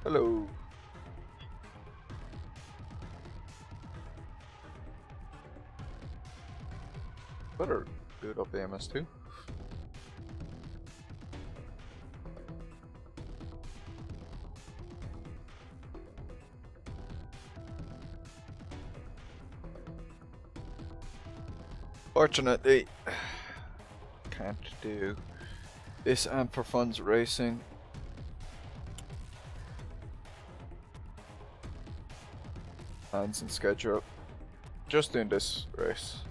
Hello. Better boot up AMS2. Fortunately, can't do this and for funds racing. Plans and schedule. Just doing this race.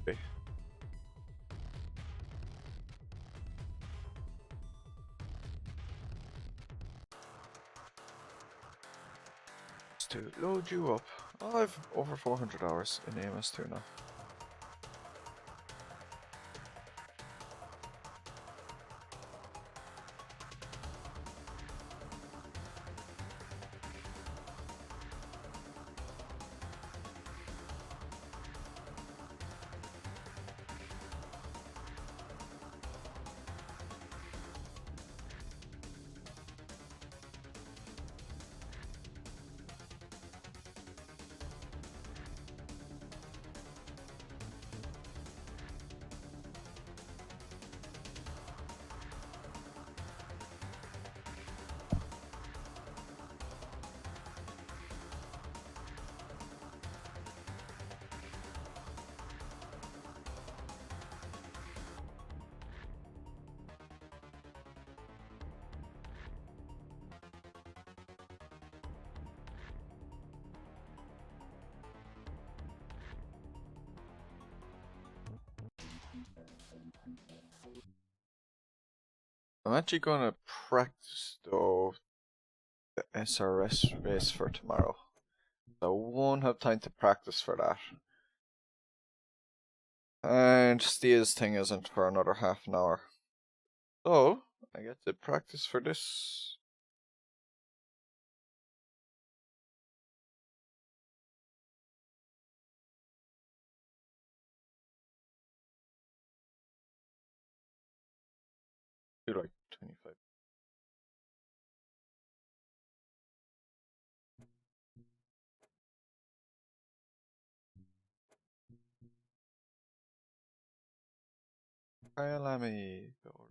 Okay. Just to load you up. Oh, I've over 400 hours in AMS2 now. I'm actually gonna practice though the SRS race for tomorrow. I won't have time to practice for that. And Steve's thing isn't for another half an hour. So I get to practice for this. Do like 25. Let me go.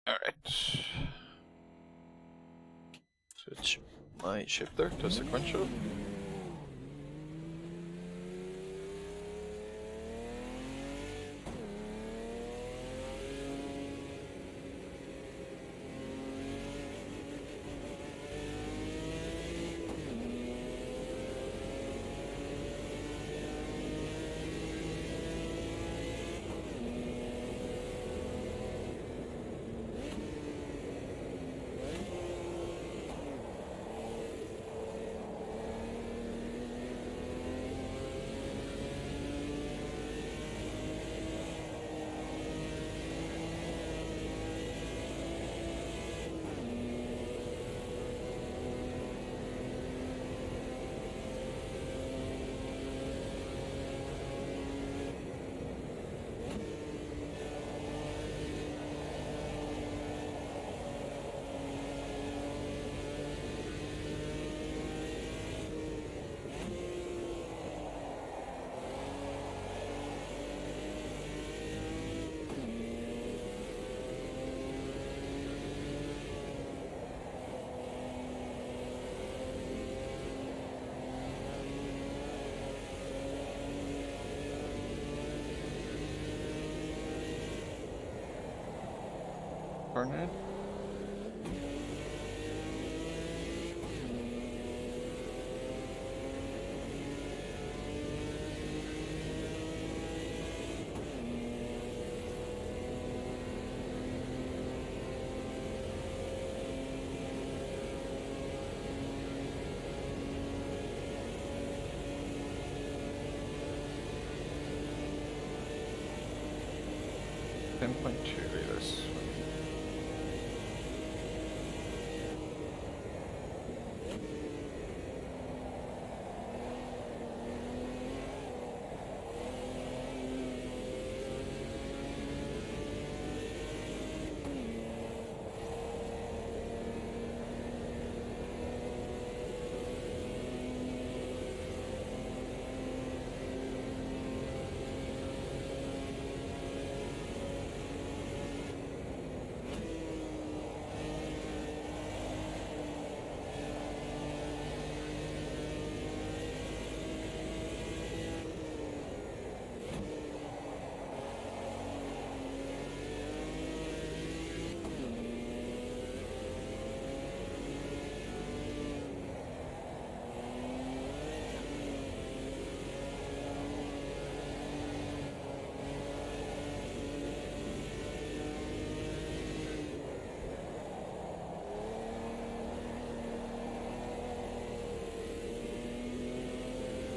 Alright. Switch my shifter to sequential. Turn in. $10.2 liters.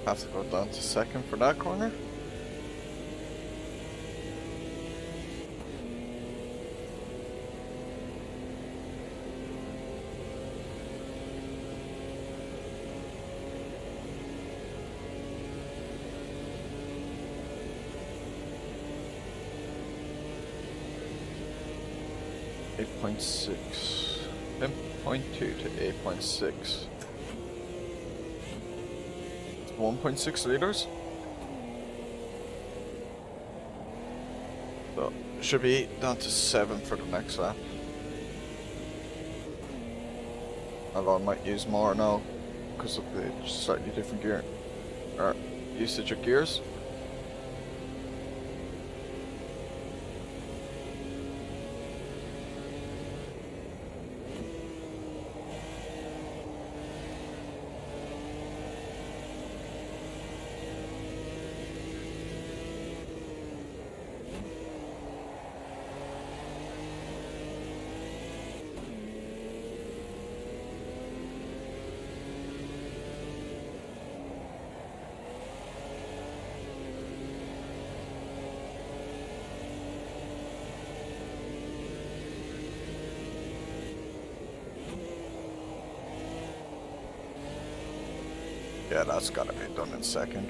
Have to go down to second for that corner. $8.6. 10.2 to 8.6. 1.6 liters. So should be down to 7 for the next lap. Although I might use more now because of the slightly different gear or usage of gears. Yeah, that's gotta be done in second.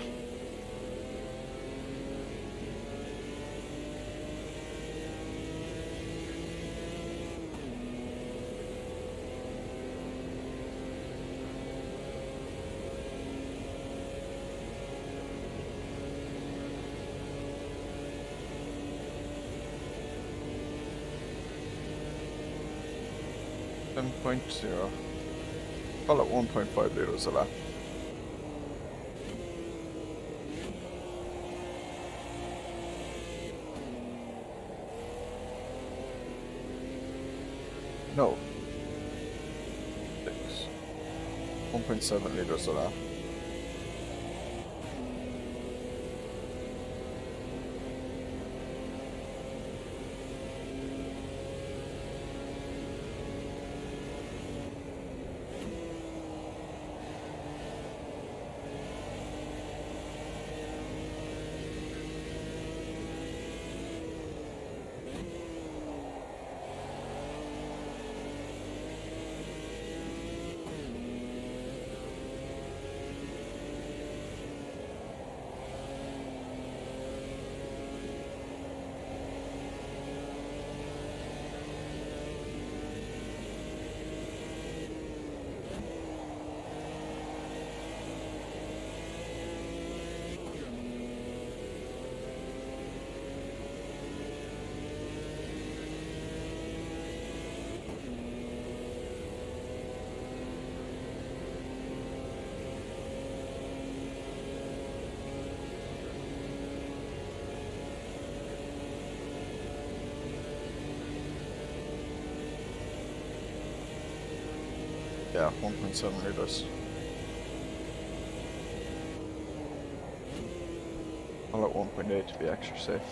$10.0. Call it 1.5 liters a lap. No. 6. 1.7 liters a lap. Yeah, 1.7 liters. I'll at 1.8 to be extra safe.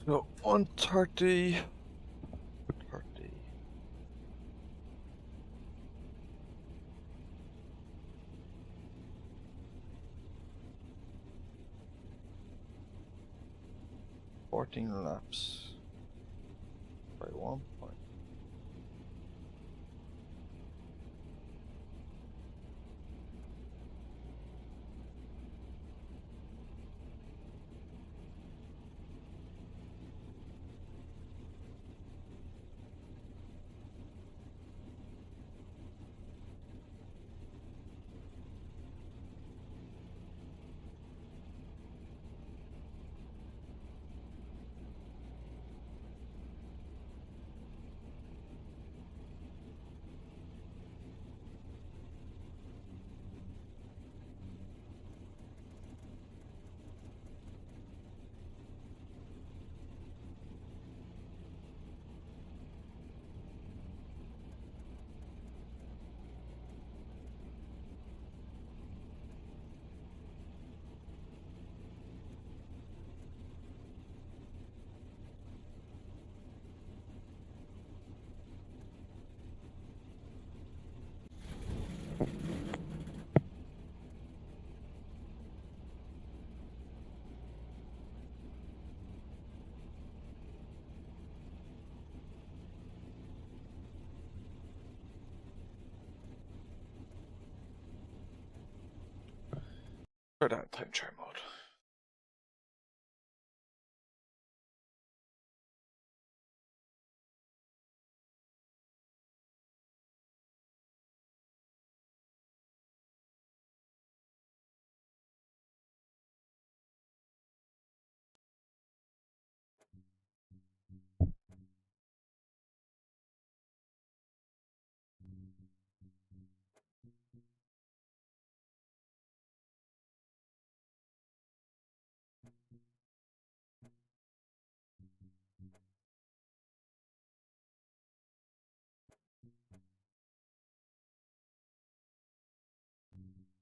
So 130. 30. $14 laps by 1 point. Put that time trial mode.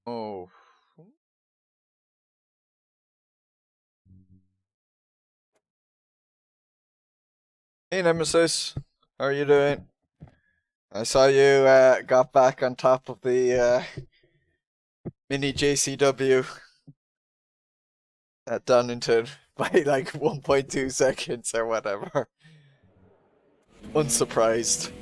Oh. Hey Nemesis, how are you doing? I saw you got back on top of the mini JCW at Donington by like 1.2 seconds or whatever. Unsurprised.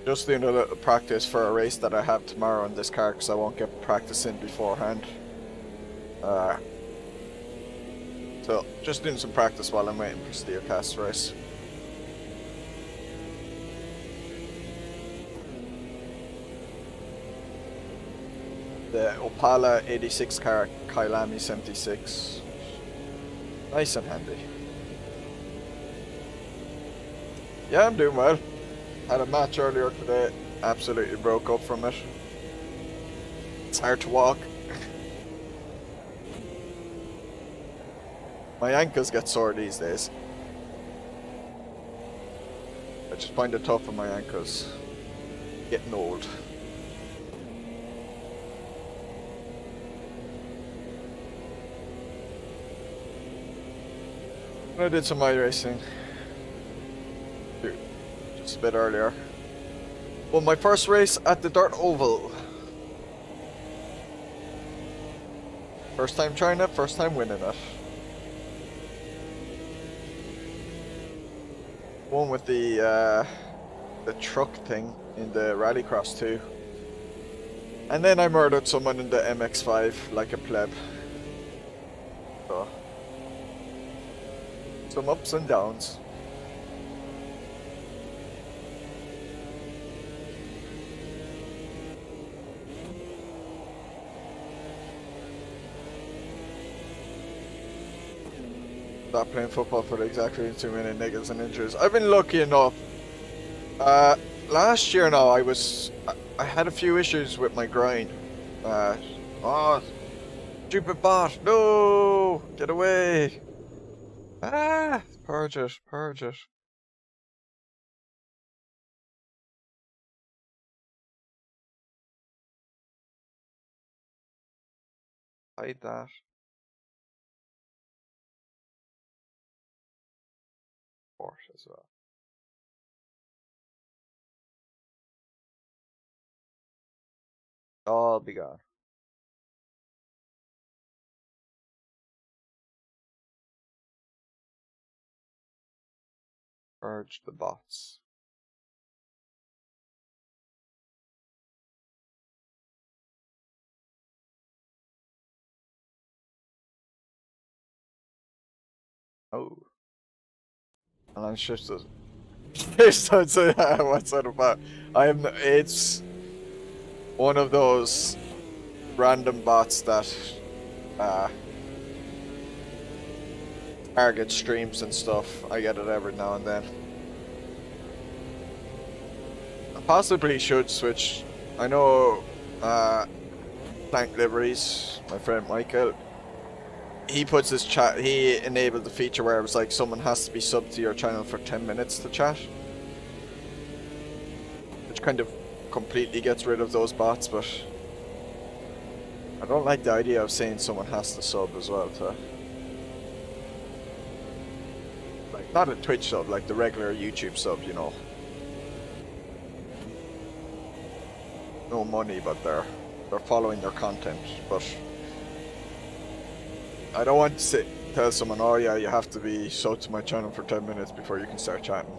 Just doing a little practice for a race that I have tomorrow in this car because I won't get practice in beforehand. So just doing some practice while I'm waiting for Steelcast race. The Opala 86 car, Kailami 76. Nice and handy. Yeah, I'm doing well. Had a match earlier today. Absolutely broke up from it. It's hard to walk. My ankles get sore these days. I just find it tough on my ankles. Getting old. I did some iRacing. Just a bit earlier. Well, my first race at the Dirt Oval. First time trying it, first time winning it. One with the truck thing in the Rallycross too. And then I murdered someone in the MX-5 like a pleb. So, some ups and downs. Stop playing football for the exact reason too many niggas and injuries. I've been lucky enough. Last year now I had a few issues with my grind. Oh, stupid bot! No, get away! Ah, purge it, purge it. Hide that. Port as well. All be gone. Purge the bots. Oh. And I'm shifted. What's that about? It's one of those random bots that target streams and stuff. I get it every now and then. I possibly should switch. I know Plank Liveries, my friend Michael, he puts his chat, he enabled the feature where it was like someone has to be subbed to your channel for 10 minutes to chat. Which kind of completely gets rid of those bots, but I don't like the idea of saying someone has to sub as well to, like, not a Twitch sub, like the regular YouTube sub, you know. No money, but they're following their content, but I don't want to tell someone, oh yeah, you have to be subbed to my channel for 10 minutes before you can start chatting.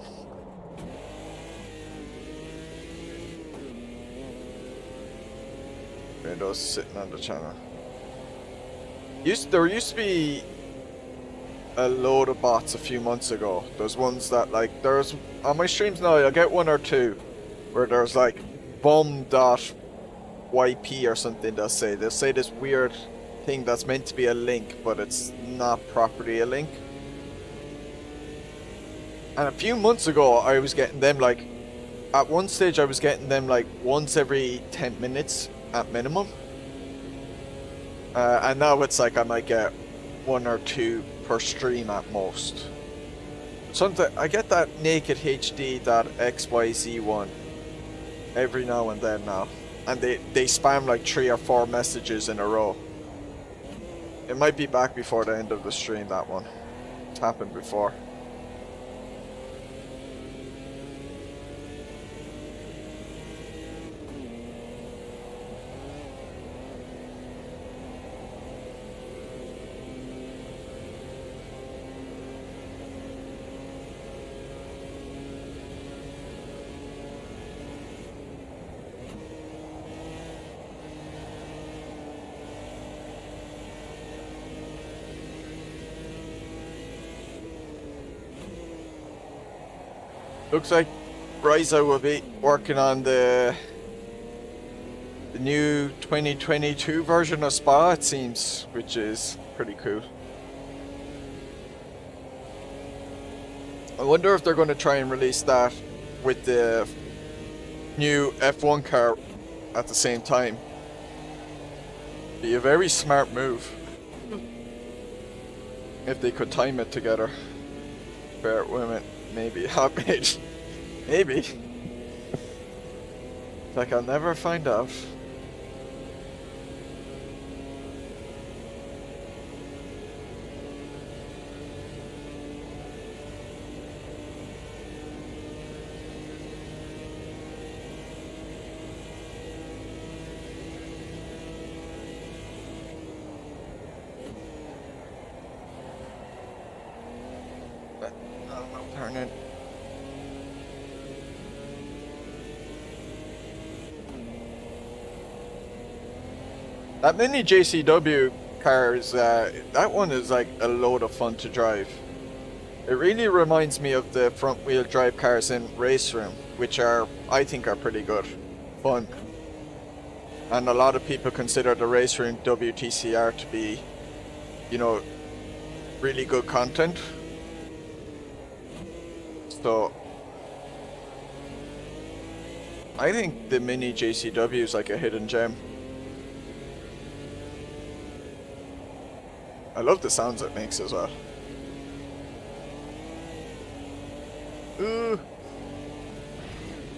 Windows sitting on the channel. There used to be a load of bots a few months ago. There's ones that, like, there's on my streams now, I'll get one or two where there's like bum.yp or something. They'll say this weird thing that's meant to be a link, but it's not properly a link. And a few months ago I was getting them, like, at one stage I was getting them like once every 10 minutes at minimum, and now it's like I might get one or two per stream at most. Something I get that naked HD.xyz one every now and then now, and they spam like 3 or 4 messages in a row. It might be back before the end of the stream, that one. It's happened before. Looks like Ryza will be working on the new 2022 version of Spa, it seems, which is pretty cool. I wonder if they're going to try and release that with the new F1 car at the same time. Be a very smart move if they could time it together. Fair women, maybe. Maybe. Like, I'll never find out. Turn it. That mini JCW car is, that one is like a load of fun to drive. It really reminds me of the front wheel drive cars in Race Room, which I think are pretty good. Fun. And a lot of people consider the Race Room WTCR to be, you know, really good content. So I think the mini JCW is like a hidden gem. I love the sounds it makes as well. Ooh.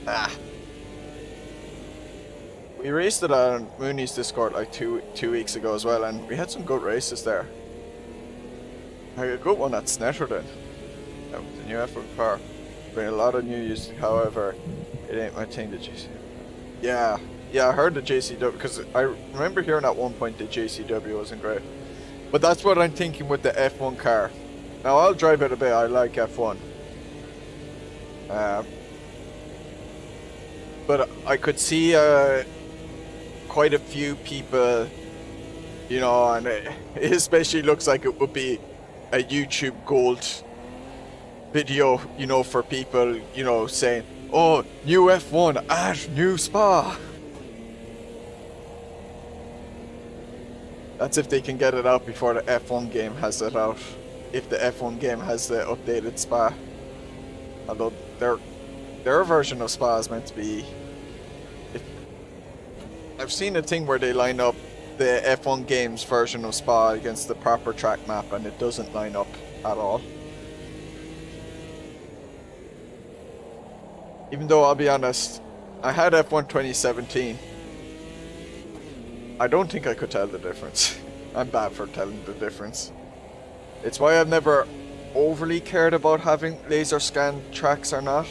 Ah. We raced it on Mooney's Discord like two weeks ago as well, and we had some good races there. Like a good one at Snetterton. That was the new F1 car. Bring a lot of new use, however, it ain't my thing, the JCW. Yeah, I heard the JCW, because I remember hearing at one point the JCW wasn't great. But that's what I'm thinking with the F1 car. Now, I'll drive it a bit, I like F1. But I could see quite a few people, you know, and it especially looks like it would be a YouTube gold video, you know, for people, you know, saying, oh, new F1 at new Spa. That's if they can get it out before the F1 game has it out. If the F1 game has the updated Spa. Although their version of Spa is meant to be... I've seen a thing where they line up the F1 game's version of Spa against the proper track map, and it doesn't line up at all. Even though, I'll be honest, I had F1 2017. I don't think I could tell the difference. I'm bad for telling the difference. It's why I've never overly cared about having laser scan tracks or not.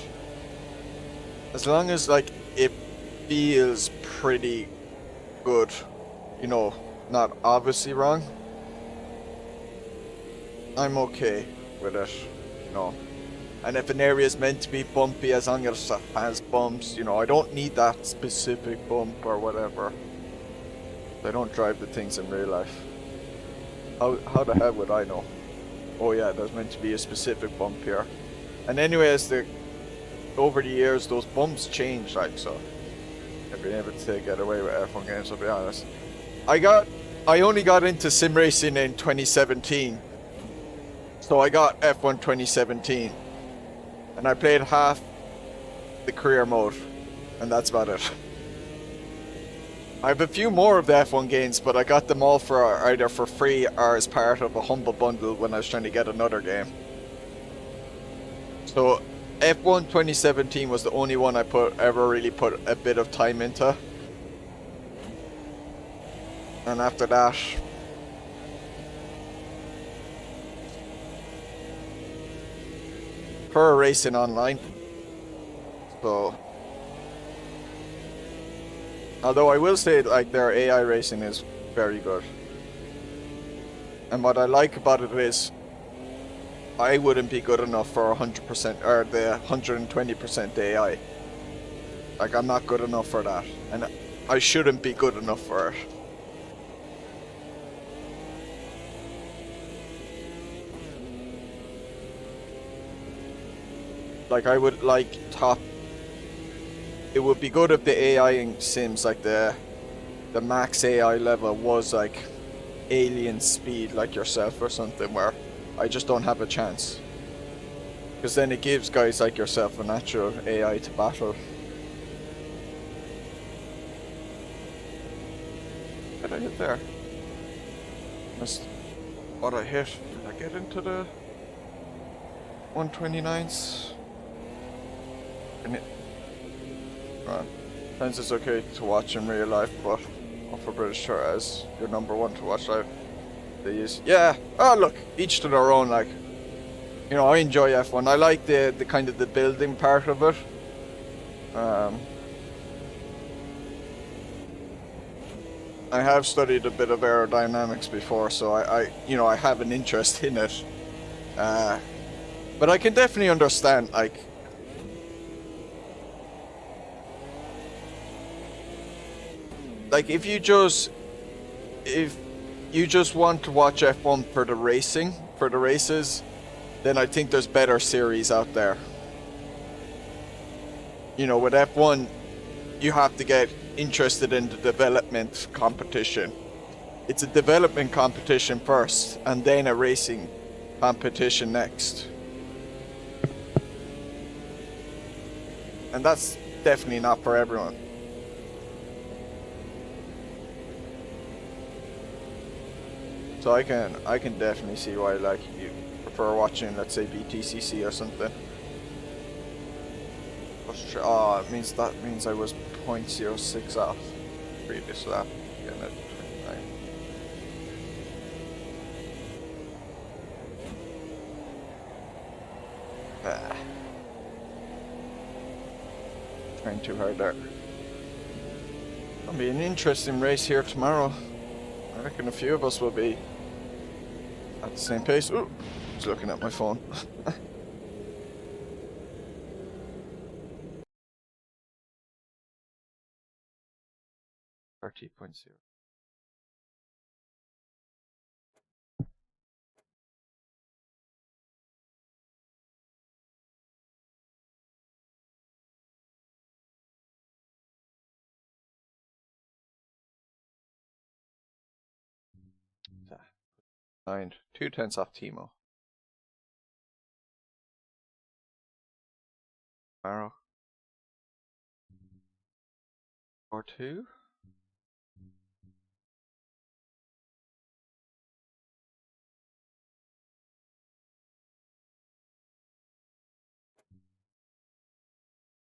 As long as, like, it feels pretty good, you know, not obviously wrong, I'm okay with it, you know. And if an area is meant to be bumpy, as long as it has bumps, you know, I don't need that specific bump or whatever. I don't drive the things in real life. How the hell would I know? Oh yeah, there's meant to be a specific bump here. And anyways, over the years, those bumps change, like, so I've been able to get away with F1 games, I'll be honest. I only got into sim racing in 2017. So I got F1 2017. And I played half the career mode. And that's about it. I have a few more of the F1 games, but I got them all for either for free or as part of a humble bundle when I was trying to get another game. So F1 2017 was the only one I ever really put a bit of time into. And after that, for racing online. So, although I will say, like, their AI racing is very good. And what I like about it is, I wouldn't be good enough for 100% or the 120% AI. Like, I'm not good enough for that. And I shouldn't be good enough for it. Like I would like top. It would be good if the AI in Sims, like the max AI level, was like alien speed, like yourself or something, where I just don't have a chance. Because then it gives guys like yourself a natural AI to battle. What did I hit there? Missed what I hit. Did I get into the 129s? And it, Depends it's okay to watch in real life, but for British Tour as your number one to watch live, they use, yeah. Oh look, each to their own. Like, you know, I enjoy F1. I like the kind of the building part of it. I have studied a bit of aerodynamics before, so I you know, I have an interest in it. But I can definitely understand, like, if you just want to watch F1 for the races, then I think there's better series out there. You know, with F1, you have to get interested in the development competition. It's a development competition first, and then a racing competition next. And that's definitely not for everyone. So I can definitely see why, like, you prefer watching, let's say, BTCC or something. Oh, it means I was 0.06 off previous to that. Getting it 29. Trying too hard there. It'll be an interesting race here tomorrow. I reckon a few of us will be at the same pace. Ooh, I was looking at my phone. 30.0. Mind 2/10 off Timo. Arrow. Or 2.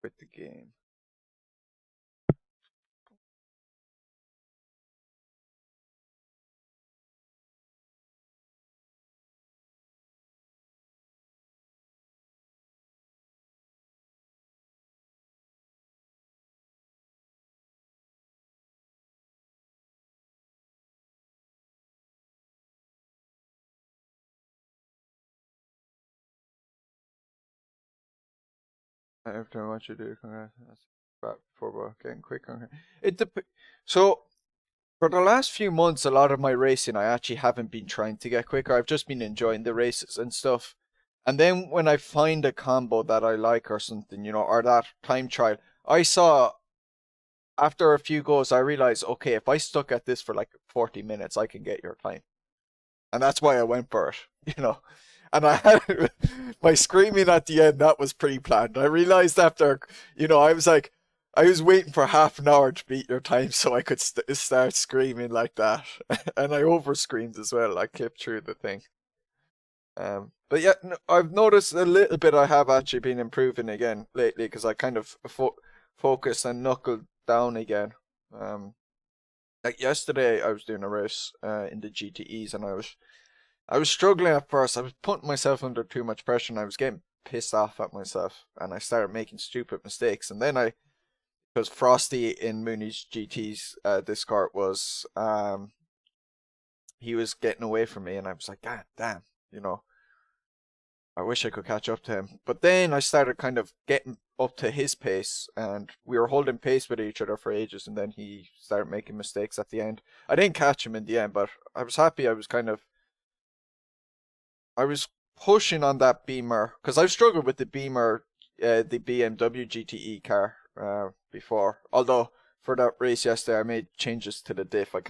Quit the game. After what you do, congrats. That's about before we're getting quick on it. So for the last few months, a lot of my racing, I actually haven't been trying to get quicker. I've just been enjoying the races and stuff. And then when I find a combo that I like or something, you know, or that time trial, I saw after a few goes, I realized, okay, if I stuck at this for like 40 minutes, I can get your time. And that's why I went for it, you know. And I had my screaming at the end, that was pre-planned. I realized after, you know, I was like, I was waiting for half an hour to beat your time so I could start screaming like that. And I over screamed as well. I clipped through the thing. But yeah, I've noticed a little bit I have actually been improving again lately because I kind of focused and knuckled down again. Like yesterday I was doing a race in the GTEs and I was struggling at first. I was putting myself under too much pressure and I was getting pissed off at myself and I started making stupid mistakes. And then because Frosty in Mooney's GT's Discord was, he was getting away from me and I was like, damn, you know, I wish I could catch up to him. But then I started kind of getting up to his pace and we were holding pace with each other for ages and then he started making mistakes at the end. I didn't catch him in the end, but I was happy. I was pushing on that Beamer because I've struggled with the Beamer the BMW GTE car before. Although for that race yesterday, I made changes to the diff. I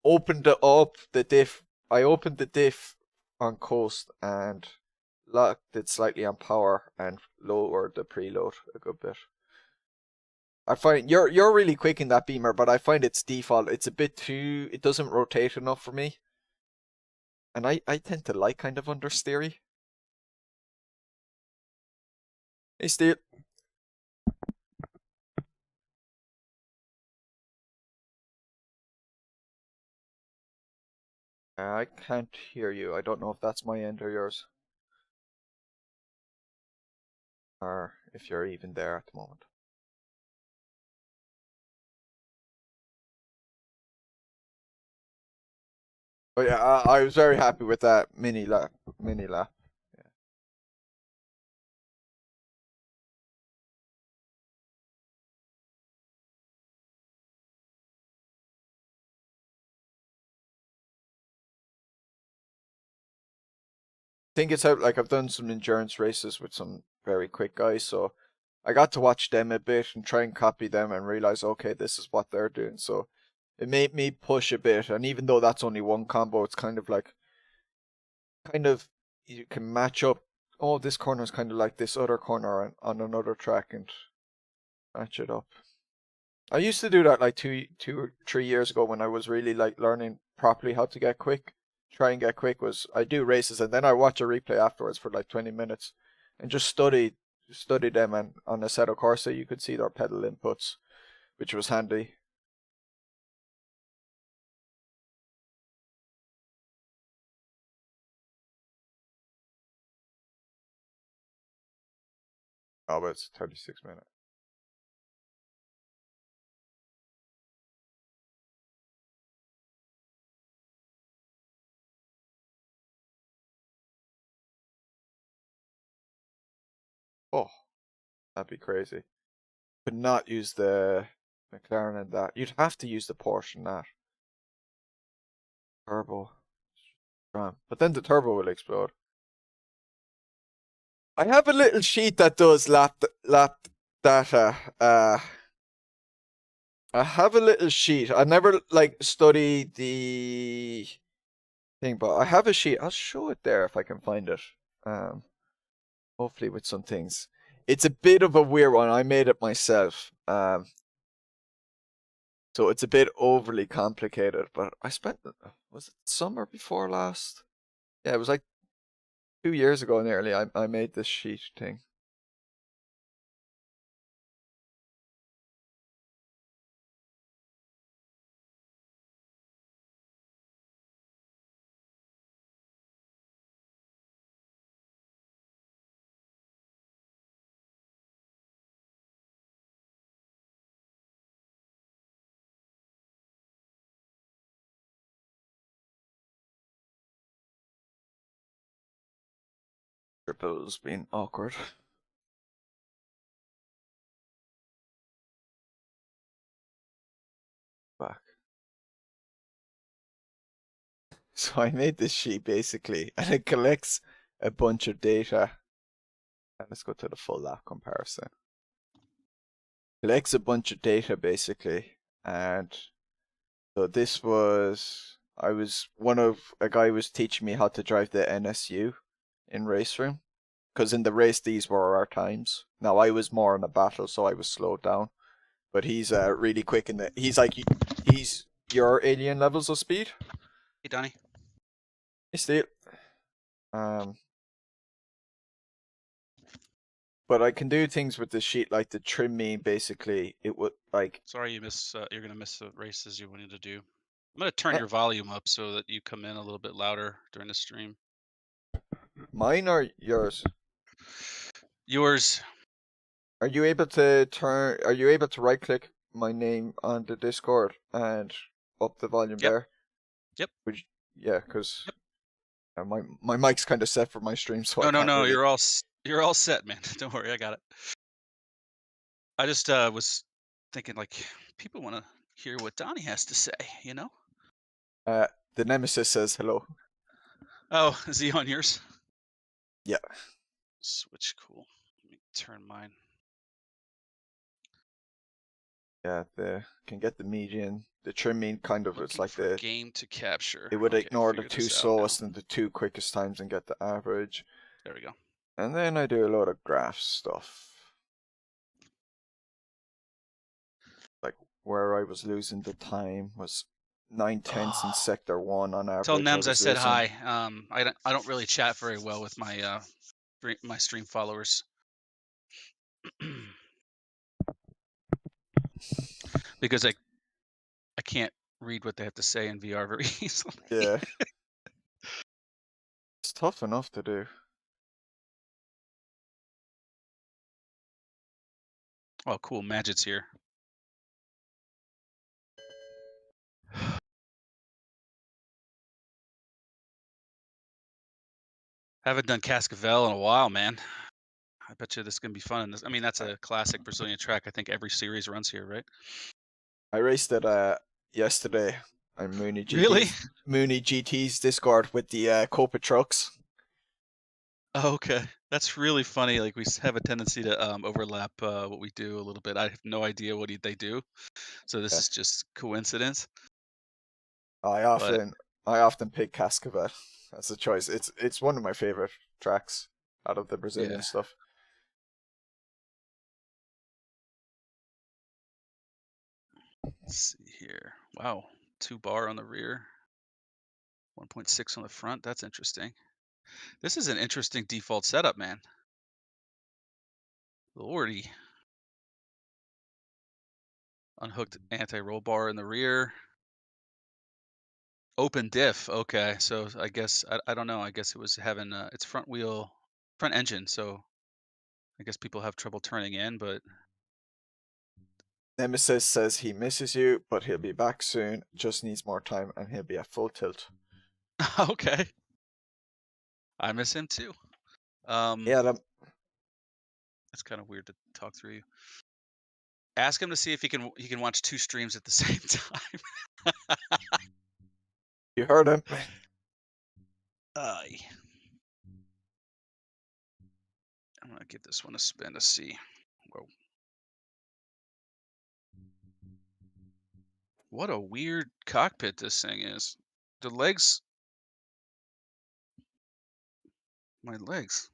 opened the diff. I opened the diff on coast and locked it slightly on power and lowered the preload a good bit. I find you're really quick in that Beamer, but I find its default. It's a bit too. It doesn't rotate enough for me, and I tend to like kind of understeery. Hey, Steve. I can't hear you. I don't know if that's my end or yours, or if you're even there at the moment. But yeah, I was very happy with that mini lap. Yeah. I think it's out. Like I've done some endurance races with some very quick guys, so I got to watch them a bit and try and copy them and realize, okay, this is what they're doing. So it made me push a bit, and even though that's only one combo, it's kind of like, you can match up. Oh, this corner is kind of like this other corner on another track and match it up. I used to do that like 2 or 3 years ago when I was really like learning properly how to get quick. Try and get quick was I do races and then I watch a replay afterwards for like 20 minutes and just study them, and on a set of Corsa you could see their pedal inputs, which was handy. Oh, but it's 36 minutes. Oh, that'd be crazy. Could not use the McLaren in that. You'd have to use the Porsche in that. Turbo. But then the turbo will explode. I have a little sheet that does lap data. I have a little sheet. I never like studied the thing, but I have a sheet. I'll show it there if I can find it. Um, hopefully with some things. It's a bit of a weird one. I made it myself. So it's a bit overly complicated, but I spent, was it summer before last? Yeah, it was like 2 years ago nearly. I made this sheet thing. Triple's been awkward. Back. So I made this sheet basically, and it collects a bunch of data. And let's go to the full lap comparison. Collects a bunch of data basically, and so this was a guy was teaching me how to drive the NSU in race room, because in the race these were our times. Now I was more in a battle, so I was slowed down, but he's really quick in the. He's your alien levels of speed. Hey, Donnie. Hey, Steve. But I can do things with the sheet like the trim me. Basically, it would like. Sorry, you're gonna miss the races you wanted to do. I'm gonna turn your volume up so that you come in a little bit louder during the stream. Mine or yours? Yours. Are you able to Are you able to right click my name on the Discord and up the volume Yep. there? Yep. Yeah, because my mic's kind of set for my stream, so I can't No. really. You're all set, man. Don't worry, I got it. I just was thinking like people want to hear what Donnie has to say, you know? The Nemesis says hello. Oh, is he on yours? Yeah. Switch, cool. Let me turn mine. Yeah, the can get the median. The trimming kind of, it's Looking like for game to capture. it would Okay, ignore the figure two this out now. slowest and the two quickest times and get the average. There we go. And then I do a lot of graph stuff. Like where I was losing the time was 9/10 in sector 1 on Tell average. Nems I was said losing. hi. I don't really chat very well with my my stream followers. Because I can't read what they have to say in VR very easily. Yeah. It's tough enough to do. Oh, cool. Magic's here. Haven't done Cascavel in a while, man. I bet you this is going to be fun. I mean, that's a classic Brazilian track. I think every series runs here, right? I raced it yesterday on Really? Mooney GT's Discord with the Copa trucks. Oh, okay. That's really funny. Like we have a tendency to overlap what we do a little bit. I have no idea what they do, so this Yeah. is just coincidence. I often pick Cascavel as a choice. It's one of my favorite tracks out of the Brazilian stuff. Let's see here. Wow, 2 bar on the rear, 1.6 on the front. That's interesting. This is an interesting default setup, man. Lordy. Unhooked anti-roll bar in the rear. Open diff. Okay, so I guess I don't know. I guess it was having it's front engine. So I guess people have trouble turning in, but Nemesis says he misses you, but he'll be back soon. Just needs more time, and he'll be at full tilt. okay. I miss him too. Yeah, it's kind of weird to talk through you. Ask him to see if he can watch 2 streams at the same time. you heard him. I'm gonna give this one a spin to see. Whoa. What a weird cockpit this thing is. The legs. My legs.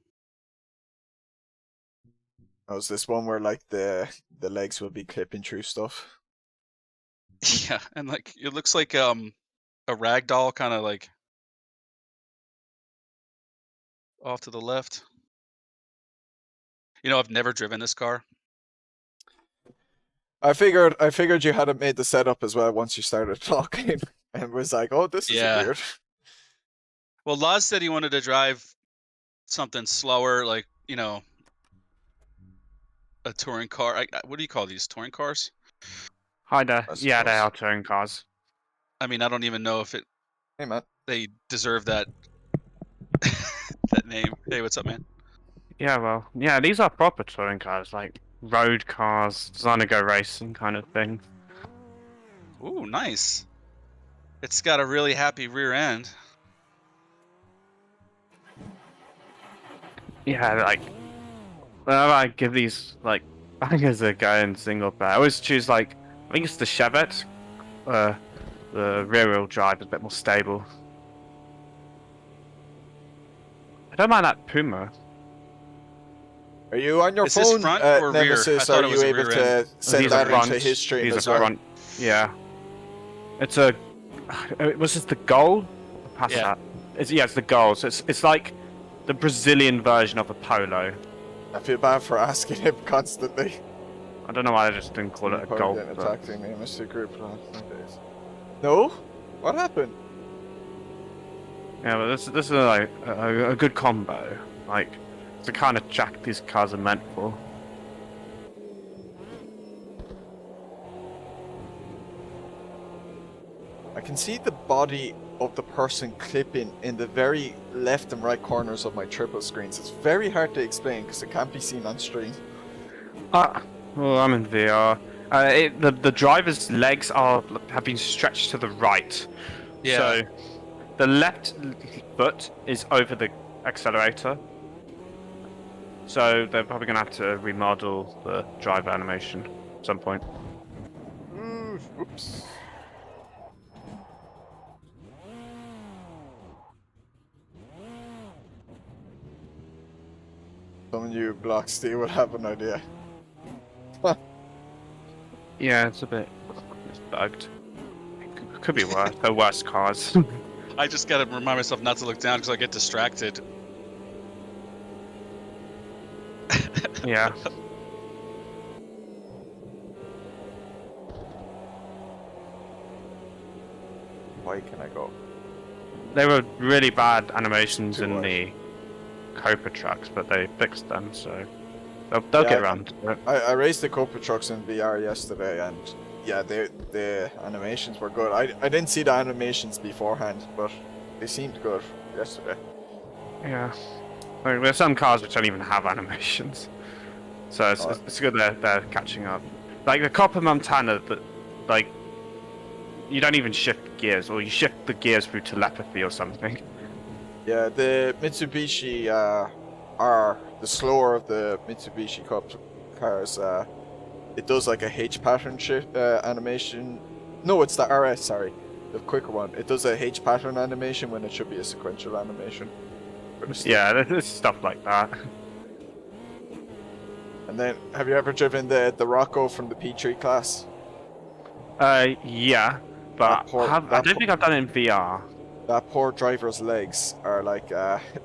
Oh, is this one where like the legs will be clipping through stuff? Yeah, and like it looks like a ragdoll kind of like off to the left. You know, I've never driven this car. I figured you hadn't made the setup as well once you started talking, and was like, "Oh, this is weird." Well, Laz said he wanted to drive something slower, like a touring car. What do you call these, touring cars? Hi there. Yeah, they are touring cars. I mean, I don't even know if Hey, man. they deserve that that name. Hey, what's up, man? Yeah, well, yeah, these are proper touring cars, like road cars, designed to go racing kind of thing. Ooh, nice. It's got a really happy rear end. Yeah, like, whenever I give these, like, bangers a go in single player, I always choose, like, I think it's the Chevette. The rear-wheel drive is a bit more stable. I don't mind that Puma. Are you on your Is this phone, front or rear? Nemesis? I thought Are it was you a able rear to end. send that into his stream as well? Front. Yeah. It's a... Was this the Gol? Past that. It's the Gol. So it's like the Brazilian version of a Polo. I feel bad for asking him constantly. I don't know why they just didn't call it a Gol. Attacked in the AMS2 group days. No? What happened? Yeah, but this is like a good combo. Like, it's the kind of jack these cars are meant for. I can see the body of the person clipping in the very left and right corners of my triple screens. It's very hard to explain because it can't be seen on stream. Well, I'm in VR. The driver's legs have been stretched to the right. Yeah. So the left foot is over the accelerator. So they're probably going to have to remodel the driver animation at some point. Oops. Some of you block steel would have an idea. Yeah, it's bugged. Could be worse. The worst cars. I just gotta remind myself not to look down because I get distracted. Yeah. Why can I go? They were really bad animations Too in wide. the Copa trucks, but they fixed them, so they'll Yeah, get around to it. I raced the Copa trucks in VR yesterday, and yeah, the animations were good. I didn't see the animations beforehand, but they seemed good yesterday. Yeah. Like, there's some cars which don't even have animations, so it's good they're catching up. Like the Copa Montana, that like you don't even shift gears, or you shift the gears through telepathy or something. Yeah, the Mitsubishi are the slower of the Mitsubishi Cup cars. It does like a H pattern shift animation. No, it's the RS. Sorry, the quicker one. It does a H pattern animation when it should be a sequential animation. Yeah, there's stuff like that. And then, have you ever driven the Rocco from the P3 class? Yeah, but I don't think I've done it in VR. That poor driver's legs are like,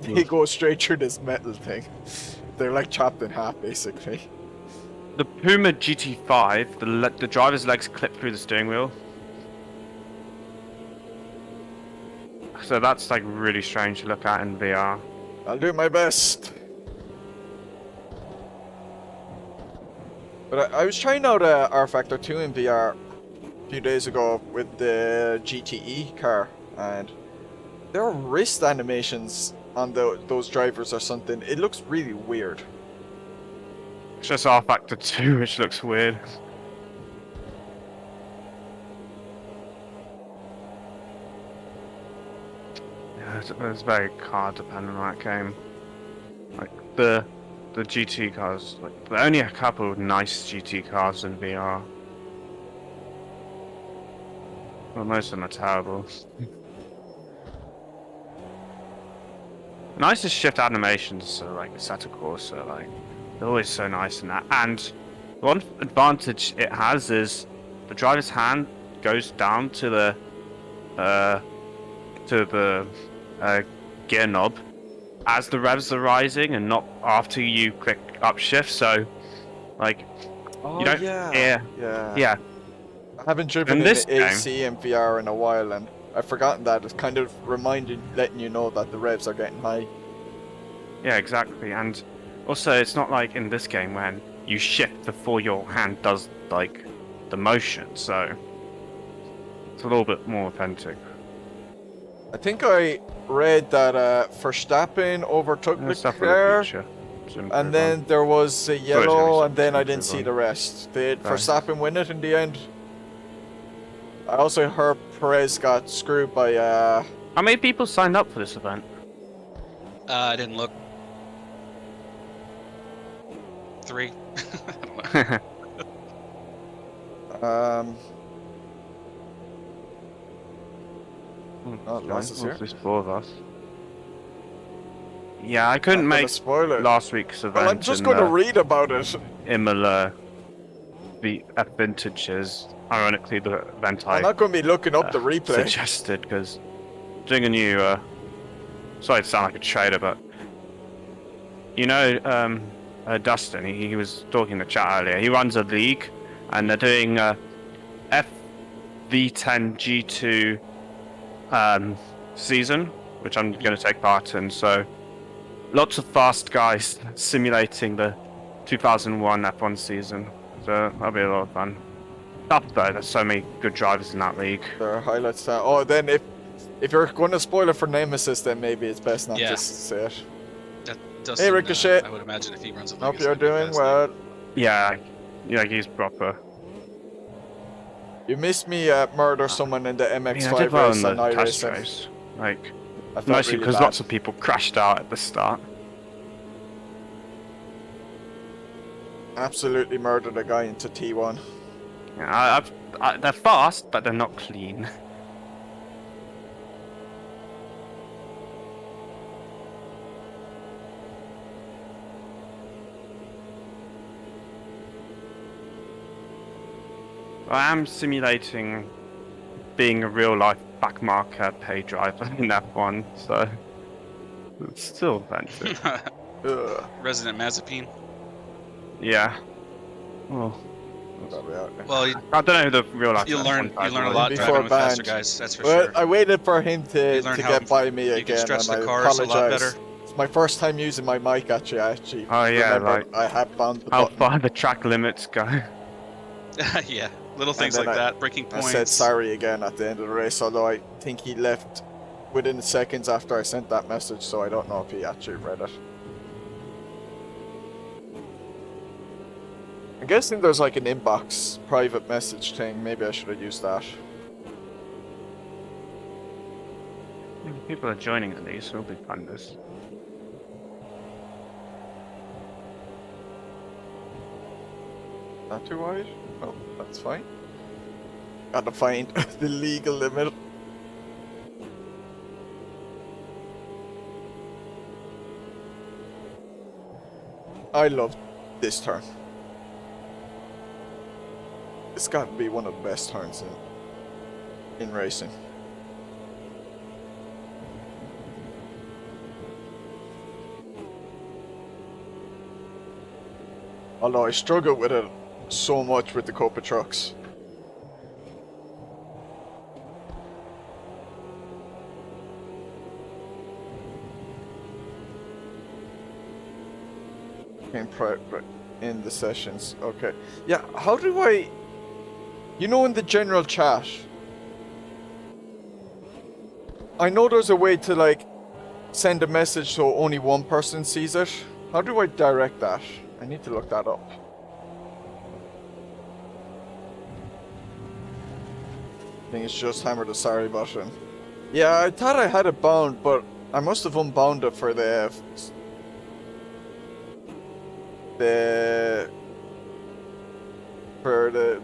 they go straight through this metal thing. They're like chopped in half, basically. The Puma GT5, the driver's legs clip through the steering wheel. So that's like really strange to look at in VR. I'll do my best. But I was trying out R Factor 2 in VR a few days ago with the GTE car, and there are wrist animations on those drivers or something. It looks really weird. It's just R Factor 2, which looks weird. Yeah, it's very car dependent on that game. Like the GT cars, like there are only a couple of nice GT cars in VR. Well, most of them are terrible. Nice to shift animations, so like Assetto Corsa, like they're always so nice in that. And one advantage it has is the driver's hand goes down to the gear knob as the revs are rising, and not after you click upshift. So, like, Oh, you don't yeah. yeah. I haven't driven In this in AC and VR in a while, and I've forgotten that. It's kind of letting you know that the revs are getting high. Yeah, exactly. And also, it's not like in this game when you shift before your hand does like the motion, so it's a little bit more authentic. I think I read that Verstappen overtook There's stuff for Leclerc, the future. to improve and then on. there was a yellow, and then I didn't improve see on. the rest. Did Right. Verstappen win it in the end? I also heard Perez got screwed by How many people signed up for this event? I didn't look. 3. I don't know. Oh, Loss is here. There's 4 of us. Yeah, I couldn't I'm gonna make spoil it. last week's event. Well, I'm just in, going to read about it. Imola at Vintages. Ironically, the event I'm I not going to be looking up the replay. suggested, because doing a new sorry to sound like a trader, but you know Dustin, he was talking in the chat earlier. He runs a league, and they're doing FV10 G2 season, which I'm going to take part in. So lots of fast guys simulating the 2001 F1 season. So that'll be a lot of fun. Tough though, there's so many good drivers in that league. There are highlights there. Oh, then if you're going to spoil it for Nemesis, then maybe it's best not Yeah. to say it. Dustin, Hey, Ricochet. I would imagine if he runs a league, Hope it's you're gonna be doing fascinating. well. Yeah, he's proper. You missed me murder someone in the MX5 Yeah, I did well race in the on test iRacing. race. Like, I felt mostly really because bad. lots of people crashed out at the start. absolutely murdered a guy into T1. Yeah, they're fast, but they're not clean. I am simulating being a real-life backmarker pay driver in F1, so it's still offensive. Resident Mazepine. Yeah. Oh. Well, I don't know who the real-life you learn F1 a was. lot Before driving with faster banned. guys. That's for Well, sure. I waited for him to You learn how get by me you again, can stretch and the I cars a lot apologize. better. It's my first time using my mic. Actually, I actually Oh yeah, remembered like I had found the how button. far the track limits go. Yeah, little things then like that, breaking I points. said sorry again at the end of the race, although I think he left within seconds after I sent that message, so I don't know if he actually read it. I'm guessing there's like an inbox private message thing. Maybe I should have used that. People are joining at least, it'll be fun this. Not too wide? Oh, that's fine. Gotta find the legal limit. I love this turn. It's gotta be one of the best turns in racing. Although I struggle with it so much with the Copa trucks. In the sessions, okay. Yeah, how do I... You know, in the general chat, I know there's a way to like send a message so only one person sees it. How do I direct that? I need to look that up. I think it's just hammer the sorry button. Yeah, I thought I had it bound, but I must have unbound it for the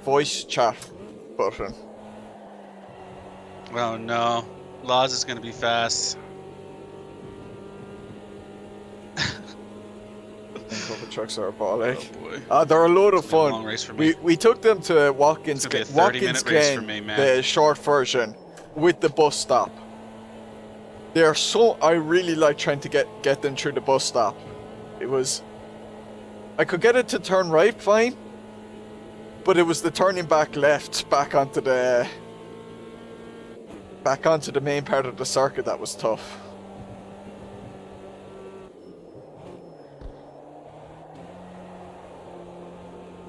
voice chat button. Oh no, Laws is gonna be fast. Copa trucks are a ball ache. Oh boy. They're a load of It's gonna be a fun. long race for me. We took them to Watkins, It's gonna be a 30-minute Watkins race for Glen, me, man. the short version, with the bus stop. They are so... I really like trying to get them through the bus stop. It was... I could get it to turn right fine, but it was the turning back left, back onto the main part of the circuit that was tough.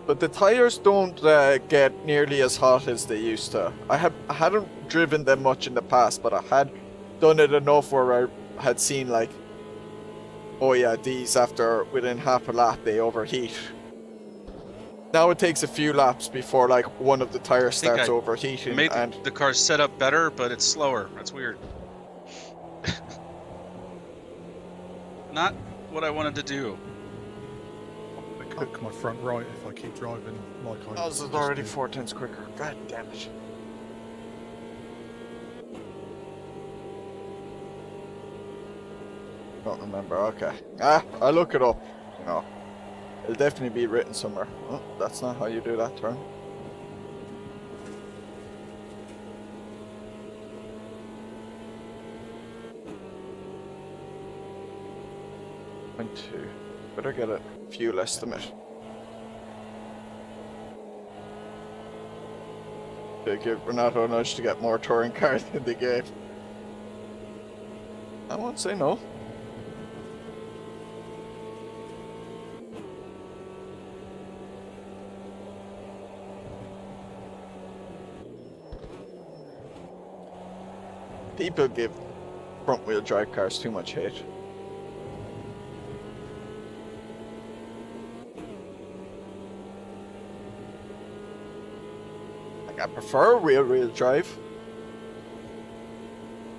But the tires don't get nearly as hot as they used to. I hadn't driven them much in the past, but I had done it enough where I had seen like, oh yeah, these within half a lap they overheat. Now it takes a few laps before like one of the tires starts overheating. Made the car set up better, but it's slower. That's weird. Not what I wanted to do. I cook my front right if I keep driving like I Oh, this is already 4/10 quicker. God damn it. Don't remember, okay. I'll look it up. You know, it'll definitely be written somewhere. Oh, that's not how you do that turn. Point 2. Better get a fuel estimate. To give Renato a nudge to get more touring cars in the game. I won't say no. People give front-wheel drive cars too much hate. Like, I prefer rear-wheel drive,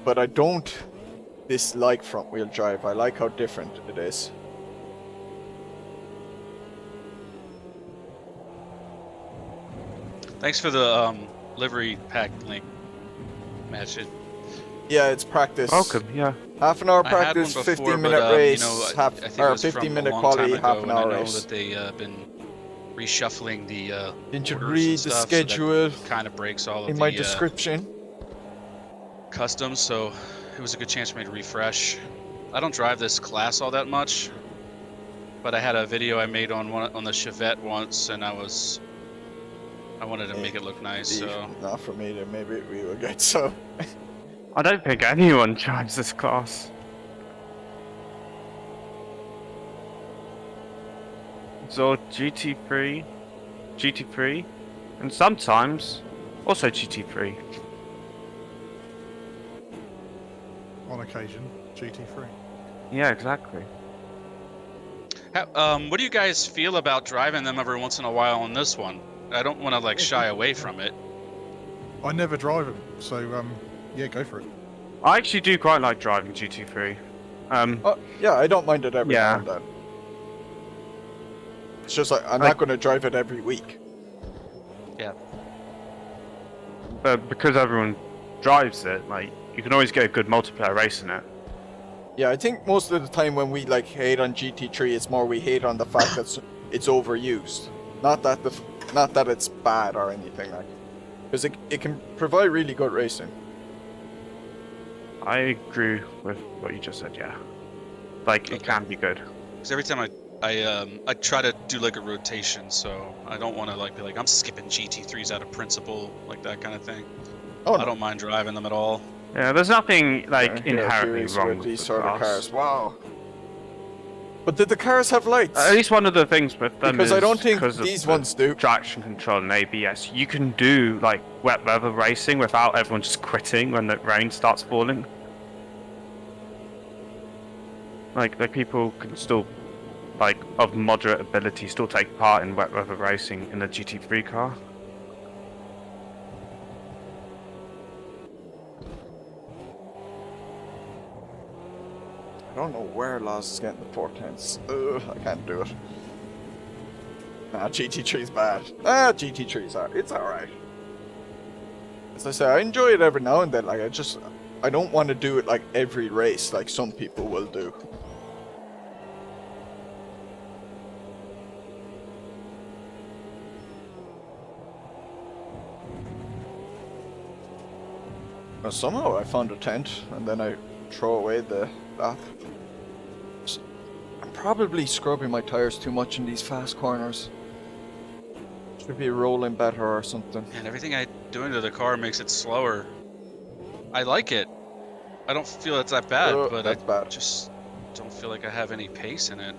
but I don't dislike front-wheel drive. I like how different it is. Thanks for the livery pack link, Match. Yeah, it's practice. Welcome, yeah. Half an hour I had one practice, before, 15-minute but race, you know, half I think or it was from a 15-minute long quality, time half ago, an and I hour know race. that they been reshuffling the Didn't you orders read and the stuff, schedule so that kind of breaks all of in my the description? customs. So it was a good chance for me to refresh. I don't drive this class all that much, but I had a video I made on the Chevette once, and I wanted to make it look nice. So Not for me, then maybe we will get so. I don't think anyone drives this class. So GT3, GT3, and sometimes also GT3. On occasion, GT3. Yeah, exactly. what do you guys feel about driving them every once in a while on this one? I don't want to like shy away from it. I never drive them, so yeah, go for it. I actually do quite like driving GT3. Yeah, I don't mind it every Yeah. now and then. It's just like, I'm Like- not going to drive it every week. But because everyone drives it, like, you can always get a good multiplayer race in it. Yeah, I think most of the time when we like hate on GT3, it's more we hate on the fact that it's overused. Not that it's bad or anything like. Because it can provide really good racing. I agree with what you just said, yeah. Like, it Okay. can be good. Because every time I try to do like a rotation, so I don't want to like be like I'm skipping GT3s out of principle, like that kind of thing. Oh, I no. don't mind driving them at all. Yeah, there's nothing, like, Yeah, inherently curious wrong with with these the sort of class. cars. Wow. But did the cars have lights? At least one of the things with them Because is I don't think because of these the ones do. traction control and ABS, you can do, like, wet weather racing without everyone just quitting when the rain starts falling. Like, the people can still, like, of moderate ability, still take part in wet weather racing in a GT3 car. I don't know where Laz is getting the 410s. Ugh, I can't do it. Nah, GT3's bad. GT3's it's alright. As I say, I enjoy it every now and then. Like, I don't want to do it like every race, like some people will do. Well, somehow I found a tent, and then I throw away the bath. I'm probably scrubbing my tires too much in these fast corners. Should be rolling better or something. And everything I do into the car makes it slower. I like it. I don't feel it's that bad, but that's bad. just don't feel like I have any pace in it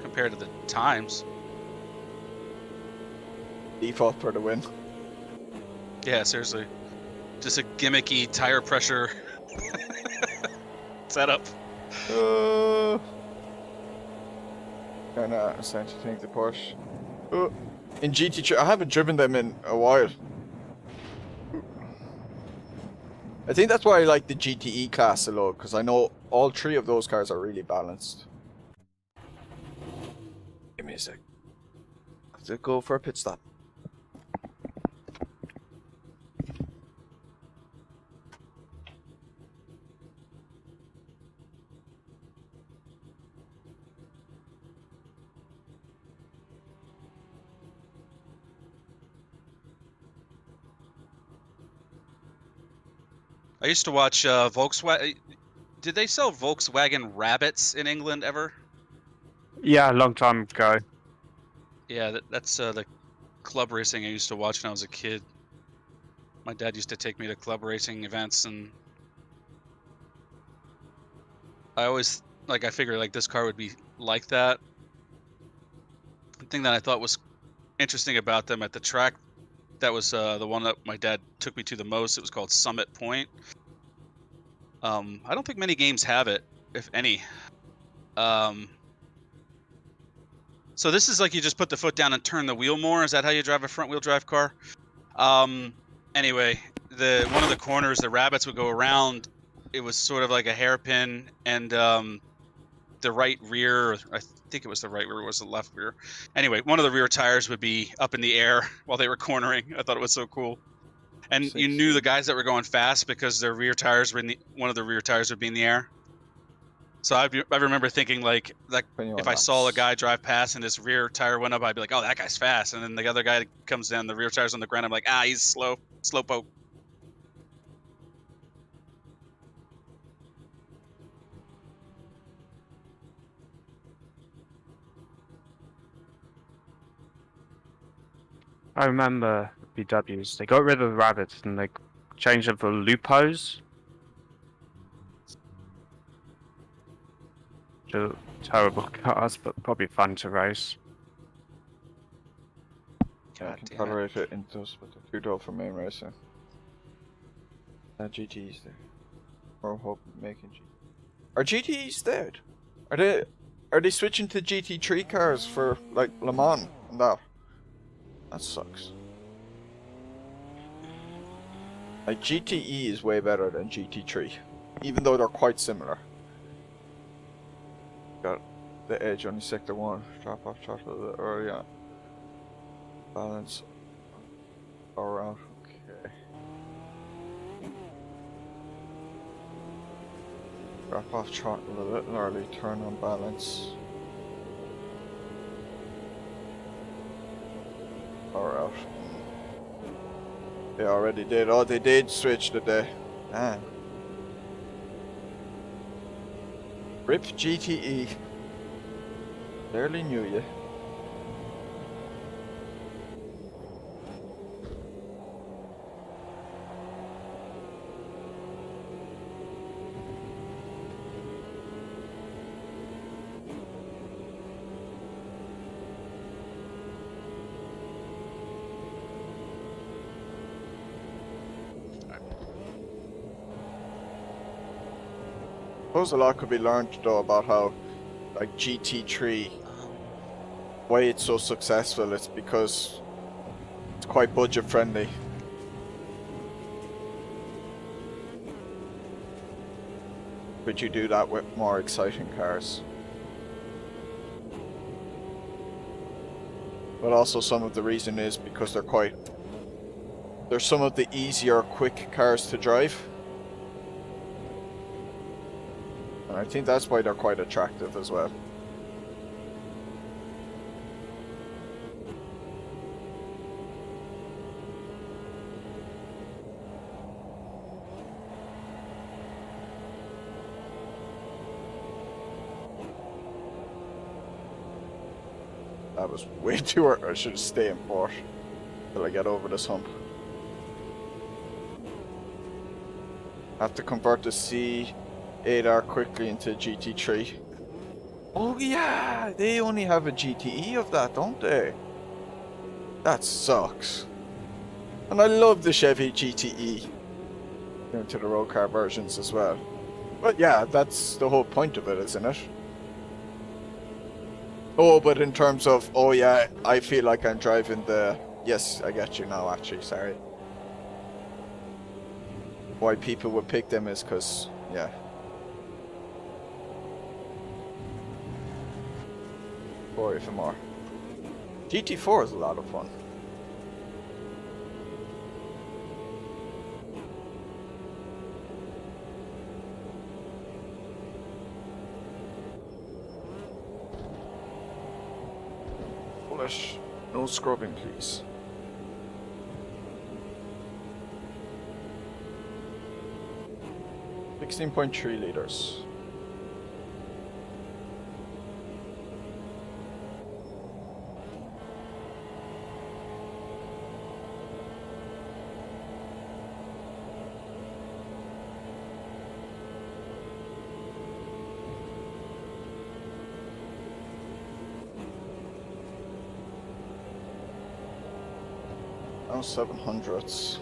compared to the times. Default for the win. Yeah, seriously. Just a gimmicky tire pressure setup. Kinda starting to think the Porsche. In GT3, I haven't driven them in a while. I think that's why I like the GTE class a lot, because I know all three of those cars are really balanced. Give me a sec. I have to go for a pit stop. I used to watch Volkswagen. Did they sell Volkswagen Rabbits in England ever? Yeah, a long time ago. Yeah, that's the club racing I used to watch when I was a kid. My dad used to take me to club racing events, and I always I figured like this car would be like that. The thing that I thought was interesting about them at the track, that was the one that my dad took me to the most. It was called Summit Point. I don't think many games have it, if any. So this is like you just put the foot down and turn the wheel more. Is that how you drive a front wheel drive car? Anyway, one of the corners, the rabbits would go around. It was sort of like a hairpin, and the the right rear, or I think it was the right rear, was the left rear. Anyway, one of the rear tires would be up in the air while they were cornering. I thought it was so cool. And you knew the guys that were going fast because their rear tires were one of the rear tires would be in the air. So I remember thinking like if I saw a guy drive past and his rear tire went up, I'd be like, oh, that guy's fast. And then the other guy comes down, the rear tire's on the ground. I'm like, he's slow poke. I remember BWs. They got rid of the rabbits and they changed them for lupos. Terrible cars, but probably fun to race. I can tolerate it in those, but they're too dull for main racing. GTE's there. Or hope making GT. Are GTEs dead? Are they switching to GT3 cars for like Le Mans and that? That sucks. Like GTE is way better than GT3, even though they're quite similar. Got the edge on sector 1. Drop off shot a little early on. Balance. Power out. Okay. Drop off throttle a little early. Turn on balance. Power out. They already did. Oh, they did switch today. Damn. RIP GTE. Barely knew you. I suppose a lot could be learned though about how, like GT3, why it's so successful. It's because it's quite budget friendly. But you do that with more exciting cars. But also some of the reason is because they're some of the easier, quick cars to drive. And I think that's why they're quite attractive as well. That was way too early. I should stay in port till I get over this hump. Have to convert the C8R quickly into GT3. Oh yeah, they only have a GTE of that, don't they? That sucks. And I love the Chevy GTE. Into the road car versions as well. But yeah, that's the whole point of it, isn't it? Oh, but in terms of, oh yeah, I feel like I'm driving the... Yes, I get you now, actually, sorry. Why people would pick them is because, yeah. Or even more. GT4 is a lot of fun. Polish. No scrubbing, please. $16.3 liters. Now 700s.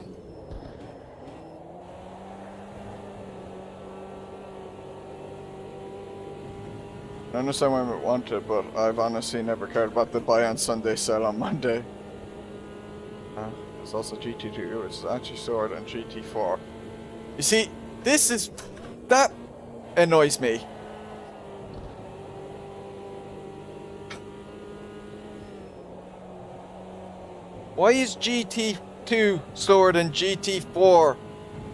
I understand why we want it, but I've honestly never cared about the buy on Sunday, sell on Monday. There's also GT2, which is actually slower than GT4. You see, that annoys me. Why is GT2 slower than GT4?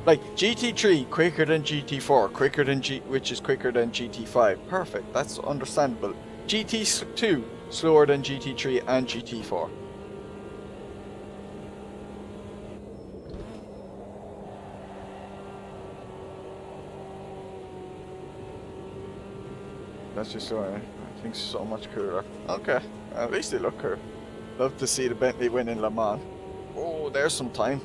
Like GT3 quicker than GT4, quicker than which is quicker than GT5. Perfect, that's understandable. GT2 slower than GT3 and GT4. That's just so I think so much cooler. Okay, at least they look cool. Love to see the Bentley win in Le Mans. Oh, there's some time.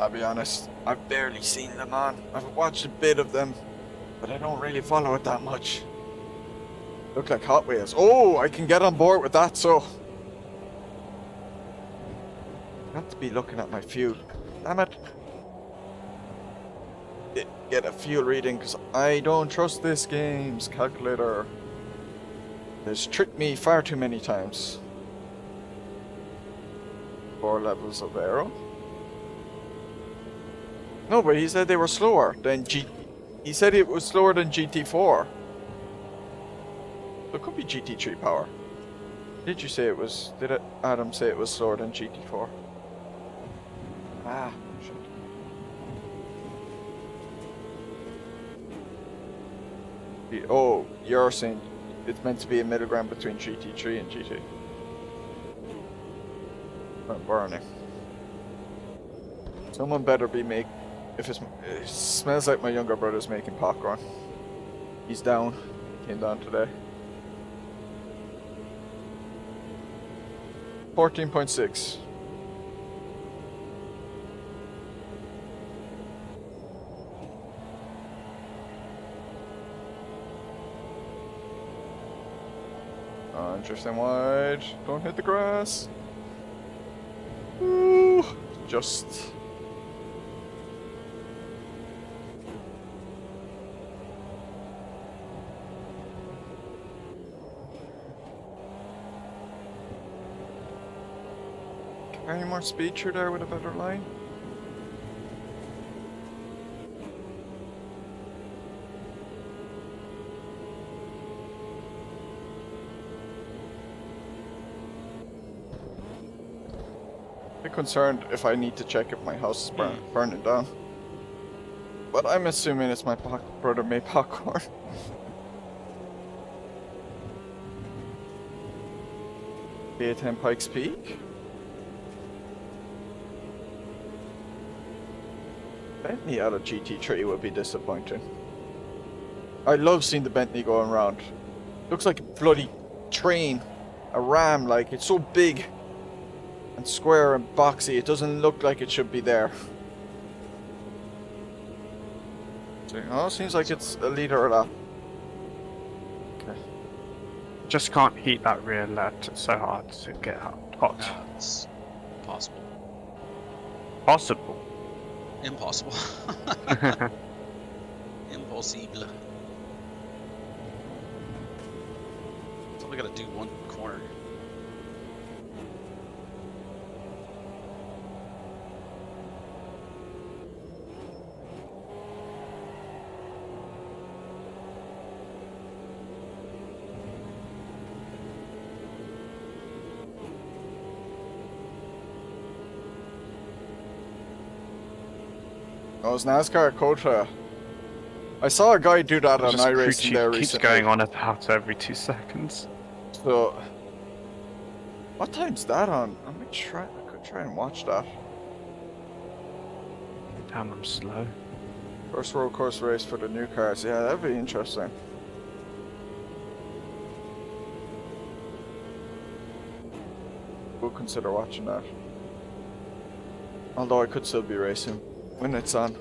I'll be honest, I've barely seen Le Mans. I've watched a bit of them, but I don't really follow it that much. Look like Hot Wheels. Oh, I can get on board with that, so. I have to be looking at my fuel. Damn it. Get a fuel reading, because I don't trust this game's calculator. It's tricked me far too many times. 4 levels of aero. No, but he said they were slower than He said it was slower than GT4. So it could be GT3 power. Did you say it was? Did Adam say it was slower than GT4? Ah, shit. Oh, you're saying it's meant to be a middle ground between GT3 and GT. I'm burning. Someone better be it smells like my younger brother's making popcorn. He's down. Came down today. 14.6. Interesting wide. Don't hit the grass. Ooh, just. Any more speed through there with a better line? I'm concerned if I need to check if my house is burning down. But I'm assuming it's my brother made popcorn. A10 Pikes Peak. Bentley out of GT3 would be disappointing. I love seeing the Bentley going around. Looks like a bloody train. A ram, like, it's so big and square and boxy, it doesn't look like it should be there. So, oh, seems like it's a liter a lap. Okay. Just can't heat that rear left, it's so hard to get hot. No, it's impossible. Possible. Impossible. Impossible. It's only gotta do one corner. Oh, it's NASCAR Cotra. I saw a guy do that on iRacing there recently. Keeps going on about every 2 seconds. So, what time's that on? I could try and watch that. Damn, I'm slow. First road course race for the new cars. Yeah, that'd be interesting. We'll consider watching that. Although I could still be racing when it's on.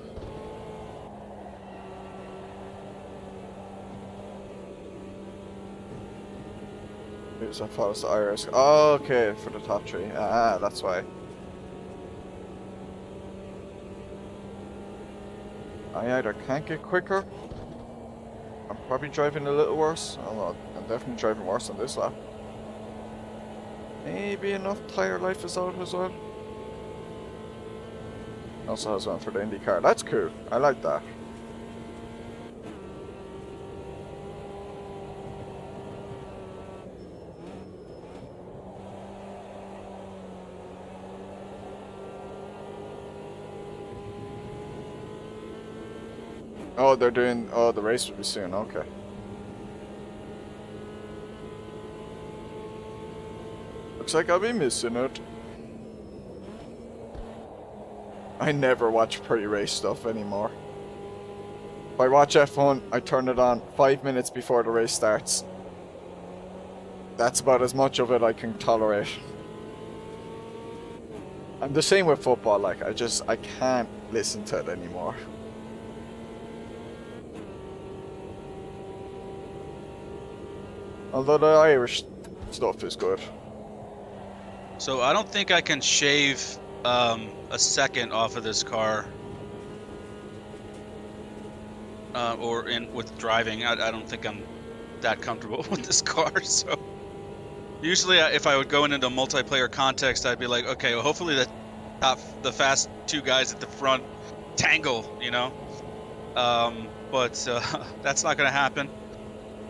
Here's that follows the iris. Oh, okay, for the top tree. Ah, that's why. I either can't get quicker. I'm probably driving a little worse. Although I'm definitely driving worse on this lap. Maybe enough tire life is out as well. Also has one for the IndyCar. That's cool. I like that. Oh, they're doing. Oh, the race will be soon. Okay. Looks like I'll be missing it. I never watch pre-race stuff anymore. If I watch F1, I turn it on 5 minutes before the race starts. That's about as much of it I can tolerate. I'm the same with football, like, I can't listen to it anymore. Although the Irish stuff is good. So I don't think I can shave a second off of this car. Or with driving. I don't think I'm that comfortable with this car, so... Usually, if I would go into a multiplayer context, I'd be like, okay, well, hopefully the fast two guys at the front tangle, you know? But that's not going to happen.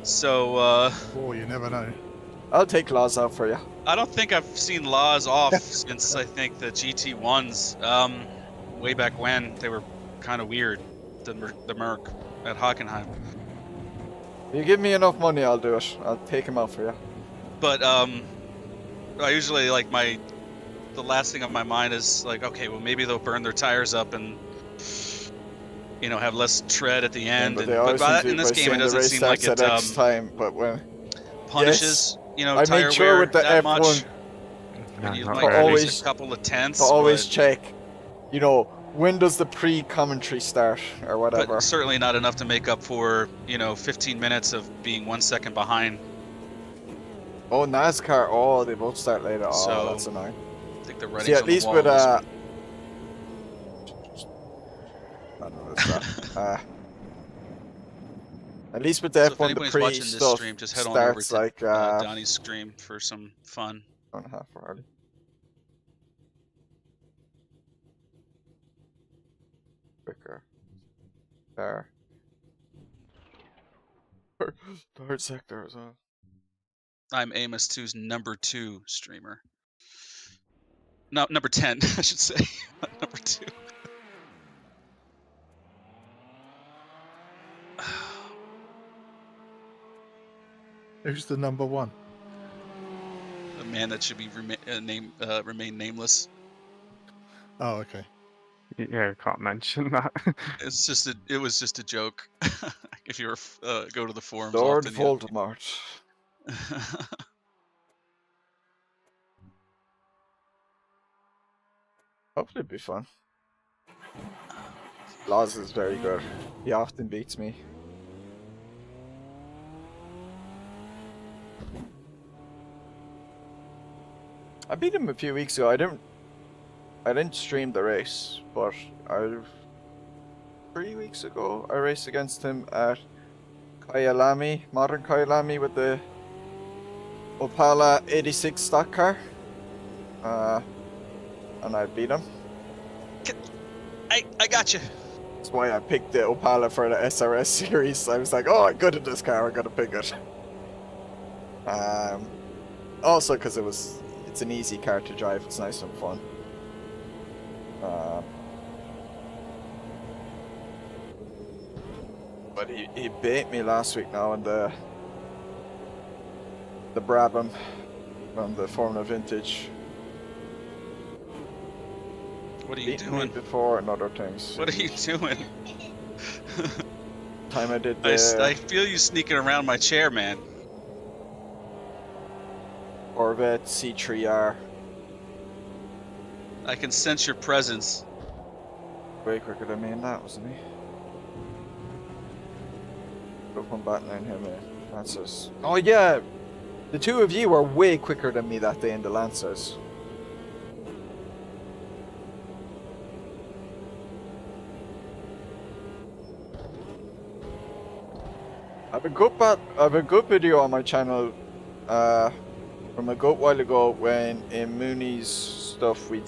So, Oh, you never know. I'll take Laws out for you. I don't think I've seen Laws off since, I think, the GT1s. Way back when, they were kind of weird, the Merc at Hockenheim. You give me enough money, I'll do it. I'll take him out for you. But I usually like the last thing on my mind is like, okay, well maybe they'll burn their tires up and have less tread at the end. Yeah, but in this game, it doesn't seem like it time, but when punishes I tire make sure wear with the that F1 much. No, You not might really. lose a couple of tenths. always but, check. When does the pre-commentary start or whatever? but certainly not enough to make up for 15 minutes of being 1 second behind. Oh, NASCAR. Oh, they both start later. Oh, So, that's annoying. I think the writing's See, at on the least wall with on this I one. don't know this stuff. At least with the So if F1, the anybody's pre watching this stuff stream, just head on over starts to like Donnie's stream for some fun. 1.5 early. Quicker. There. Third sector as well. I'm AMS2's number 2 streamer. No, number 10, I should say. Not number 2. Who's the number one? The man that should be remain nameless. Oh, okay. Yeah, can't mention that. It was just a joke. If you go to the forums Lord often, Voldemort. Hopefully it'll be fun. Laws is very good. He often beats me. I beat him a few weeks ago. I didn't stream the race, but 3 weeks ago I raced against him at Kyalami, modern Kyalami, with the Opala 86 stock car. And I beat him. I got you. That's why I picked the Opala for the SRS series. I was like, oh, I'm good at this car, I'm gonna pick it. Also because it's an easy car to drive, it's nice and fun. But he beat me last week now in the Brabham from the Formula Vintage. What are you Beaten me doing? before and other things. What are you doing? Time I did the I feel you sneaking around my chair, man. Corvette C3R. I can sense your presence. Way quicker than me in that, wasn't he? Go from battling him in Lancers. Oh yeah! The two of you were way quicker than me that day in the Lancers. I have a good video on my channel from a good while ago when in Mooney's stuff we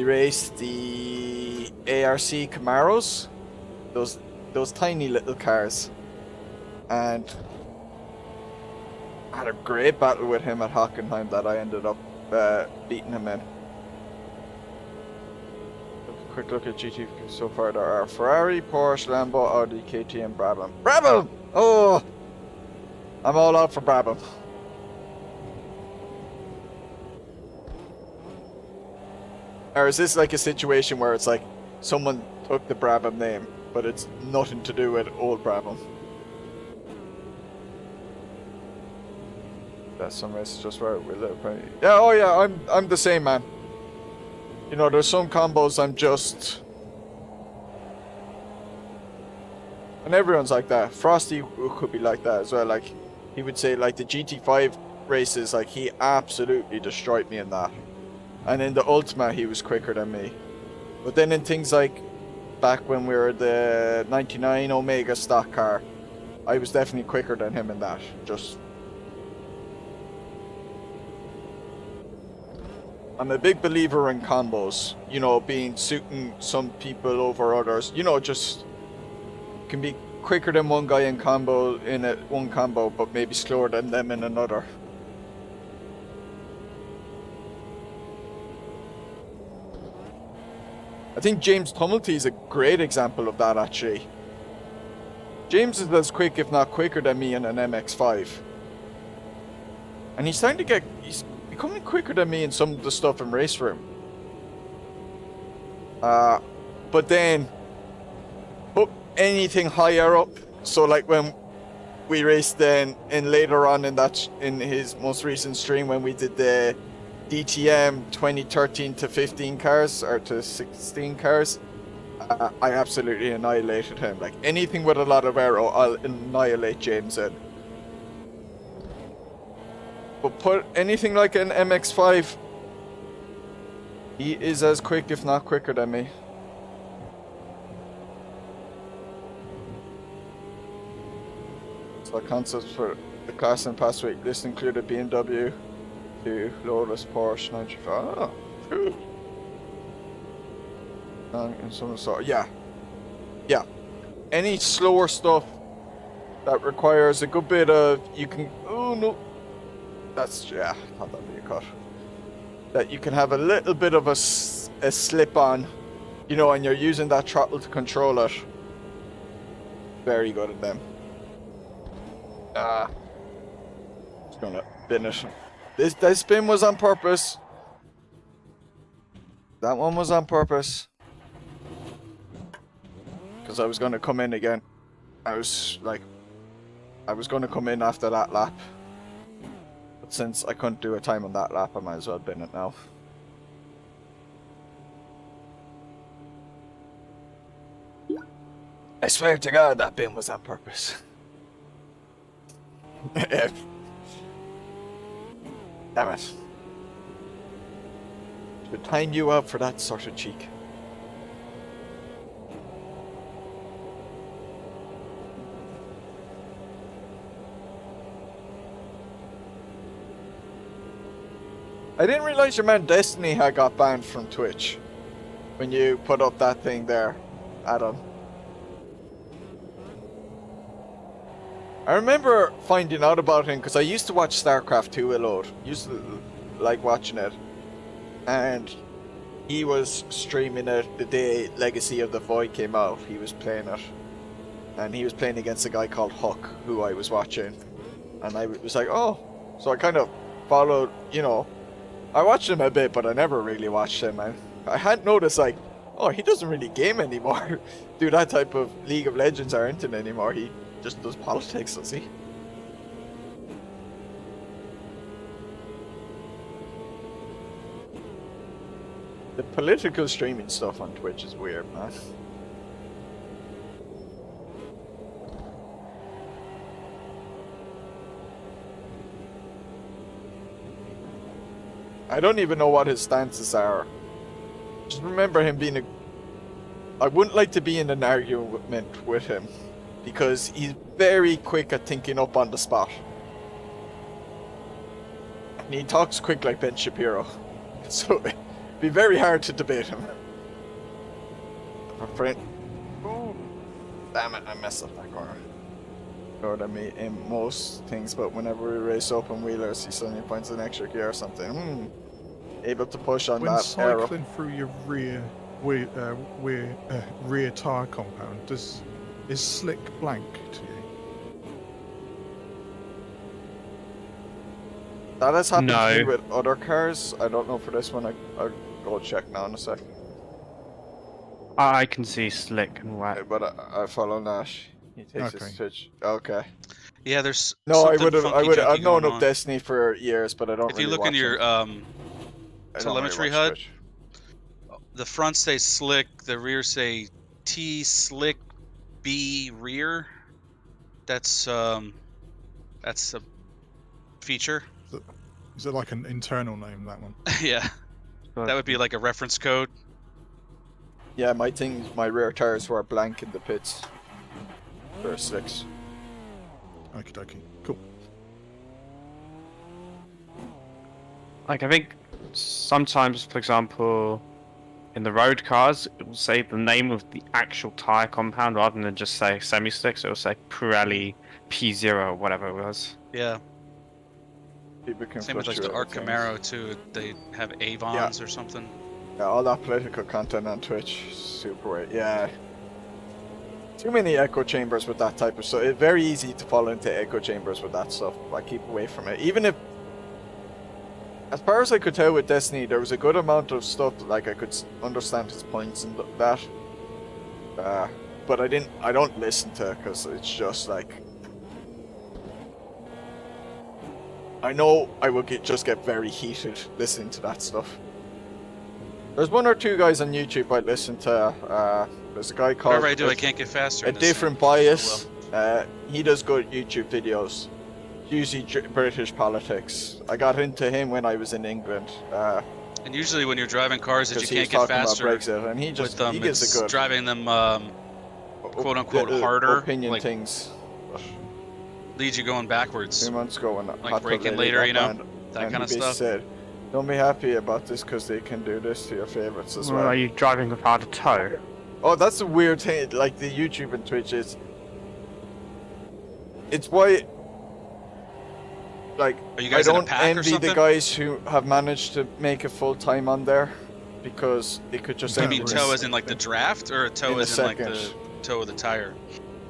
raced the ARC Camaros, those tiny little cars, and I had a great battle with him at Hockenheim that I ended up beating him in. Took a quick look at GT so far. There are Ferrari, Porsche, Lambo, Audi, KTM, Brabham. Brabham! Oh! I'm all out for Brabham. Or is this like a situation where it's like someone took the Brabham name, but it's nothing to do with old Brabham? That's some races just where we live. Right? Yeah, oh yeah, I'm the same, man. You know, there's some combos I'm just... And everyone's like that. Frosty could be like that as well. Like, he would say, like, the GT5 races, like, he absolutely destroyed me in that. And in the Ultima, he was quicker than me. But then in things like, back when we were the 99 Omega stock car, I was definitely quicker than him in that. Just... I'm a big believer in combos, you know, suiting some people over others, you know, just can be quicker than one guy in one combo, but maybe slower than them in another. I think James Tumulty is a great example of that, actually. James is as quick, if not quicker than me in an MX-5. And he's starting to get... He's becoming quicker than me in some of the stuff in Race Room. But then... Put anything higher up. So like when we raced then, and later on in his most recent stream when we did the DTM 2013 to 15 cars, or to 16 cars, I absolutely annihilated him. Like anything with a lot of aero, I'll annihilate James in. But put anything like an MX-5, he is as quick, if not quicker than me. So concepts for the class and past week. This included BMW, Lotus, Porsche, 95. Oh, cool. And some sort. Yeah. Any slower stuff that requires a good bit of, you can. Oh no. That's, yeah, thought that'd be a cut. That you can have a little bit of a slip on, you know, and you're using that throttle to control it. Very good at them. Just gonna bin it. This spin was on purpose. That one was on purpose. Because I was gonna come in again. I was gonna come in after that lap. Since I couldn't do a time on that lap, I might as well bin it now. I swear to God, that bin was on purpose. Damn it. Should time you out for that sort of cheek. I didn't realize your man Destiny had got banned from Twitch when you put up that thing there, Adam. I remember finding out about him because I used to watch StarCraft 2 a lot. Used to like watching it. And he was streaming it the day Legacy of the Void came out. He was playing it. And he was playing against a guy called Huck, who I was watching. And I was like, oh. So I kind of followed, you know. I watched him a bit, but I never really watched him, man. I hadn't noticed, like, oh, he doesn't really game anymore. Do that type of League of Legends or anything anymore. He just does politics, does he? The political streaming stuff on Twitch is weird, man. I don't even know what his stances are. Just remember him being I wouldn't like to be in an argument with him, because he's very quick at thinking up on the spot. And he talks quick like Ben Shapiro. So it'd be very hard to debate him. My friend... Ooh. Damn it, I messed up that corner. Lower than me in most things, but whenever we race open wheelers, he suddenly finds an extra gear or something. Able to push on when that arrow. cycling through your rear rear tyre compound, is slick blank to you? That has happened to me No. with other cars. I don't know for this one. I'll go check now in a sec. I can see slick and wet. But I follow Nash. He takes Okay. his switch. Okay. Yeah, there's No, I something would have. funky I would. junky I've known going of on. Destiny for years, but I don't If really you look watch in your them. I don't really telemetry watch HUD, Twitch. the front say slick, the rear say T slick B rear. That's a feature. Is it like an internal name, that one? Yeah, that would be like a reference code. Yeah, my rear tires were blank in the pits. They're 6. Okie dokie. Cool. Like, I think sometimes, for example, in the road cars, it will say the name of the actual tire compound rather than just say semi-slicks. It will say Pirelli P0 or whatever it was. Yeah, People can same with like the fluctuate Arc with things. Camaro too. They have Avons or something. Yeah, all that political content on Twitch, super weird. Yeah. Too many echo chambers with that type of stuff. It's very easy to fall into echo chambers with that stuff. I keep away from it. Even if, as far as I could tell with Destiny, there was a good amount of stuff that, like, I could understand his points and that. But I don't listen to it because it's just like, I know I will just get very heated listening to that stuff. There's one or two guys on YouTube I listen to. There's a guy called Whatever I do, I can't get faster. A in this Different thing. Bias. Oh, He does good YouTube videos. Usually British politics. I got into him when I was in England. well. And usually when you're driving cars that you Because he was can't get talking about faster Brexit, and he with them, he gives it's a good driving them quote unquote little harder, opinion like things. leads you going backwards, 2 months ago when like Hot Tub braking Lady later, got you know, banned, that and kind of he basically stuff. said, don't be happy about this because they can do this to your favorites as well. Are you driving without a toe? Oh, that's a weird thing. Like the YouTube and Twitch is. It's why. Like, Are you I guys in a don't pack or envy the something? guys who have managed to make it full time on there, because it could just You Yeah, mean end we're toe in as in like the draft, or a toe in a as in like second. the toe of the tire?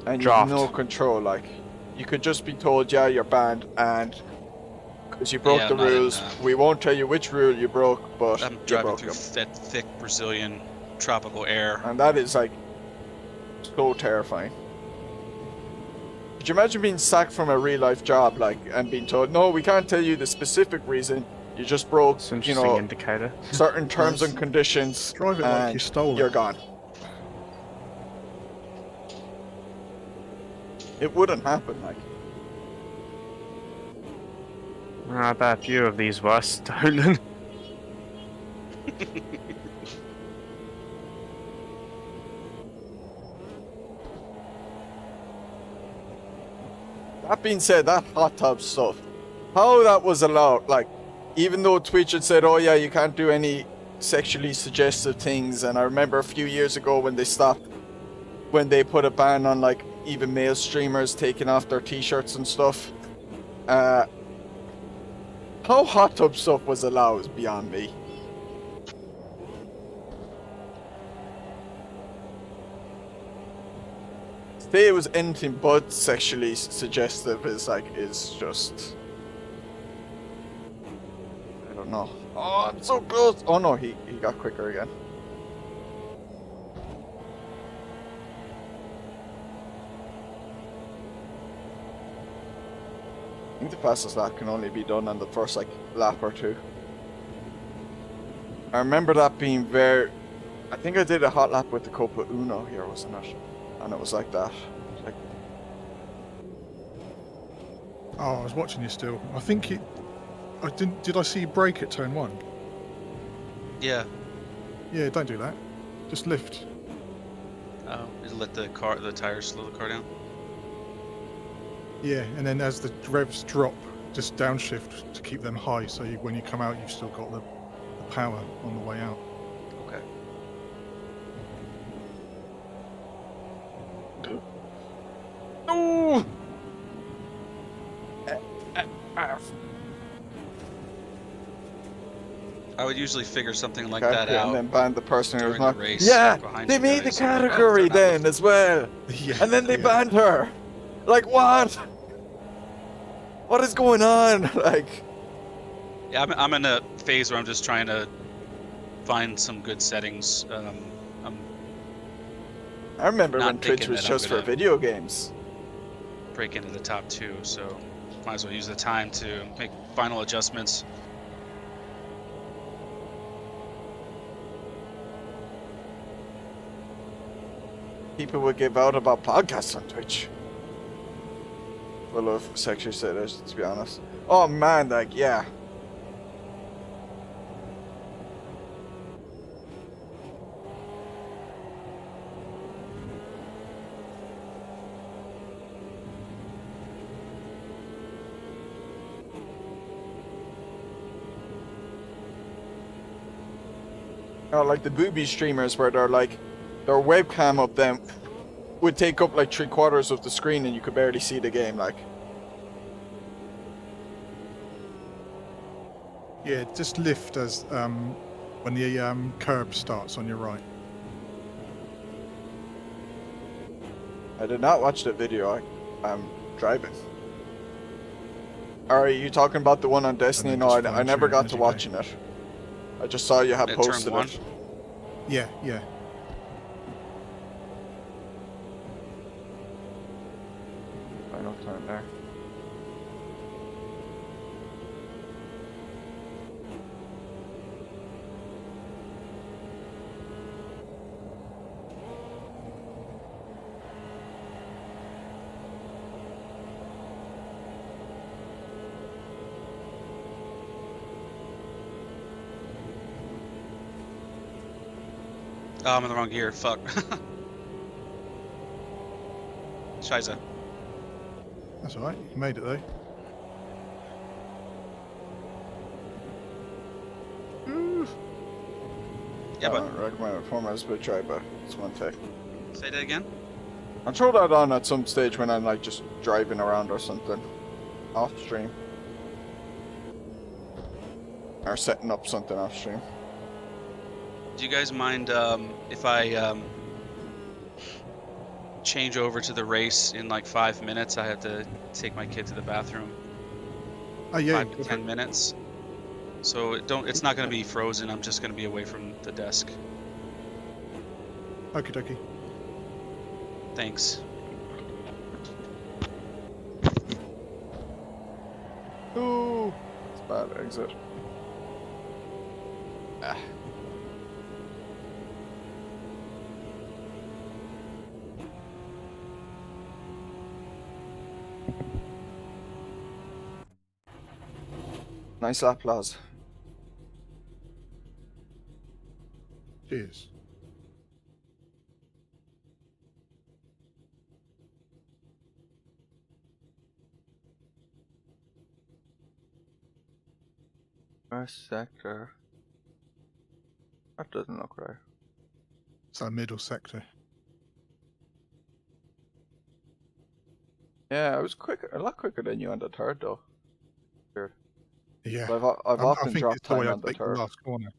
and you have no Draft. control. Like, you could just be told, yeah, you're banned, and because you broke Yeah, the I'm not in rules, that. we won't tell you which rule you broke, but I'm you driving broke through them. that thick Brazilian tropical air. And that is like so terrifying. Could you imagine being sacked from a real life job, like, and being told, no, we can't tell you the specific reason, you just broke, It's an you interesting know, indicator. certain terms and conditions, Drive it like and you stole you're it. gone. It wouldn't happen, like. I bet a few of these were stolen. That being said, that hot tub stuff, how that was allowed, like, even though Twitch had said, oh yeah, you can't do any sexually suggestive things, and I remember a few years ago when they stopped, when they put a ban on, like, even male streamers taking off their t-shirts and stuff, how hot tub stuff was allowed is beyond me. Say it was anything but sexually suggestive is just, I don't know. Oh, I'm so close. Oh no, he got quicker again. I think the fastest lap can only be done on the first like lap or two. I remember that being very. I think I did a hot lap with the Copa Uno here, wasn't it? And it was like that. Like, Oh, I was watching you still. I think it. I didn't. Did I see you brake at turn 1? Yeah. Yeah, don't do that. Just lift. Oh, just let the tires slow the car down. Yeah, and then as the revs drop, just downshift to keep them high, so when you come out, you've still got the power on the way out. Okay. no! I would usually figure something like that category and out then ban the person who was during the not. race. Yeah, behind they you made the guys. I'm like, oh, category they're not then as well, Yeah. and then they yeah. banned her. Like what? What is going on? Like, Yeah, I'm in a phase where I'm just trying to find some good settings. I'm I remember not when Twitch thinking was that I'm just for gonna video games. break into the top 2, so might as well use the time to make final adjustments. People would give out about podcasts on Twitch. Full of sexual sitters, to be honest. Oh man, like, yeah. Oh, like the booby streamers where they're like, their webcam up them would take up like 3/4 of the screen and you could barely see the game, like. Yeah, just lift as when the curb starts on your right. I did not watch the video, I'm driving. Are you talking about the one on Destiny? then No, just I fine never tune got as to you go. watching it. I just saw you had At turn posted 1? it. Yeah, yeah. Final turn there. Oh, I'm in the wrong gear. Fuck. Scheiße. That's alright. You made it though. Yeah, but I recommend performance, but try, but it's one take. say that again. I'll throw that on at some stage when I'm like just driving around or something. Off stream. Or setting up something off stream. Do you guys mind if I change over to the race in like 5 minutes? I have to take my kid to the bathroom. Oh yeah. 5 to 10 minutes. So it's not going to be frozen. I'm just going to be away from the desk. Okie dokie. Thanks. Ooh, it's bad exit. Ah. Nice applause. Cheers. First sector. That doesn't look right. So middle sector. Yeah, I was a lot quicker than you on the third though. Weird. Yeah. I've I often think dropped it's the way time I on the take the third. last corner.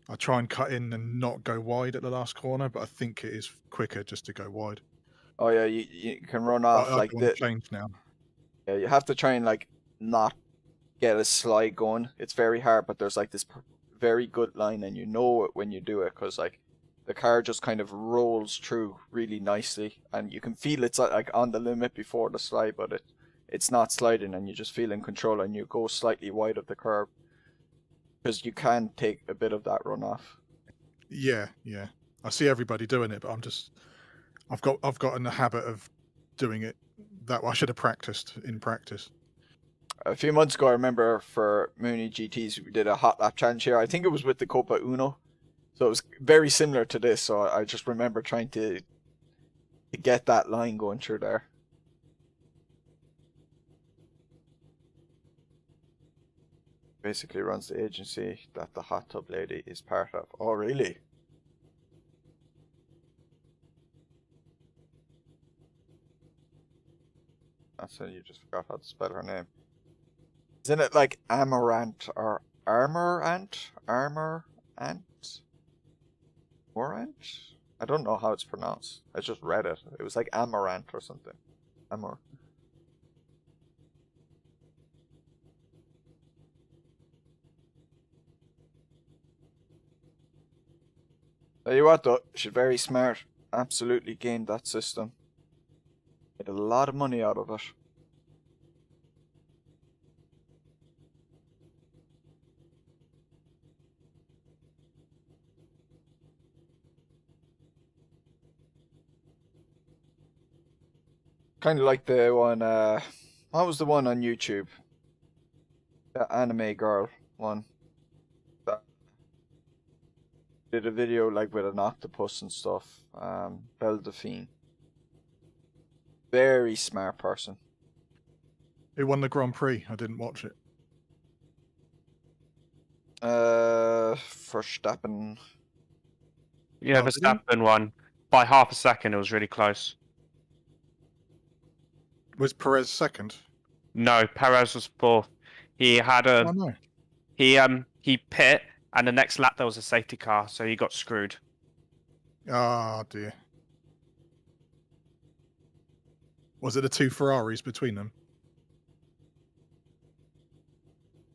I try and cut in and not go wide at the last corner, but I think it is quicker just to go wide. Oh yeah, you can run I off don't like want to the. change now. Yeah, you have to try and like not get a slide going. It's very hard, but there's like this very good line, and you know it when you do it because like the car just kind of rolls through really nicely, and you can feel it's like on the limit before the slide, but it's not sliding, and you just feel in control, and you go slightly wide of the curb because you can take a bit of that run off. Yeah, yeah. I see everybody doing it, but I've got in the habit of doing it that way. I should have practiced in practice. A few months ago, I remember for Mooney GTs, we did a hot lap challenge here. I think it was with the Copa Uno. So it was very similar to this. So I just remember trying to get that line going through there. Basically runs the agency that the hot tub lady is part of. Oh, really? That's it. You just forgot how to spell her name. Isn't it like Amaranth or Armor Ant? Morant? I don't know how it's pronounced. I just read it. It was like Amaranth or something. Amor. Tell you what though, she's very smart. Absolutely gained that system. Made a lot of money out of it. Kind of like the one, what was the one on YouTube? The anime girl one. That did a video like with an octopus and stuff. Belle Delphine. Very smart person. Who won the Grand Prix? I didn't watch it. Verstappen. Yeah, Oh, did he? Verstappen won by half a second. It was really close. Was Perez second? No, Perez was fourth. He had a Oh no. he pit, and the next lap there was a safety car, so he got screwed. Ah dear. Was it the two Ferraris between them?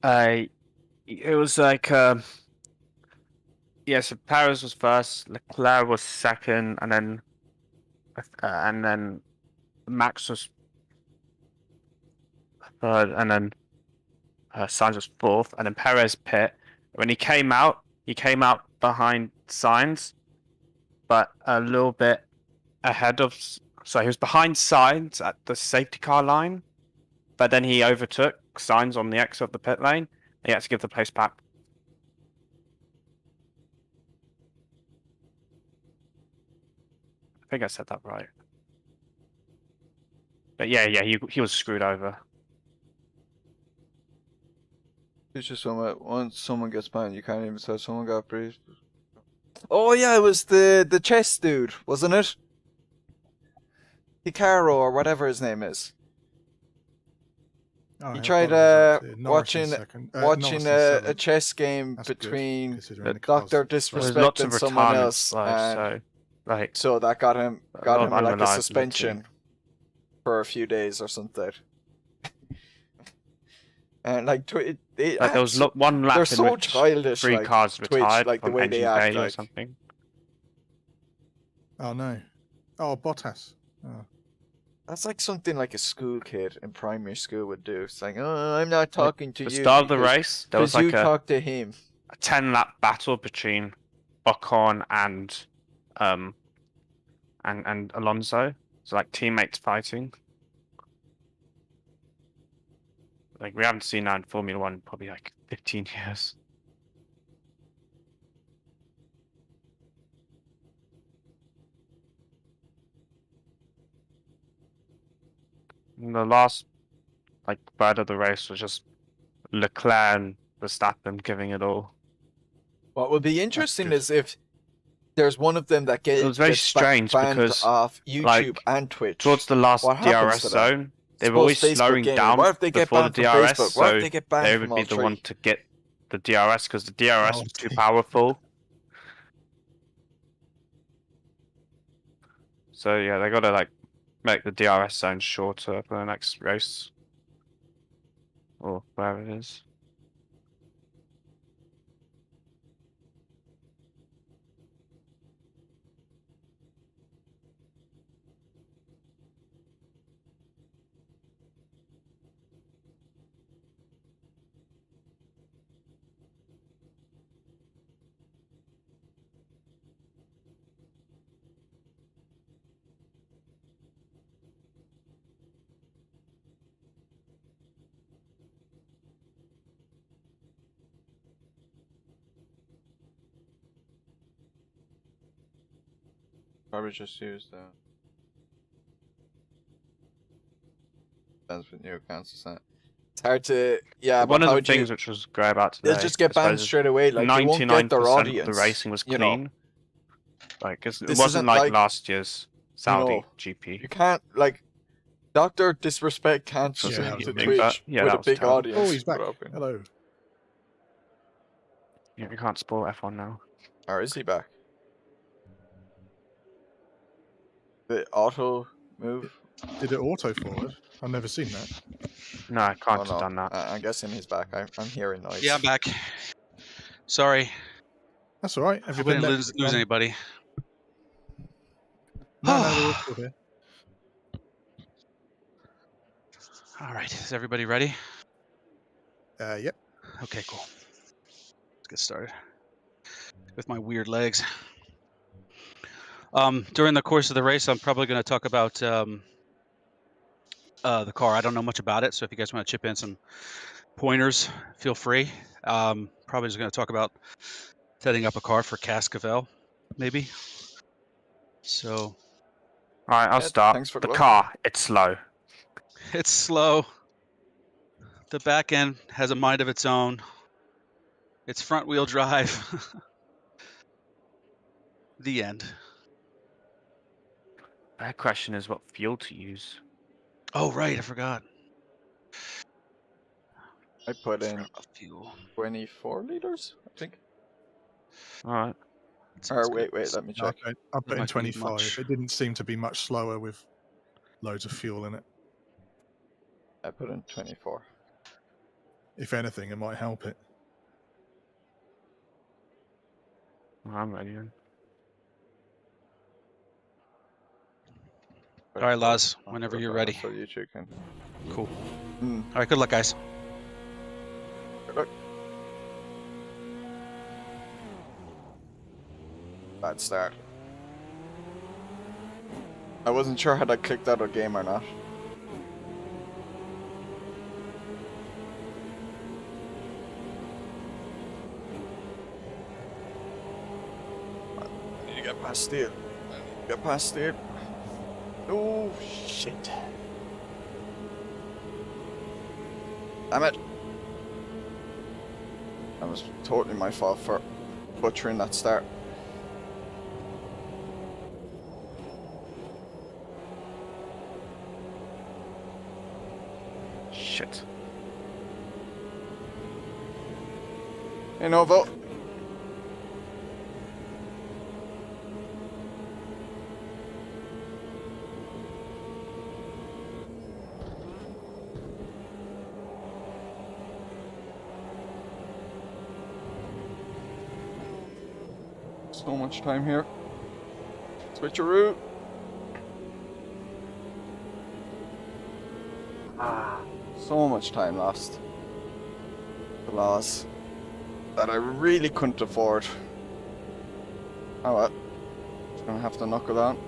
It was like yeah. So Perez was first, Leclerc was second, and then Max was third, and then Sainz was fourth, and then Perez pit. When he came out behind Sainz, but a little bit ahead of. So he was behind Sainz at the safety car line, but then he overtook Sainz on the exit of the pit lane. He had to give the place back. I think I said that right. But yeah, he was screwed over. It's just once someone gets banned, you can't even say someone got briefed. Oh yeah, it was the chess dude, wasn't it? Hikaru or whatever his name is. Oh, He yeah, tried Norris in watching second. watching Norris in a seventh. chess game That's good, between considering the Doctor cars. There was lots of Disrespect and someone retirements, else, so like so that got him a lot of like a unreliability. suspension for a few days or something. And like Like there was one lap they're in so which childish, 3 like, cars Twitch, retired like, the from way engine they act, failure or like. something. Oh no. Oh, Bottas. Oh. That's like something like a school kid in primary school would do. It's like, oh, I'm not talking to the you. start of the because- race, there was because like you talk to him. a 10-lap battle between Ocon and Alonso. So like teammates fighting. Like we haven't seen that in Formula One in probably like 15 years. And the last like third of the race was just Leclerc and Verstappen giving it all. What would be interesting good. is if there's one of them that It was very gets strange banned because, off YouTube like, and Twitch. Towards the last What happens DRS to that? zone, they were Suppose always Facebook slowing gaming. down What if they get before banned the from DRS, Facebook? What so if they get banned they from would all be the three? one to get the DRS because the DRS Oh, was too dear. powerful. So yeah, they gotta like make the DRS zone shorter for the next race. Or wherever it is. Probably just use the. Depends with new accounts, isn't it? It's hard to. Yeah, One but of how the would you? things which was great about today, They'll just get I suppose, banned is straight away. Like they won't get 99% their of audience. the racing was you know? clean. Like it This wasn't isn't like like, last year's Saudi know, GP. You can't like. Doctor Disrespect can't Yeah, stream that to was big, Twitch but- yeah, with that a was big terrible. audience. Oh, he's back. Broken. Hello. Yeah, we can't spoil F1 now. Or is he back? The auto move? Did it auto forward? I've never seen that. No, I can't Oh have no, done that. I'm guessing he's back. I'm hearing noise. Yeah, I'm back. Sorry. That's all right. Have you Hope I been didn't lose anybody. No, we're all still here. All right. Is everybody ready? Yep. Okay, cool. Let's get started with my weird legs. During the course of the race, I'm probably going to talk about the car. I don't know much about it, so if you guys want to chip in some pointers, feel free. Probably just going to talk about setting up a car for Cascavel, maybe. So Alright, I'll Yeah, start. thanks for The the look. car, it's slow. it's slow. The back end has a mind of its own. It's front wheel drive. The end. The question is what fuel to use. Oh, right. I forgot. I put in Forgot about fuel. 24 liters, I think. Alright. That sounds Or good. wait, let me check. I put in Might be 25. much. It didn't seem to be much slower with loads of fuel in it. I put in 24. If anything, it might help it. Well, I'm ready then. All right, Laz, I'll whenever put it you're down ready. So you two can. Cool. Hmm. All right, good luck, guys. Good luck. Bad start. I wasn't sure had I clicked out of game or not. I need to get past it. Get past it. Oh shit. Damn it. That was totally my fault for butchering that start. Shit. Hey, Novo. So much time here. Switch your route. So much time lost. The loss that I really couldn't afford. Oh well. Just gonna have to knuckle down.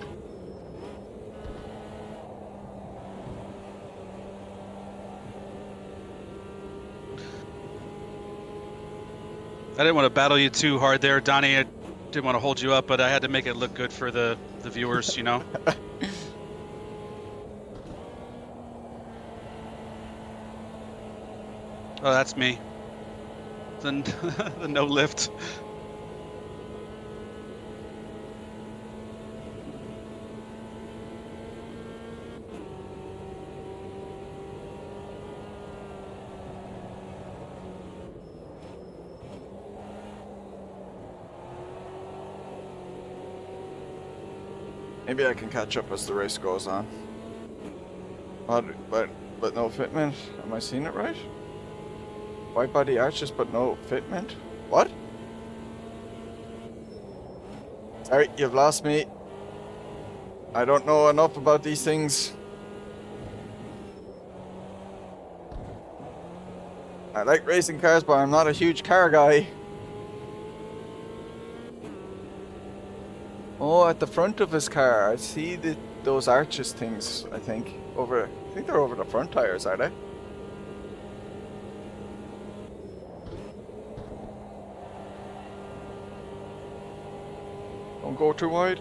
I didn't want to battle you too hard there, Donnie. I didn't want to hold you up, but I had to make it look good for the viewers, you know? Oh, that's me. The no lift. Maybe I can catch up as the race goes on. But no fitment. Am I seeing it right? Wide body arches but no fitment? What? Sorry, you've lost me. I don't know enough about these things. I like racing cars, but I'm not a huge car guy. Oh, at the front of his car, I see those arches things, I think. I think they're over the front tires, are they? Don't go too wide.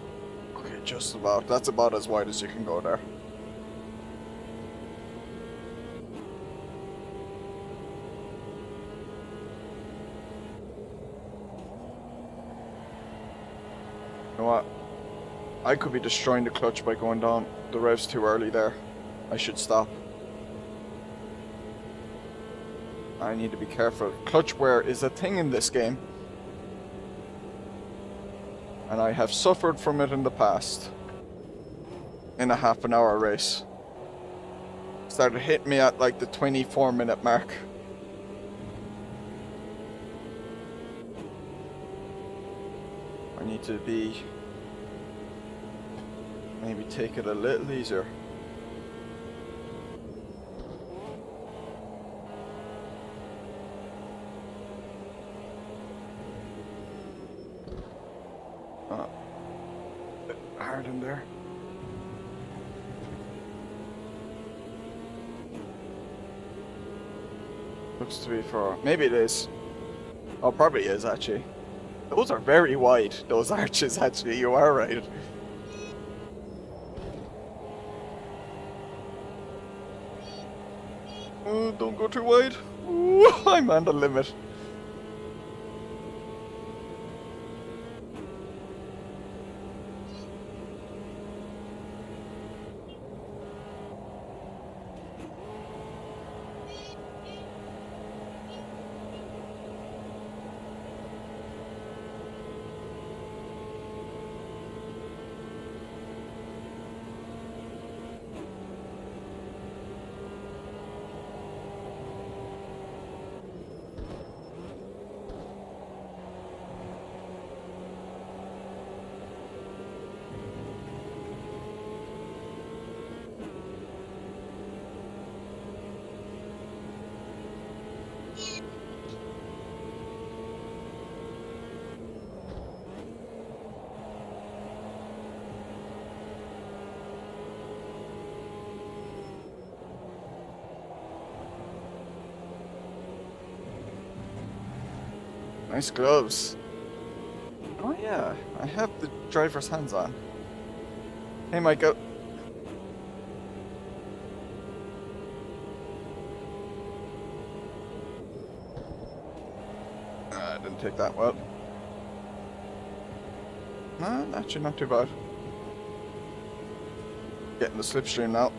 Okay, just about. That's about as wide as you can go there. You know what? I could be destroying the clutch by going down the revs too early there. I should stop. I need to be careful. Clutch wear is a thing in this game. And I have suffered from it in the past. In a half-an-hour race. Started hitting me at like the 24-minute mark. I need to be... maybe take it a little easier. Bit hard in there. Looks to be for... maybe it is. Oh, probably is actually. Those are very wide, those arches actually, you are right. Oh, don't go too wide. Ooh, I'm on the limit. Nice gloves. Oh yeah, I have the driver's hands on. Hey Micah. I didn't take that well. Nah, actually not too bad. Getting the slipstream now.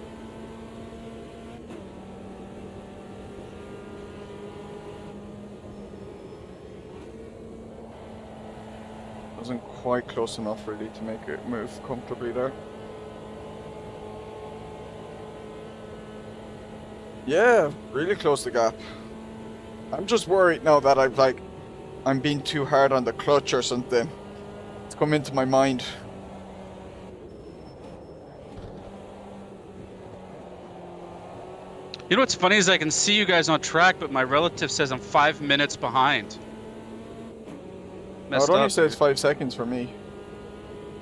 Wasn't quite close enough really to make it move comfortably there. Yeah, really close the gap. I'm just worried now that I'm being too hard on the clutch or something. It's come into my mind. You know what's funny is I can see you guys on track, but my relative says I'm 5 minutes behind. No, it only says 5 seconds for me.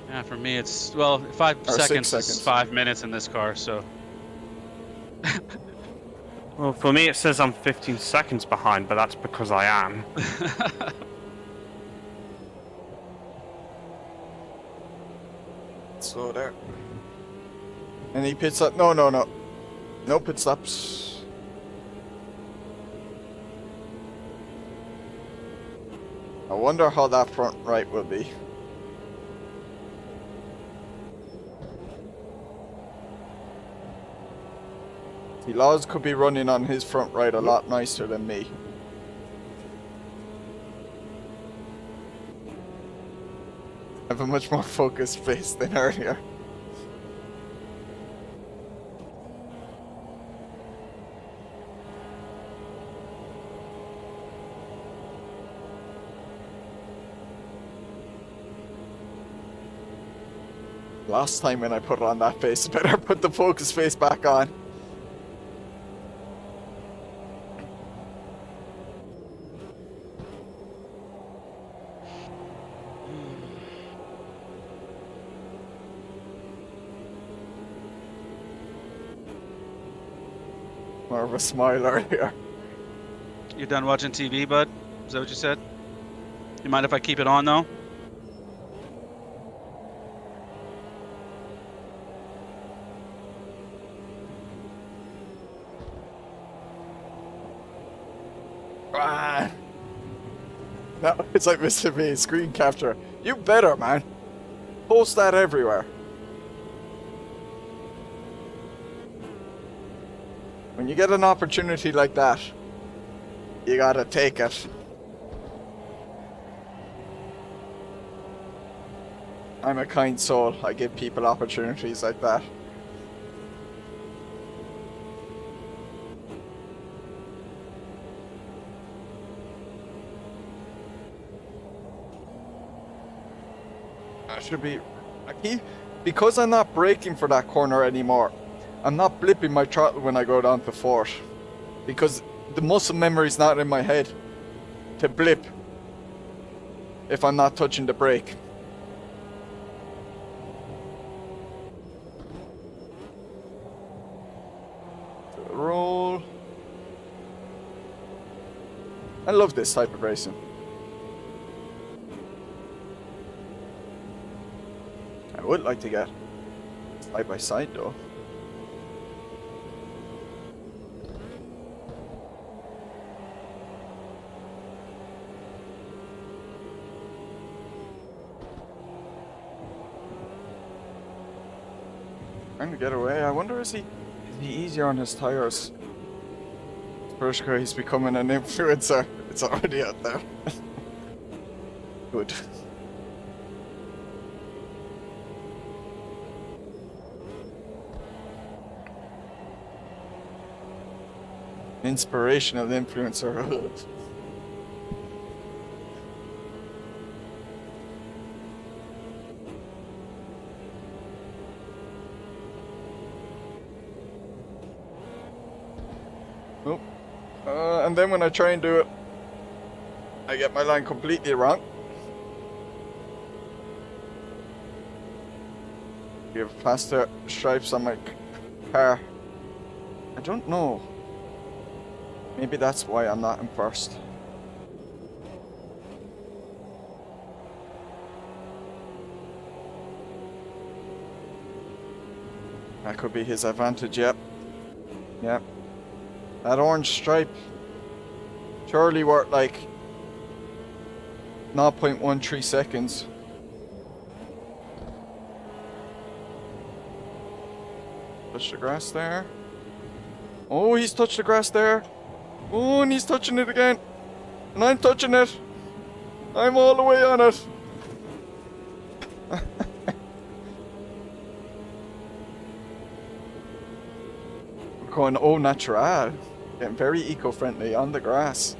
Yeah, for me it's, well, 5 Or 6 seconds seconds. is 5 minutes in this car, so. Well, for me it says I'm 15 seconds behind, but that's because I am. Slow there. Any pit stop? No, no, no. No pit stops. I wonder how that front right will be. See, Laws could be running on his front right a lot nicer than me. I have a much more focused face than earlier. Last time when I put it on that face, I better put the focus face back on. More of a smile earlier. You done watching TV, bud? Is that what you said? You mind if I keep it on, though? Ah. No, it's like Mr. V, screen capture. You better, man. Post that everywhere. When you get an opportunity like that, you gotta take it. I'm a kind soul. I give people opportunities like that. I should be... Because I'm not braking for that corner anymore, I'm not blipping my throttle when I go down to fourth. Because the muscle memory's not in my head to blip if I'm not touching the brake. Roll. I love this type of racing. I would like to get side by side though. Trying to get away. I wonder is he easier on his tires? First car, he's becoming an influencer. It's already out there. Good. Inspirational influencer. Nope. And then when I try and do it, I get my line completely wrong. You have faster stripes on my car. I don't know. Maybe that's why I'm not in first. That could be his advantage, yep. Yep. That orange stripe surely worth like 0.13 seconds. Touch the grass there. Oh, he's touched the grass there. Oh, and he's touching it again. And I'm touching it. I'm all the way on it. We're going au natural. Getting very eco-friendly on the grass.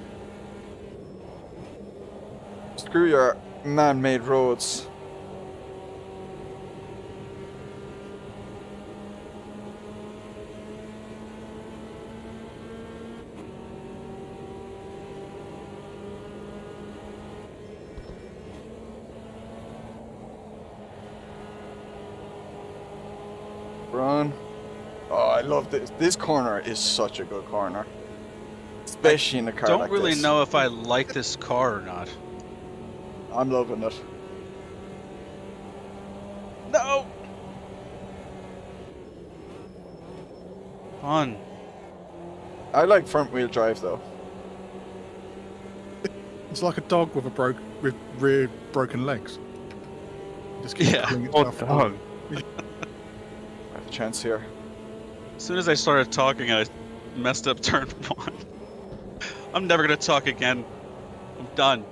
Screw your man-made roads. Run. Oh, I love this. This corner is such a good corner. Especially in a car Don't like really this. know if I like this car or not. I'm loving it. No! Fun. I like front wheel drive though. It's like a dog with with rear broken legs. Just keeps Yeah. pulling What itself the forward. hell? I have a chance here. As soon as I started talking, I messed up turn one. I'm never gonna talk again. I'm done.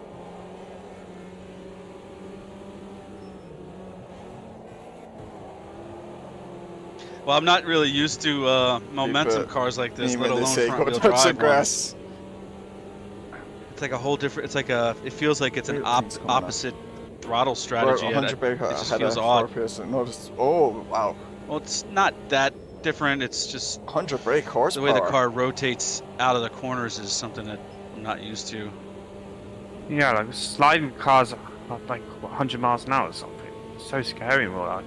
Well, I'm not really used to momentum cars like this, Even let they alone say front go wheel touch drive the ones. grass. It's like a whole different. It's like a. It feels like it's an Weird things coming up. opposite throttle Or strategy. 100 brake It just had feels a odd. 4-piston. Notice. Oh wow. Well, it's not that different. It's just 100 brake the horsepower. way the car rotates out of the corners is something that I'm not used to. Yeah, like sliding cars are like 100 miles an hour or something. It's so scary in real life.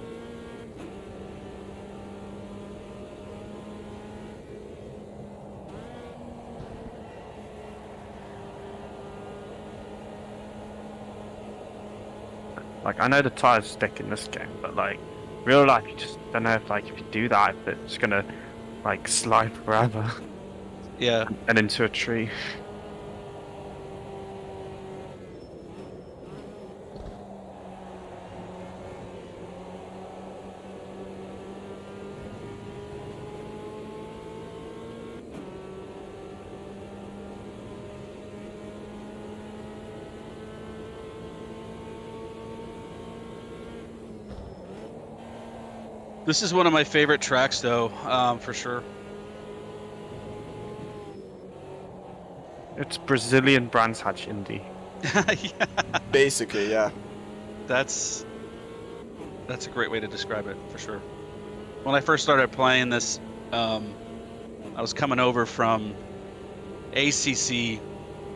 Like, I know the tires stick in this game, but like, real life, you just don't know if like if you do that, if it's gonna like slide forever Yeah. and into a tree. This is one of my favorite tracks, though, for sure. It's Brazilian Brands Hatch Indy. Yeah, Basically, yeah. that's a great way to describe it, for sure. When I first started playing this, I was coming over from ACC,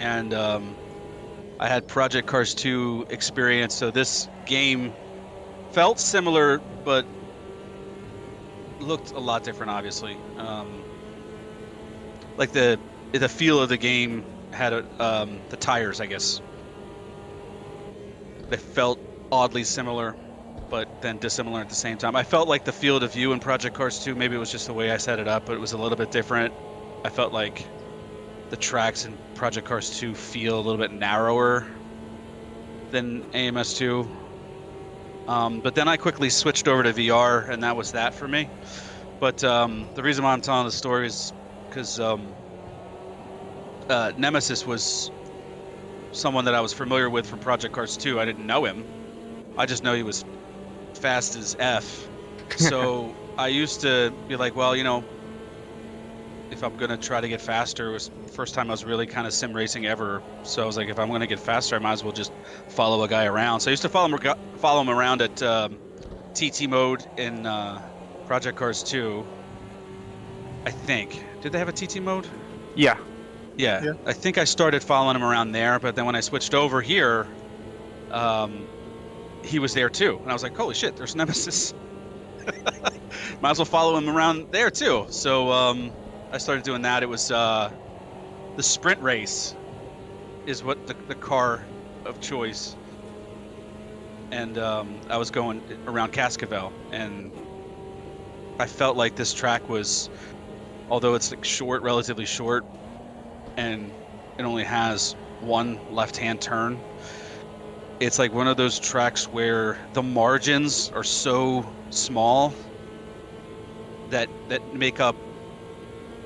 and I had Project Cars 2 experience, so this game felt similar, but looked a lot different, obviously. Like the feel of the game had the tires, I guess. They felt oddly similar, but then dissimilar at the same time. I felt like the field of view in Project Cars 2, maybe it was just the way I set it up, but it was a little bit different. I felt like the tracks in Project Cars 2 feel a little bit narrower than AMS2. But then I quickly switched over to VR, and that was that for me. But the reason why I'm telling the story is because Nemesis was someone that I was familiar with from Project Cars 2. I didn't know him. I just know he was fast as F. So I used to be like, well, you know, if I'm going to try to get faster, it was the first time I was really kind of sim racing ever. So I was like, if I'm going to get faster, I might as well just follow a guy around. So I used to follow him around at TT mode in Project Cars 2. I think. Did they have a TT mode? Yeah. Yeah. I think I started following him around there, but then when I switched over here, he was there too. And I was like, holy shit, there's Nemesis. Might as well follow him around there too. So I started doing that. It was the sprint race is what the car of choice. And I was going around Cascavel, and I felt like this track was, although it's like short, relatively short, and it only has one left-hand turn, it's like one of those tracks where the margins are so small that make up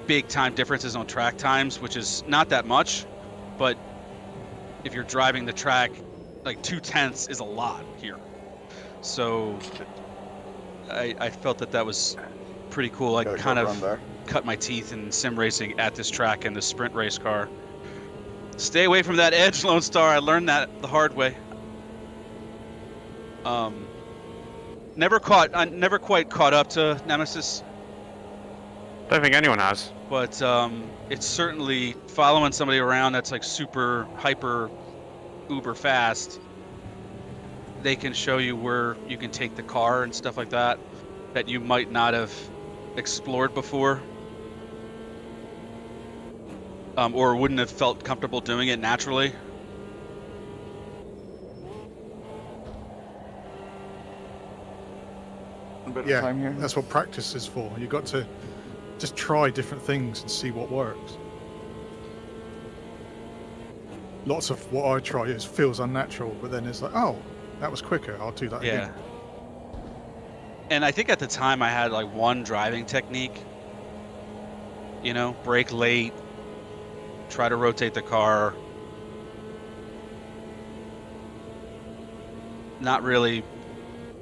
big time differences on track times, which is not that much, but if you're driving the track, like 2/10 is a lot here. So I felt that was pretty cool. I kind of cut my teeth in sim racing at this track in the sprint race car. Stay away from that edge, Lone Star. I learned that the hard way. Never quite caught up to Nemesis. Don't think anyone has. But it's certainly following somebody around that's like super hyper uber fast. They can show you where you can take the car and stuff like that you might not have explored before, or wouldn't have felt comfortable doing it naturally. A bit of Yeah, time here. that's what practice is for. You got to just try different things and see what works. Lots of what I try feels unnatural, but then it's like, oh, that was quicker. I'll do that again. And I think at the time I had like one driving technique. You know, brake late, try to rotate the car. Not really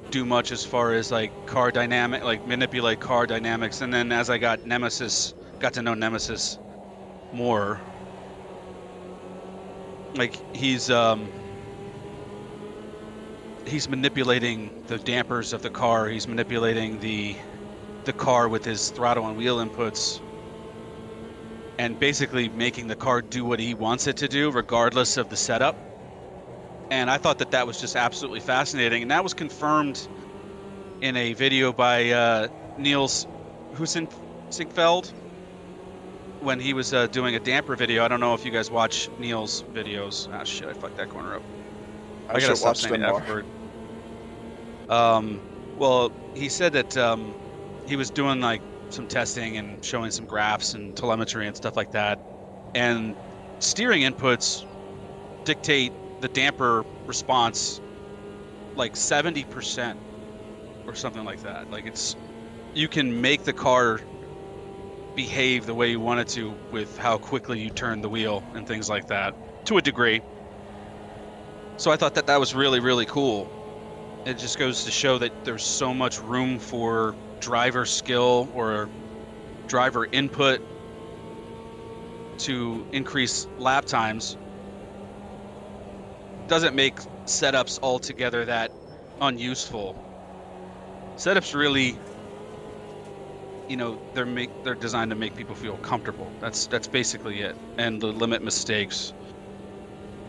do much as far as like car dynamic, like manipulate car dynamics. And then as I got to know Nemesis more, like he's manipulating the dampers of the car. He's manipulating the car with his throttle and wheel inputs, and basically making the car do what he wants it to do, regardless of the setup. And I thought that was just absolutely fascinating, and that was confirmed in a video by Niels Husinfeld when he was doing a damper video. I don't know if you guys watch Niels' videos. Ah, shit! I fucked that corner up. I gotta stop saying the F word. Well, he said that he was doing like some testing and showing some graphs and telemetry and stuff like that, and steering inputs dictate the damper response like 70% or something like that. Like you can make the car behave the way you want it to with how quickly you turn the wheel and things like that, to a degree. So I thought that was really, really cool. It just goes to show that there's so much room for driver skill or driver input to increase lap times. Doesn't make setups altogether that unuseful. Setups really, you know, they're designed to make people feel comfortable. That's basically it, and to limit mistakes.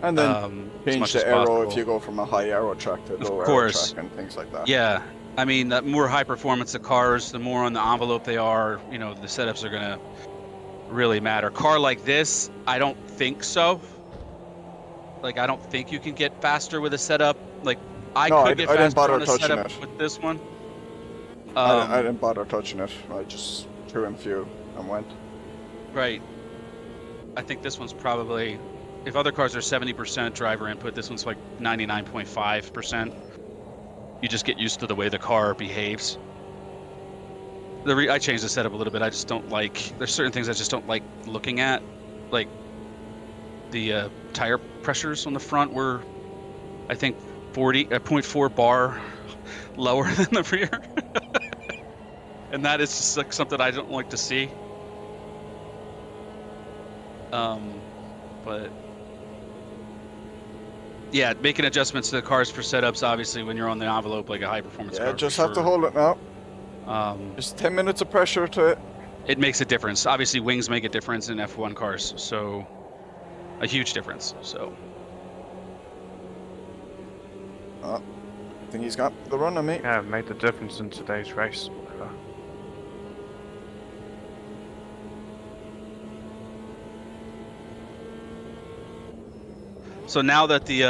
And then as change much the as aero possible. if you go from a high aero track to a low aero course. track and things like that. Yeah, I mean, the more high performance the cars, the more on the envelope they are, you know, the setups are gonna really matter. Car like this, I don't think so. Like, I don't think you can get faster with a setup. Like, I No, could get I didn't faster bother on a touching setup it. with this one. I didn't bother touching it. I just threw in fuel and went. Right. I think this one's probably, if other cars are 70% driver input, this one's like 99.5%. You just get used to the way the car behaves. I changed the setup a little bit. I just don't like, there's certain things I just don't like looking at. Like the tire pressures on the front were, I think, 0.4 bar lower than the rear. And that is just like something I don't like to see. But yeah, making adjustments to the cars for setups, obviously, when you're on the envelope like a high performance car. Yeah, just have to hold it now. Just 10 minutes of pressure to it. It makes a difference. Obviously, wings make a difference in F1 cars, so a huge difference. So. I think he's got the run on me. Yeah, made the difference in today's race. Whatever. So now that the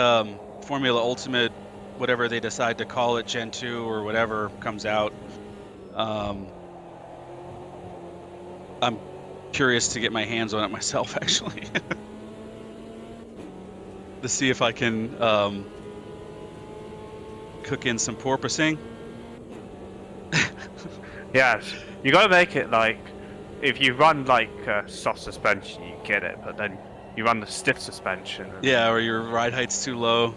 Formula Ultimate, whatever they decide to call it, Gen 2 or whatever, comes out, I'm curious to get my hands on it myself, actually. To see if I can cook in some porpoising. Yeah, you gotta make it like, if you run like soft suspension, you get it, but then you run the stiff suspension. Yeah, or your ride height's too low.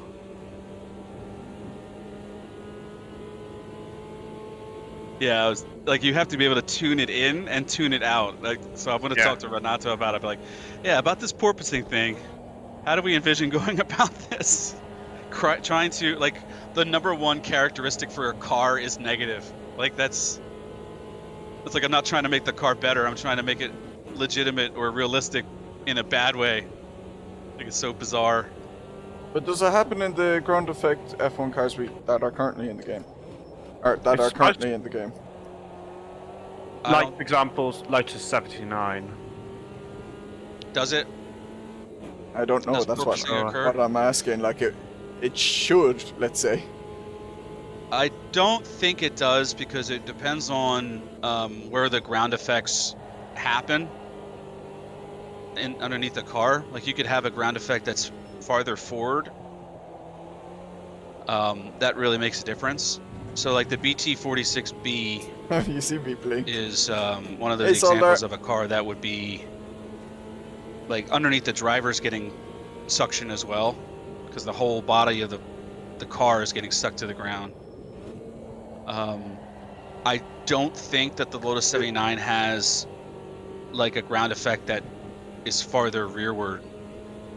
Yeah, I was, like, you have to be able to tune it in and tune it out. Like, so I'm going to talk to Renato about it. Be like, yeah, about this porpoising thing. How do we envision going about this? Trying to, like, the #1 characteristic for a car is negative. Like, it's like I'm not trying to make the car better. I'm trying to make it legitimate or realistic in a bad way. Like, it's so bizarre. But does it happen in the ground effect F1 cars that are currently in the game? Or that are currently in the game? Like, for example, Lotus 79. Does it? I don't know. Does That's porpoising occur? what I'm asking. Like, it should, let's say. I don't think it does, because it depends on where the ground effects happen underneath the car. Like, you could have a ground effect that's farther forward. That really makes a difference. So, like, the BT46B You see me playing. is one of those examples of a car that would be, like, underneath the driver's getting suction as well, because the whole body of the car is getting stuck to the ground. I don't think that the Lotus 79 has, like, a ground effect that is farther rearward,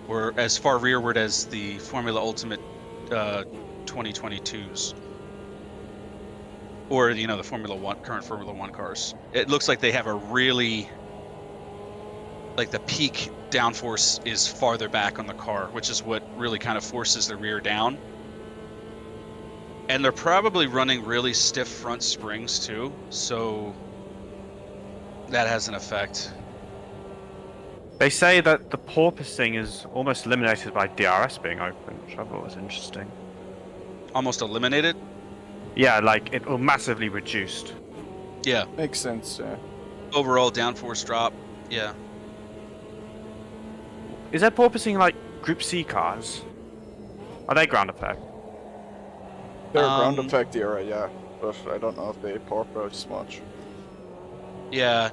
or as far rearward as the Formula Ultimate 2022s, or, you know, the current Formula 1 cars. It looks like they have a really, like, the peak downforce is farther back on the car, which is what really kind of forces the rear down. And they're probably running really stiff front springs too, so that has an effect. They say that the porpoising is almost eliminated by DRS being open, which I thought was interesting. Almost eliminated? Yeah, like, it will massively reduced. Yeah. Makes sense, yeah. Overall downforce drop, yeah. Is there porpoising like Group C cars? Are they ground effect? They're ground effect era, yeah. But I don't know if they porpoise much. Yeah.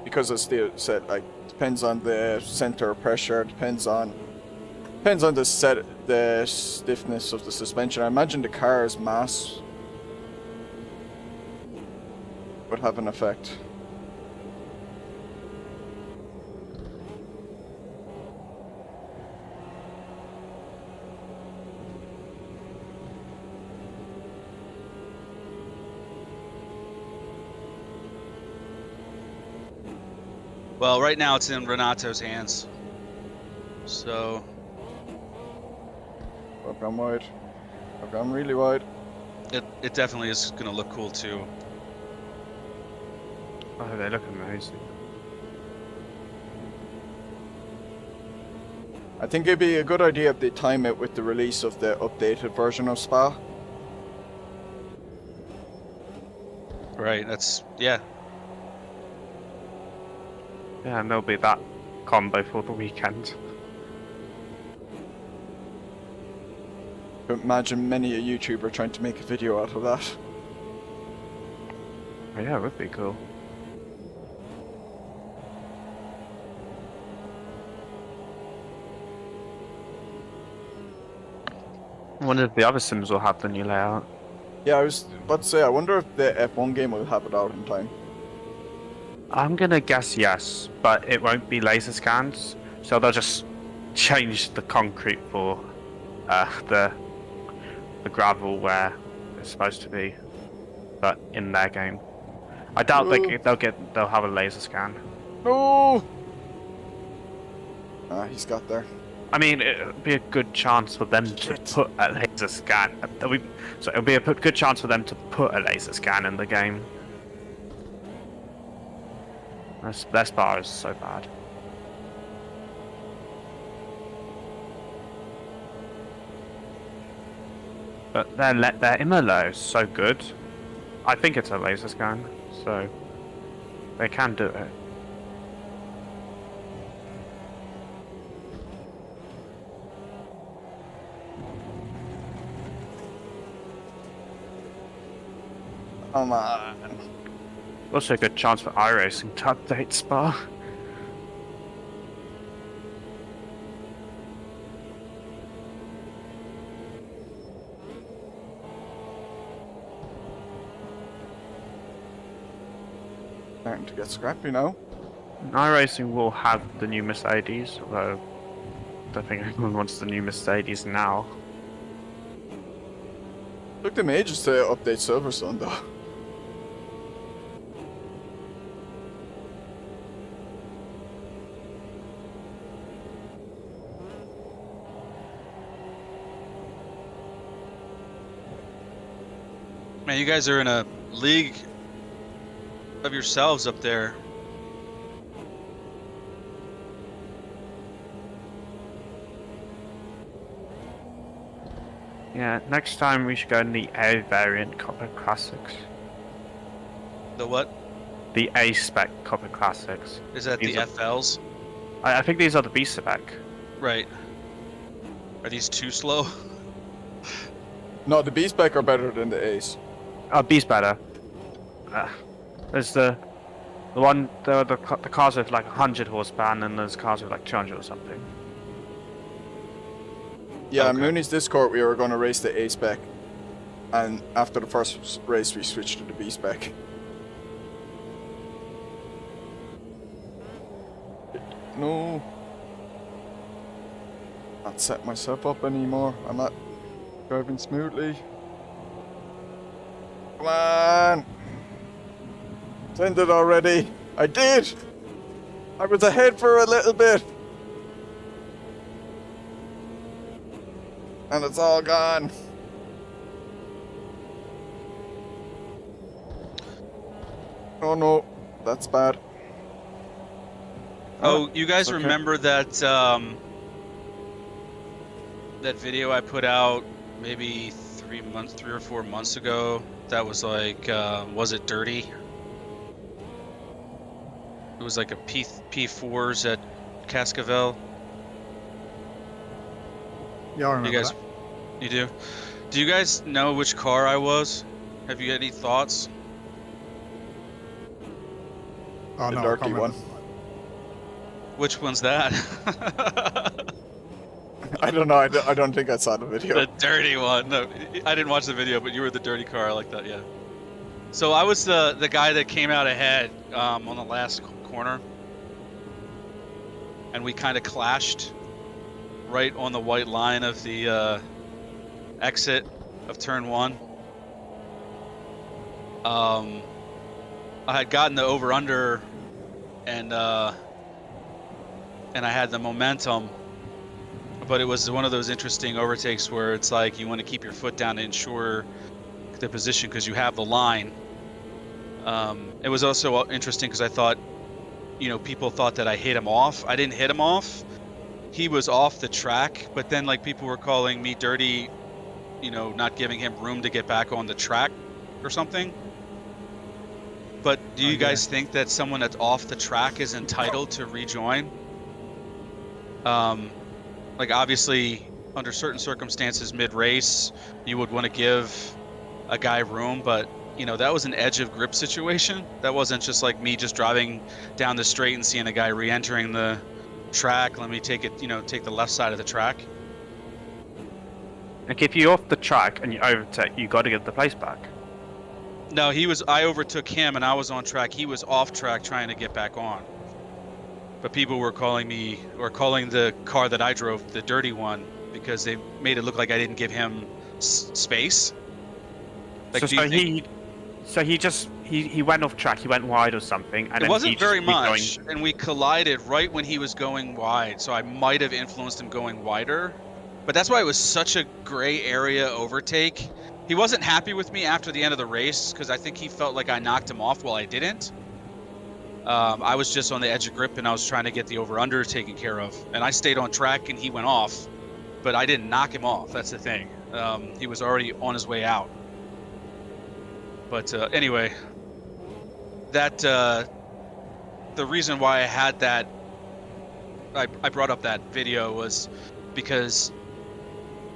Because it's still said, like, depends on the center of pressure, depends on Depends on the stiffness of the suspension. I imagine the car's mass would have an effect. Well, right now it's in Renato's hands. So I've gone wide. I've gone really wide. it definitely is going to look cool too. Oh, they look amazing. I think it'd be a good idea if they time it with the release of the updated version of Spa. Right, that's, yeah. Yeah, and there'll be that combo for the weekend. Imagine many a YouTuber trying to make a video out of that. Oh, yeah, it would be cool. I wonder if the other sims will have the new layout. Yeah, I was about to say, I wonder if the F1 game will have it out in time. I'm gonna guess yes, but it won't be laser scans, so they'll just change the concrete for the gravel where it's supposed to be, but in their game. I doubt they'll have a laser scan. No! Ah, he's got there. I mean, it'd be a good chance for them to put a laser scan. So it'll be a good chance for them to put a laser scan in the game. Their Spa is so bad. But their Imola is so good. I think it's a laser scan, so they can do it. Come on. Also a good chance for iRacing to update Spa. Starting to get scrappy now. iRacing will have the new Mercedes, although I don't think anyone wants the new Mercedes now. Took them ages to update Silverstone though. Man, you guys are in a league of yourselves up there. Yeah, next time we should go in the A variant Copper Classics. The what? The A spec Copper Classics. Is that These the are- FLs? I think these are the B spec. Right. Are these too slow? No, the B-Spec are better than the A's. B's better. There's the cars with like 100 horsepower, and then there's cars with like 200 or something. Yeah, Okay. Mooney's Discord, we were going to race the A-Spec. And after the first race, we switched to the B-Spec. No. Not set myself up anymore. I'm not driving smoothly. Come on! Send it already. I did! I was ahead for a little bit. And it's all gone. Oh no, that's bad. Oh, you guys okay. remember that that video I put out maybe 3 or 4 months ago? That was like, was it dirty? It was like a P4s at Cascavel. Yeah, I remember You guys, that. you do? Do you guys know which car I was? Have you any thoughts? Oh, The no, I darky can't remember. Which one's that? I don't know. I don't think I saw the video. The dirty one. No, I didn't watch the video, but you were the dirty car. I like that. Yeah. So I was the guy that came out ahead on the last corner, and we kind of clashed right on the white line of the exit of turn 1. I had gotten the over under, and I had the momentum, but it was one of those interesting overtakes where it's like you want to keep your foot down to ensure the position because you have the line. It was also interesting because I thought, people thought that I hit him off. I didn't hit him off. He was off the track, but then like people were calling me dirty, not giving him room to get back on the track or something. But do you guys think that someone that's off the track is entitled to rejoin? Like obviously under certain circumstances mid-race, you would want to give a guy room, but that was an edge of grip situation. That wasn't just like me just driving down the straight and seeing a guy re-entering the track. Let me take it, take the left side of the track. Like if you're off the track and you overtake, you got to give the place back. No, I overtook him and I was on track. He was off track trying to get back on. But people were calling me, or calling the car that I drove the dirty one, because they made it look like I didn't give him space. Like, he went off track, he went wide or something, and it wasn't very much, and we collided right when he was going wide, so I might have influenced him going wider. But that's why it was such a gray area overtake. He wasn't happy with me after the end of the race because I think he felt like I knocked him off while I didn't. I was just on the edge of grip and I was trying to get the over-under taken care of. And I stayed on track and he went off, but I didn't knock him off. That's the thing. He was already on his way out. But anyway, that the reason why I had that, I brought up that video was because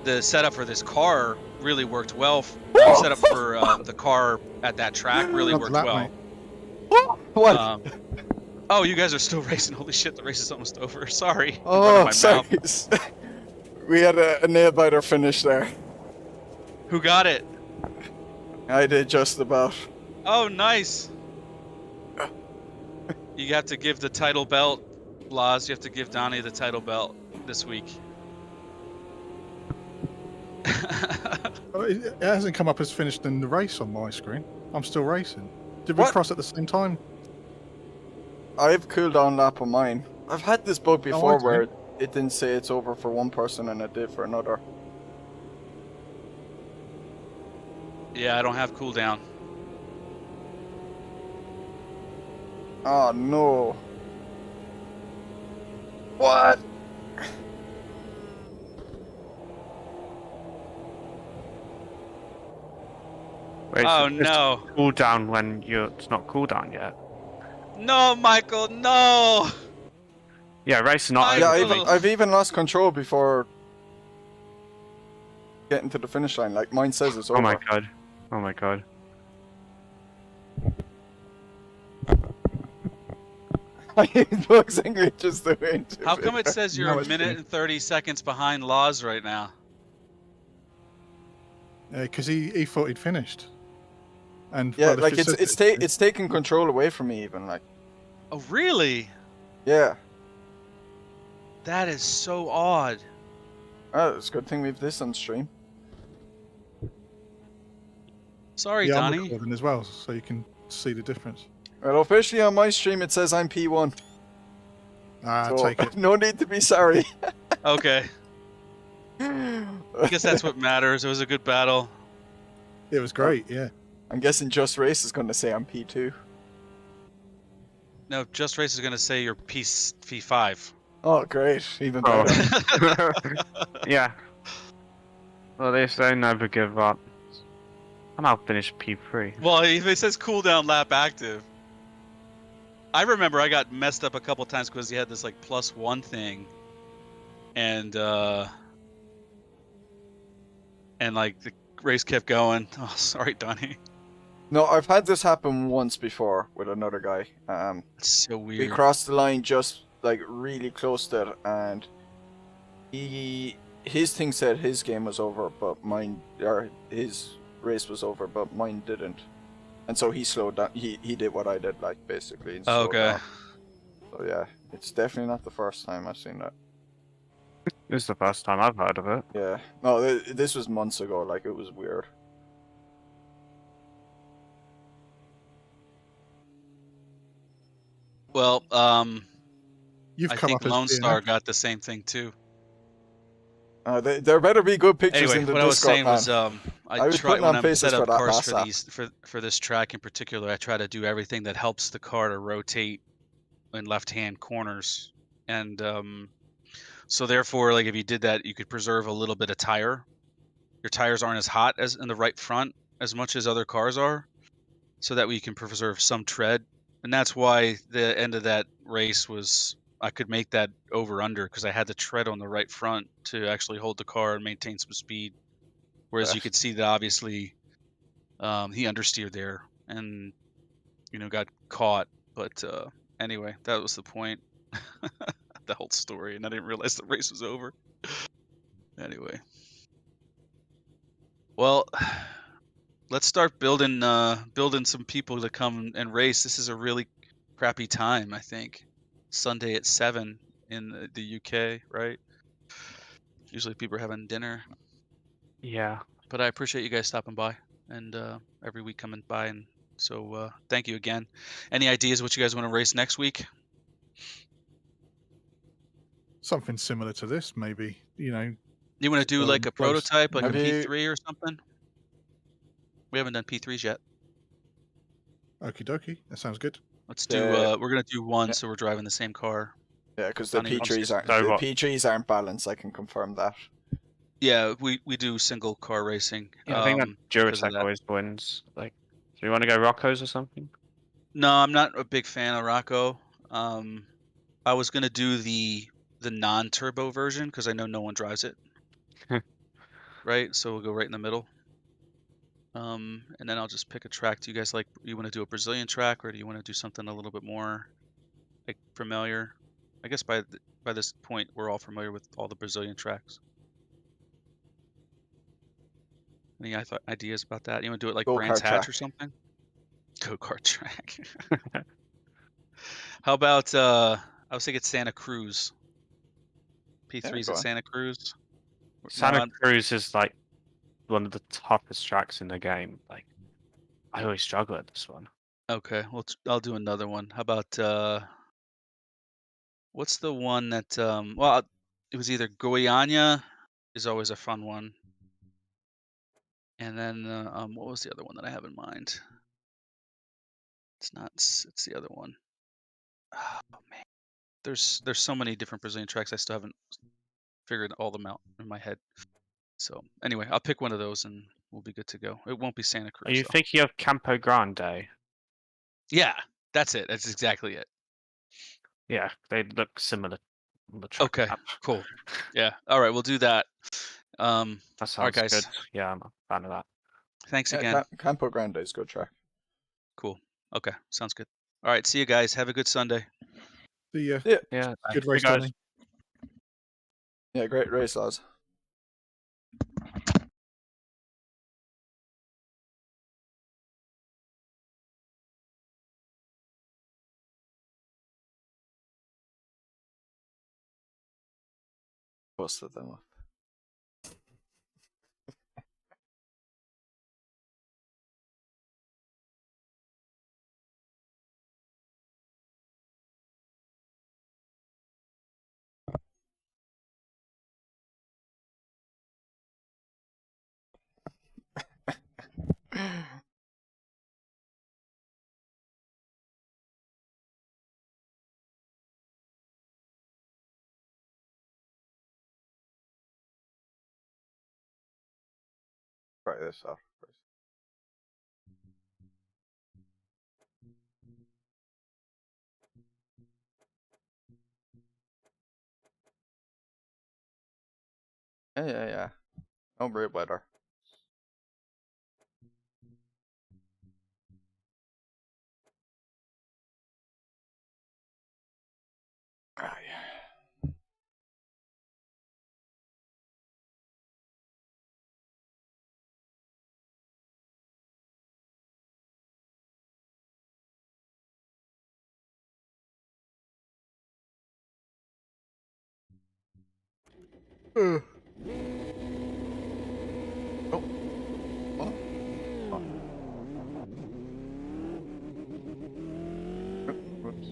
the setup for this car really worked well. The setup for the car at that track really worked well. What? Oh, you guys are still racing. Holy shit, the race is almost over. Sorry. Oh, sorry. We had a nail-biter finish there. Who got it? I did just about. Oh, nice. You have to give the title belt, Laz. You have to give Donnie the title belt this week. It hasn't come up as finished in the race on my screen. I'm still racing. Did we cross at the same time? I have cooled down lap on mine. I've had this bug before where okay. it didn't say it's over for one person and it did for another. Yeah, I don't have cooldown. Oh no. What? Wait, Oh no. Cool down when it's not cool down yet. No, Michael, no! Yeah, race not Yeah, over. I've even lost control before getting to the finish line. Like mine says it's over. Oh my god. Oh my god. I hate bugs and glitches the way into How come it says you're No, a it's minute fine. and 30 seconds behind Laws right now? Because he thought he'd finished. And Yeah, well, like if it says it's taking control away from me even. Like, Oh, really? yeah. That is so odd. Oh, it's a good thing we have this on stream. Sorry, yeah, I'm Donnie. recording as well, so you can see the difference. Well, officially on my stream it says I'm P1. Ah, So, take it. no need to be sorry. Okay. I guess that's what matters. It was a good battle. It was great, yeah. I'm guessing Just Race is going to say I'm P2. No, Just Race is going to say you're P5. Oh, great. Even Oh. better. Yeah. Well, they say never give up. I'm out finished P3. Well, if it says cooldown lap active. I remember I got messed up a couple times because he had this like +1 thing. And like the race kept going. Oh, sorry, Donnie. No, I've had this happen once before with another guy. It's so We weird. crossed the line just like really close to it, and his thing said his game was over, but mine, or his race was over, but mine didn't. And so he slowed down. He did what I did, like, basically, and slowed Okay. down. So yeah, it's definitely not the first time I've seen that. This is the first time I've heard of it. Yeah. No, this was months ago. Like, it was weird. Well, You've I come think up as Lone Star DNF. got the same thing too. There better be good pictures Anyway, in the what I was Discord, saying man. was, I was try putting when on I'm faces set for up that cars last for lap. these for this track in particular. I try to do everything that helps the car to rotate in left-hand corners, and so therefore, like if you did that, you could preserve a little bit of tire. Your tires aren't as hot as in the right front as much as other cars are, so that way you can preserve some tread. And that's why the end of that race was I could make that over under because I had the tread on the right front to actually hold the car and maintain some speed. Whereas you Yes. could see that obviously he understeered there and got caught. But anyway, that was the point. The whole story, and I didn't realize the race was over. Anyway, well, let's start building some people to come and race. This is a really crappy time, I think. Sunday at 7 in the UK, right? Usually people are having dinner. Yeah. But I appreciate you guys stopping by and every week coming by, and so thank you again. Any ideas what you guys want to race next week? Something similar to this, maybe. You know, You want to do like a close. prototype, like a Have you- P3 or something? We haven't done P3s yet. Okie dokie. That sounds good. Let's do. We're gonna do one, Yeah. so we're driving the same car. Yeah, because the Not even P3s aren't So the what? P3s aren't balanced. I can confirm that. Yeah, we do single car racing. Yeah, I think that because of Duratec that. always wins. Like, do you want to go Rocco's or something? No, I'm not a big fan of Rocco. I was gonna do the non-turbo version because I know no one drives it. Right, so we'll go right in the middle. And then I'll just pick a track. Do you guys you want to do a Brazilian track, or do you want to do something a little bit more like familiar? I guess by this point we're all familiar with all the Brazilian tracks. Any ideas about that? You want to do it like Brands Go-kart Hatch track. or something? Go-kart track. How about I was thinking Santa Cruz. P3's go at on. Santa Cruz. Santa No, Cruz is like one of the toughest tracks in the game. Like, I always struggle at this one. okay, well I'll do another one. How about what's the one that well it was either Goiânia is always a fun one. And then what was the other one that I have in mind? It's not it's the other one. Oh man. There's so many different Brazilian tracks I still haven't figured all them out in my head. So anyway, I'll pick one of those and we'll be good to go. It won't be Santa Are Cruz you though. thinking of Campo Grande? Yeah, that's it. That's exactly it. Yeah, they look similar on the track Okay, map. cool. Yeah. All right, we'll do that. That All right, sounds guys. good. Yeah, I'm a fan of that. Thanks Yeah, again. Campo Grande is a good track. Cool. Okay, sounds good. All right, see you guys. Have a good Sunday. The Yeah, Yeah, good you race, guys. Tony. yeah, great race, lads. Posted them up. Try this off first. Yeah. No great weather. Ah, yeah. Oh. Oh. Oh. Whoops.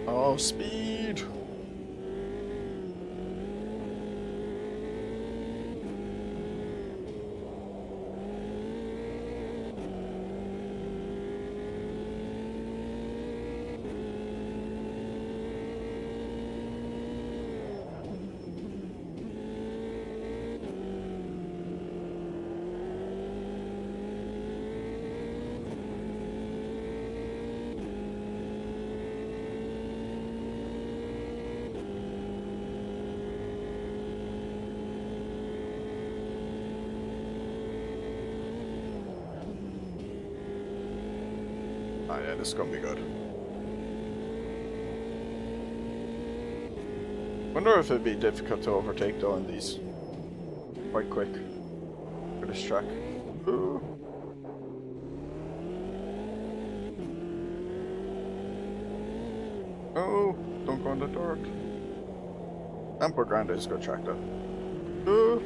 Oh, speed! Oh yeah, this is gonna be good. Wonder if it'd be difficult to overtake though on these. Quite quick for this track. Ooh. Oh, don't go on the dirt. Amper Grande is a good track though. Ooh.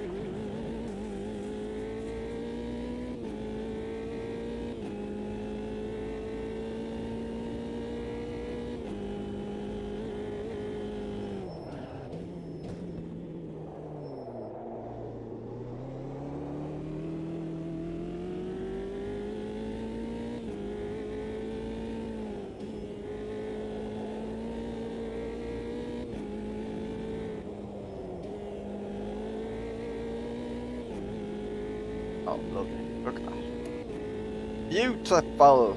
Oh, lovely. Look at that. Beautiful!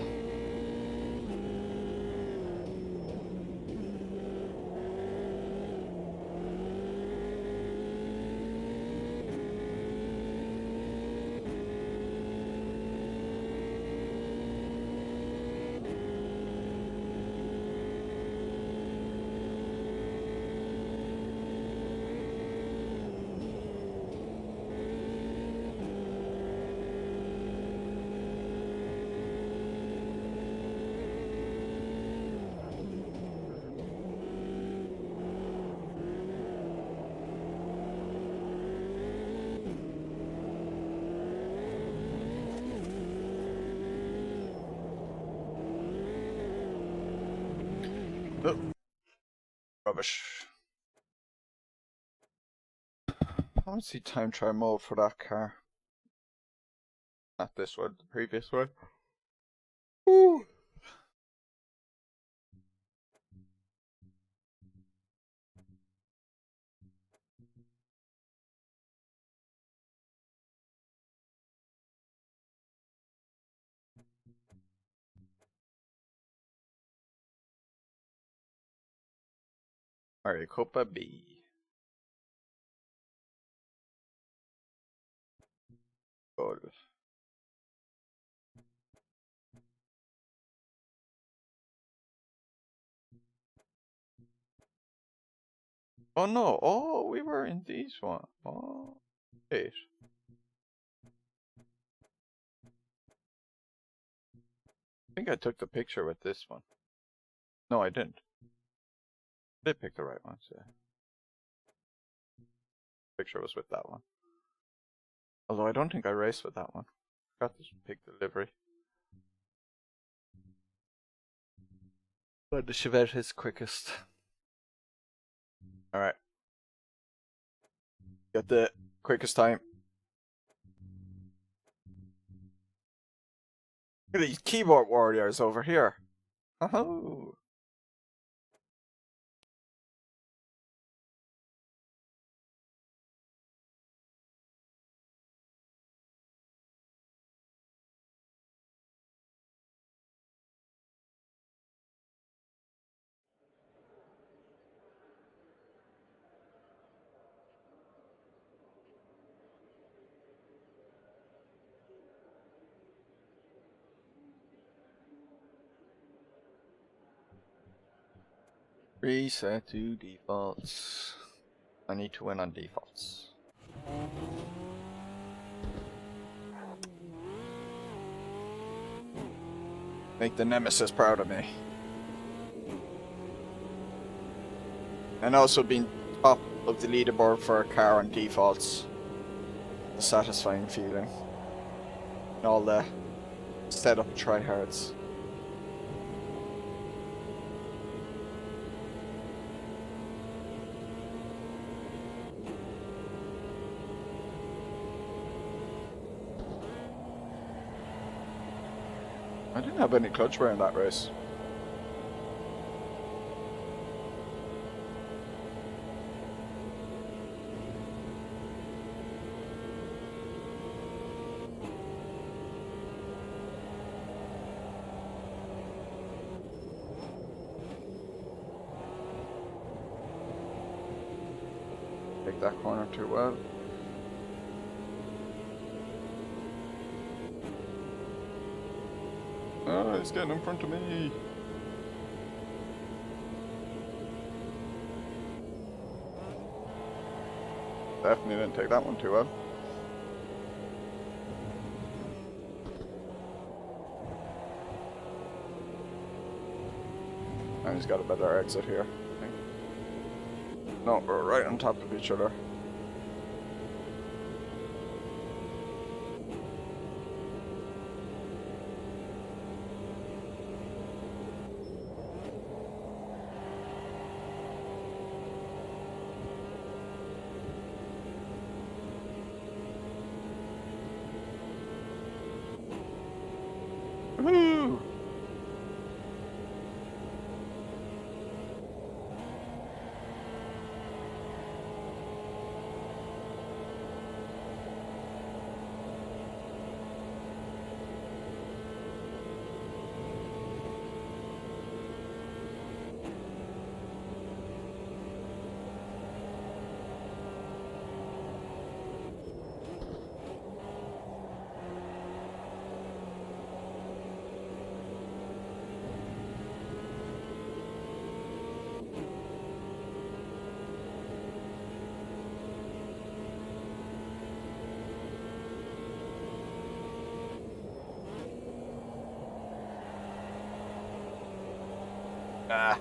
Oh, rubbish. I want to see time trial mode for that car. Not this one, the previous one. Ooh. Maricopa B. Gol. Oh no, oh, we were in these one. Oh, wait. I think I took the picture with this one. No, I didn't. I did pick the right one, so. Picture was with that one. Although I don't think I raced with that one. Forgot to pick the livery. But the Chevette is quickest. Alright. Get the quickest time. Look at these keyboard warriors over here. Oh. Reset to defaults. I need to win on defaults. Make the nemesis proud of me. And also being top of the leaderboard for a car on defaults. A satisfying feeling. And all the setup tryhards. I didn't have any clutch wear in that race. Take that corner too well. Oh, he's getting in front of me. Definitely didn't take that one too well. And he's got a better exit here, I think. No, we're right on top of each other. Woohoo! Ah.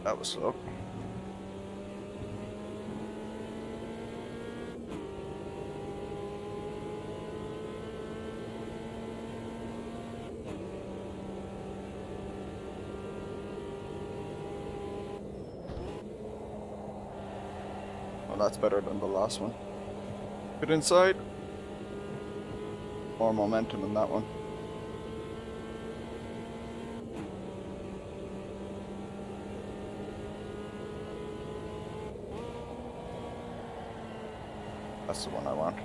That was slow. Well, that's better than the last one. Get inside. More momentum in that one. That's the one I want.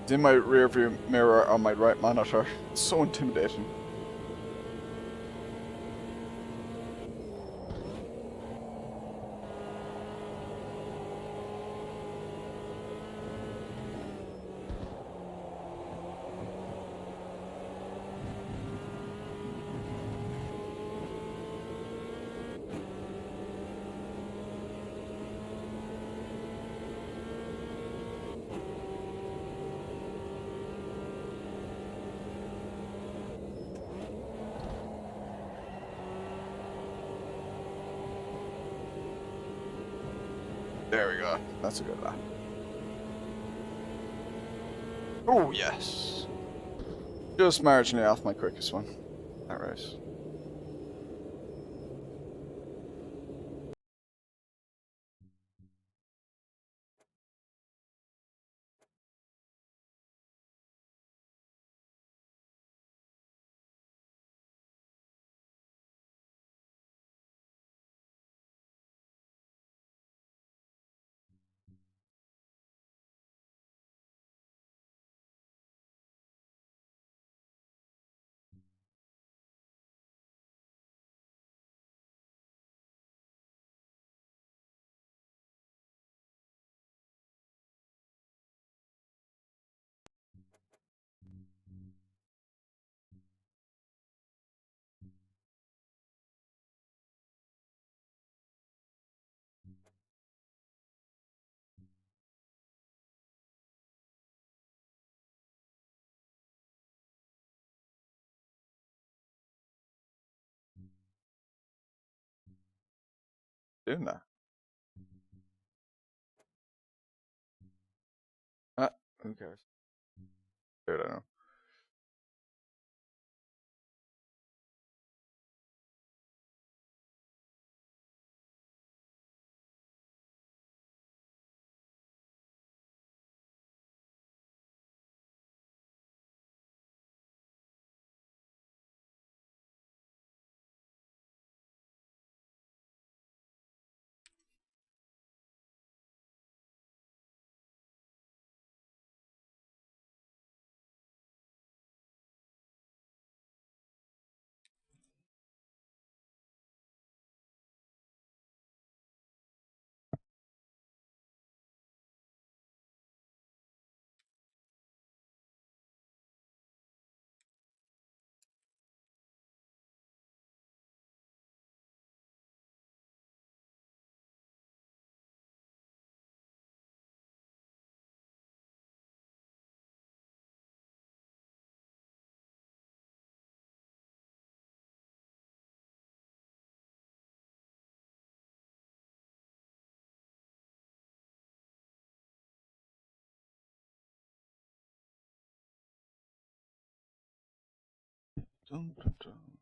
It's in my rear view mirror on my right monitor. It's so intimidating. There we go. That's a good lap. Oh, yes. Just marginally off my quickest one. That race. Doing that. Who cares? I don't know. Dun, dun, dun.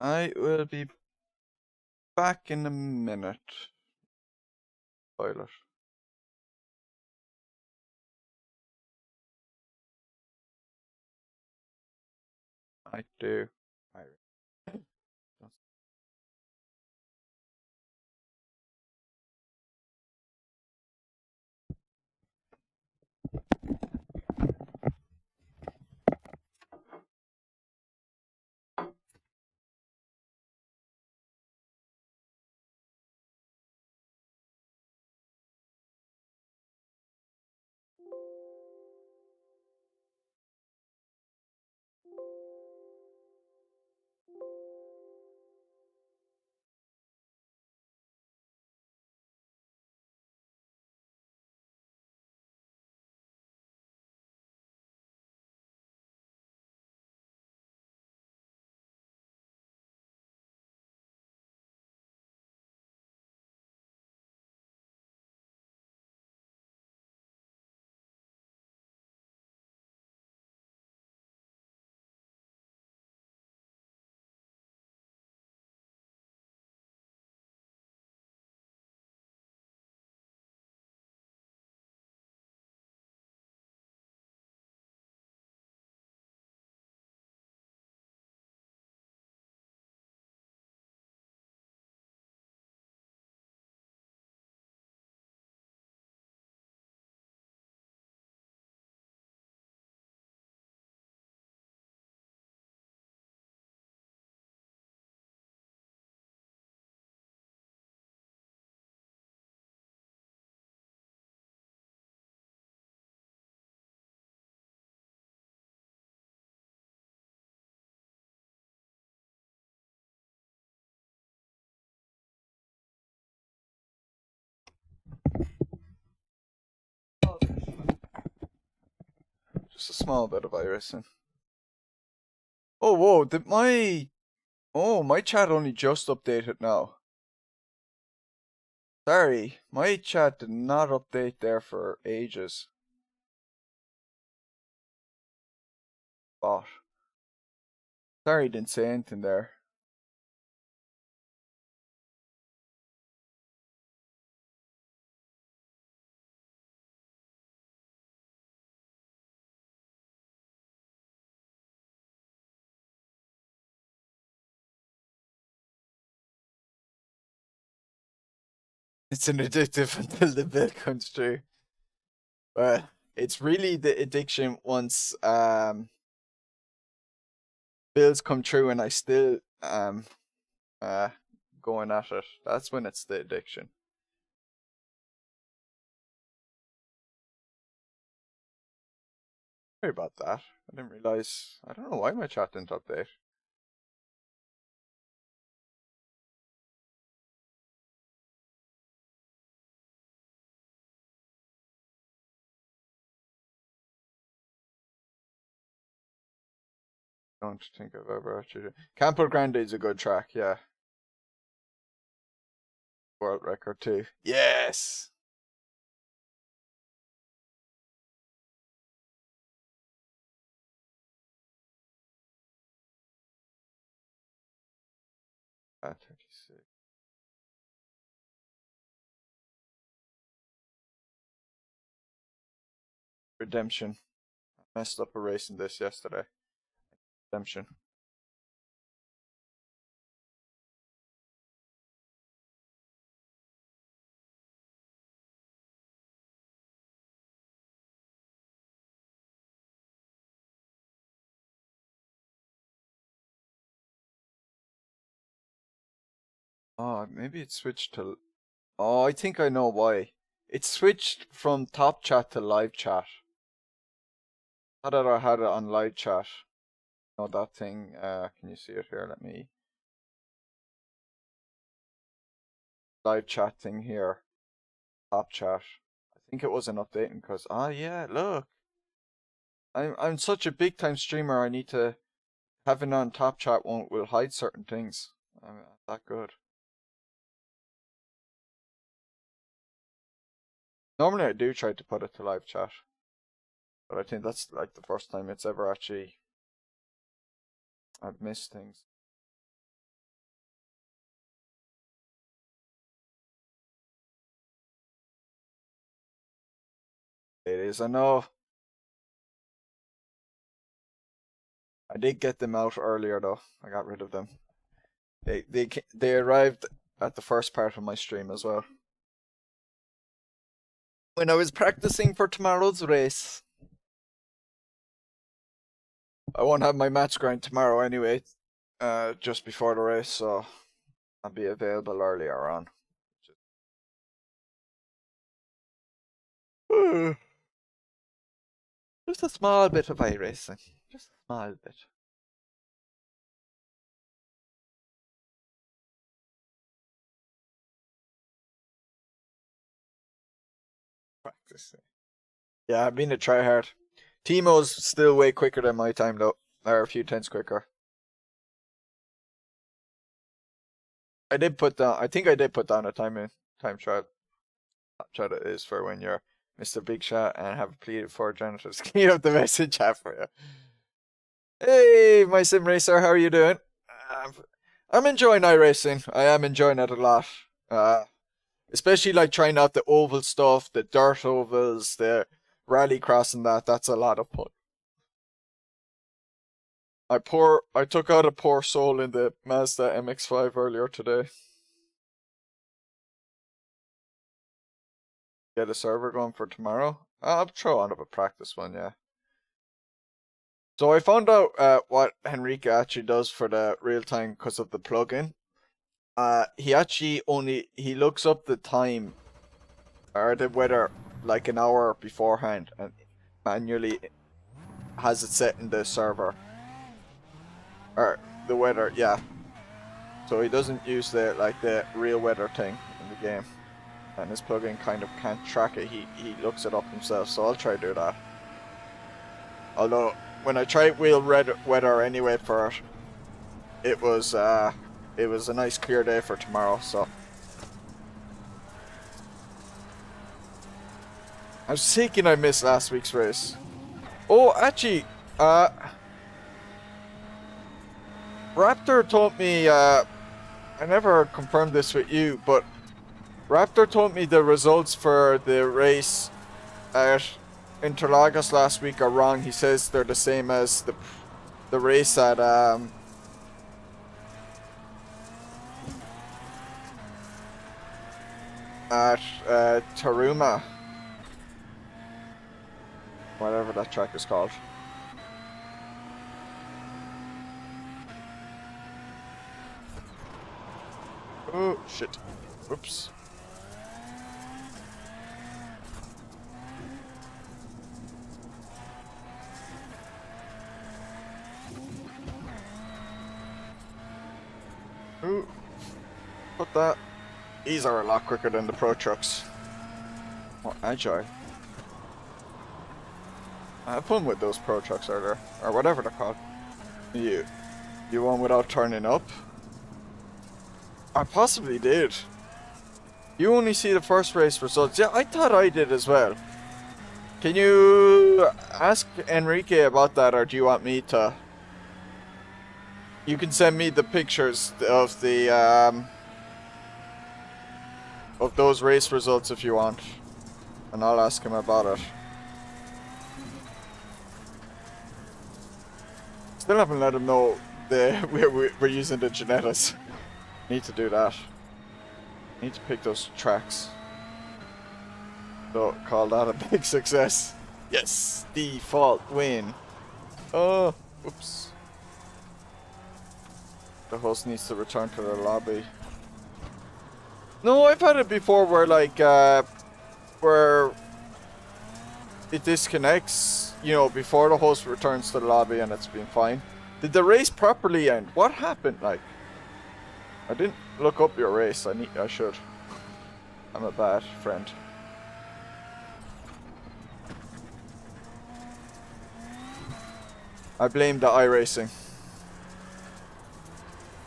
I will be back in a minute. Toilet. I do. I just a small bit of virusing. Oh, whoa! Did my chat only just updated now. Sorry, my chat did not update there for ages. Bot. Sorry, didn't say anything there. It's an addictive until the bill comes true. But it's really the addiction once bills come true and I still going at it. That's when it's the addiction. Sorry about that. I didn't realize. I don't know why my chat didn't update. Don't think I've ever actually. Campo Grande is a good track, yeah. World record too. Yes. Ah, 36. Redemption. I messed up a race in this yesterday. Redemption. Oh, maybe it switched to. Oh, I think I know why. It switched from top chat to live chat. How did I had it on live chat? Oh, that thing. Can you see it here? Let me. Live chat thing here. Top chat. I think it wasn't updating because. Ah, yeah. Look. I'm such a big time streamer. I need to having on top chat will hide certain things. I'm not that good. Normally I do try to put it to live chat, but I think that's like the first time it's ever actually I've missed things. It is. I know. I did get them out earlier though. I got rid of them. They arrived at the first part of my stream as well. When I was practicing for tomorrow's race. I won't have my match grind tomorrow anyway, just before the race, so I'll be available earlier on. Just a small bit of iRacing. Just a small bit. Practicing. Yeah, I've been a tryhard. Timo's still way quicker than my time though. Or a few tenths quicker. I think I did put down a time trial. Chat it is for when you're Mr. Big Shot and have pleaded for janitors. Clean up the message chat for you. Hey, my sim racer, how are you doing? I'm enjoying iRacing. I am enjoying it a lot. Especially like trying out the oval stuff, the dirt ovals, the rallycross and that. That's a lot of fun. I took out a poor soul in the Mazda MX-5 earlier today. Get a server going for tomorrow. I'll throw on a practice one, yeah. So I found out what Henrique actually does for the real time because of the plugin. He actually he looks up the time or the weather like an hour beforehand and manually has it set in the server. Or the weather, yeah. So he doesn't use the real weather thing in the game. And his plugin kind of can't track it. He looks it up himself, so I'll try to do that. Although when I tried wheel weather anyway for it, it was a nice clear day for tomorrow, so I was thinking I missed last week's race. Oh, actually, Raptor told me, I never confirmed this with you, but Raptor told me the results for the race at Interlagos last week are wrong. He says they're the same as the race at at Taruma. Whatever that track is called. Oh, shit. Whoops. Ooh. Put that. These are a lot quicker than the Pro Trucks. More agile. I had fun with those Pro Trucks earlier. Or whatever they're called. You won without turning up? I possibly did. You only see the first race results. Yeah, I thought I did as well. Can you ask Enrique about that, or do you want me to? You can send me the pictures of the of those race results if you want, and I'll ask him about it. Still haven't let him know we're using the Genettas. Need to do that. Need to pick those tracks. Don't call that a big success. Yes, default win. Oh, oops. The host needs to return to the lobby. No, I've had it before where like where it disconnects, you know, before the host returns to the lobby, and it's been fine. Did the race properly end? What happened? Like, I didn't look up your race. I should. I'm a bad friend. I blame the iRacing.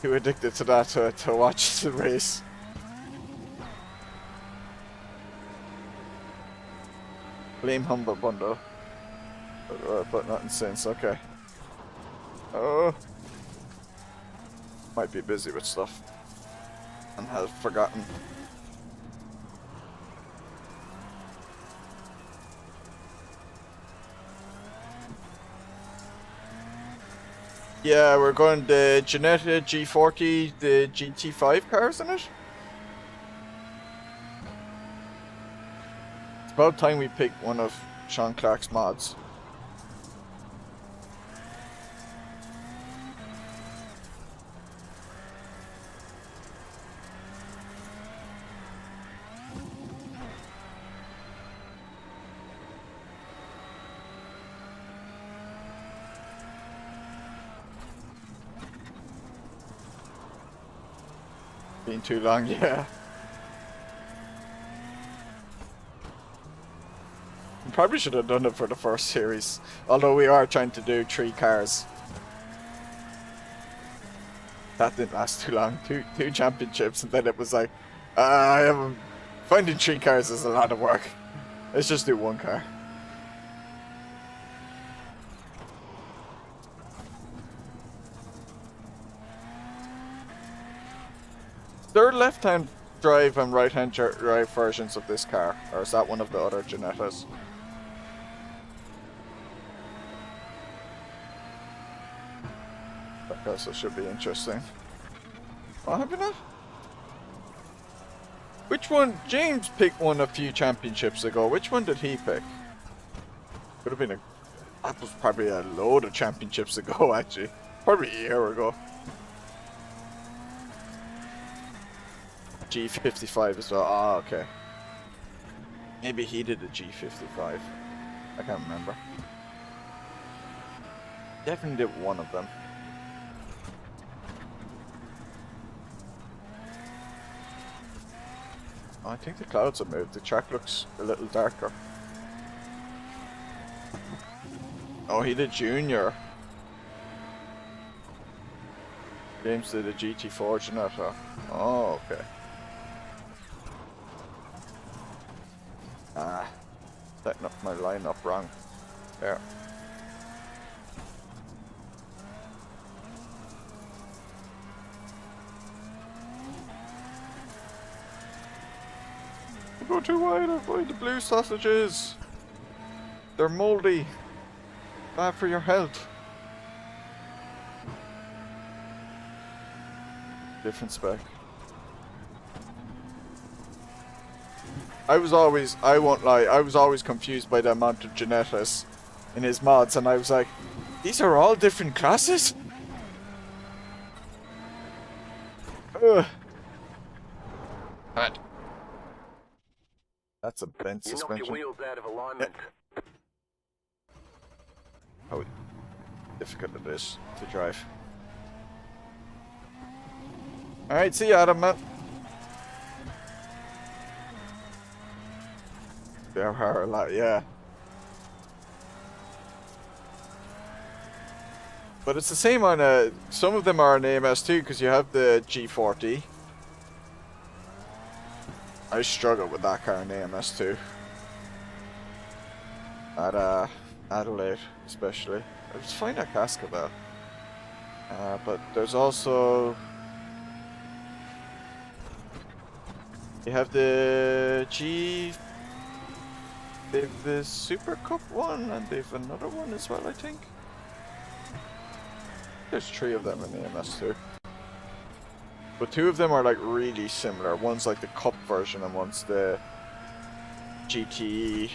Too addicted to that to watch the race. Blame Humble Bundle. But nothing since, okay. Oh. Might be busy with stuff. And have forgotten. Yeah, we're going the Ginetta G40, the GT5 cars in it. It's about time we pick one of Sean Clark's mods. Been too long, yeah. We probably should have done it for the first series, although we are trying to do 3 cars. That didn't last too long. Two championships, and then it was like, finding 3 cars is a lot of work. Let's just do 1 car. There are left-hand drive and right-hand drive versions of this car, or is that one of the other Genettas? That also should be interesting. What happened now? Which one? James picked one a few championships ago. Which one did he pick? Could have been that was probably a load of championships ago, actually. Probably a year ago. G55 as well. Ah, okay. Maybe he did a G55. I can't remember. Definitely did one of them. Oh, I think the clouds have moved. The track looks a little darker. Oh, he did Junior. James did a GT4 Genetta. Oh, okay. Ah, setting up my lineup wrong. There. I go too wide, avoid the blue sausages. They're moldy. Bad for your health. Different spec. I won't lie, I was always confused by the amount of Genetas in his mods, and I was like, these are all different classes? Ugh. But That's a bent You knocked suspension. your wheels out of alignment. How difficult it is to drive. Alright, see you, Adam, man. There are a lot, yeah. But it's the same on some of them are on AMS2 because you have the G40. I struggle with that car in AMS2. At Adelaide, especially. I was fine at Cascavel. But there's also... You have the G... They've the Super Cup one, and they've another one as well, I think. There's 3 of them in the MS2. But 2 of them are like really similar. One's like the Cup version and one's the GTE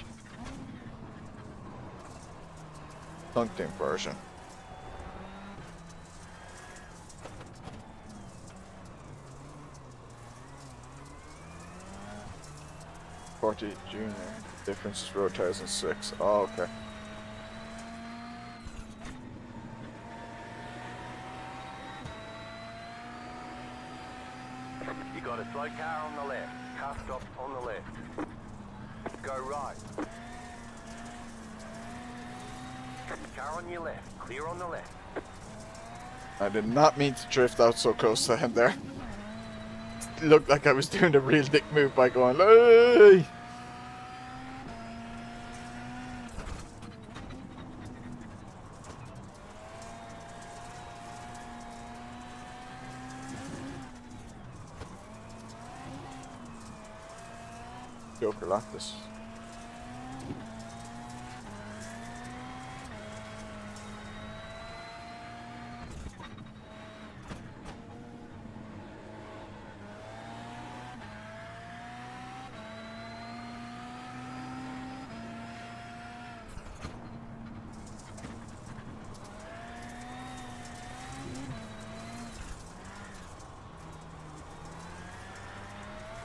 something version. Junior. Difference is road tires and 6. Oh, okay. You got a slow car on the left. Car stop on the left. Go right. Car on your left. Clear on the left. I did not mean to drift out so close to him there. It looked like I was doing a real dick move by going, hey! Joker locked this.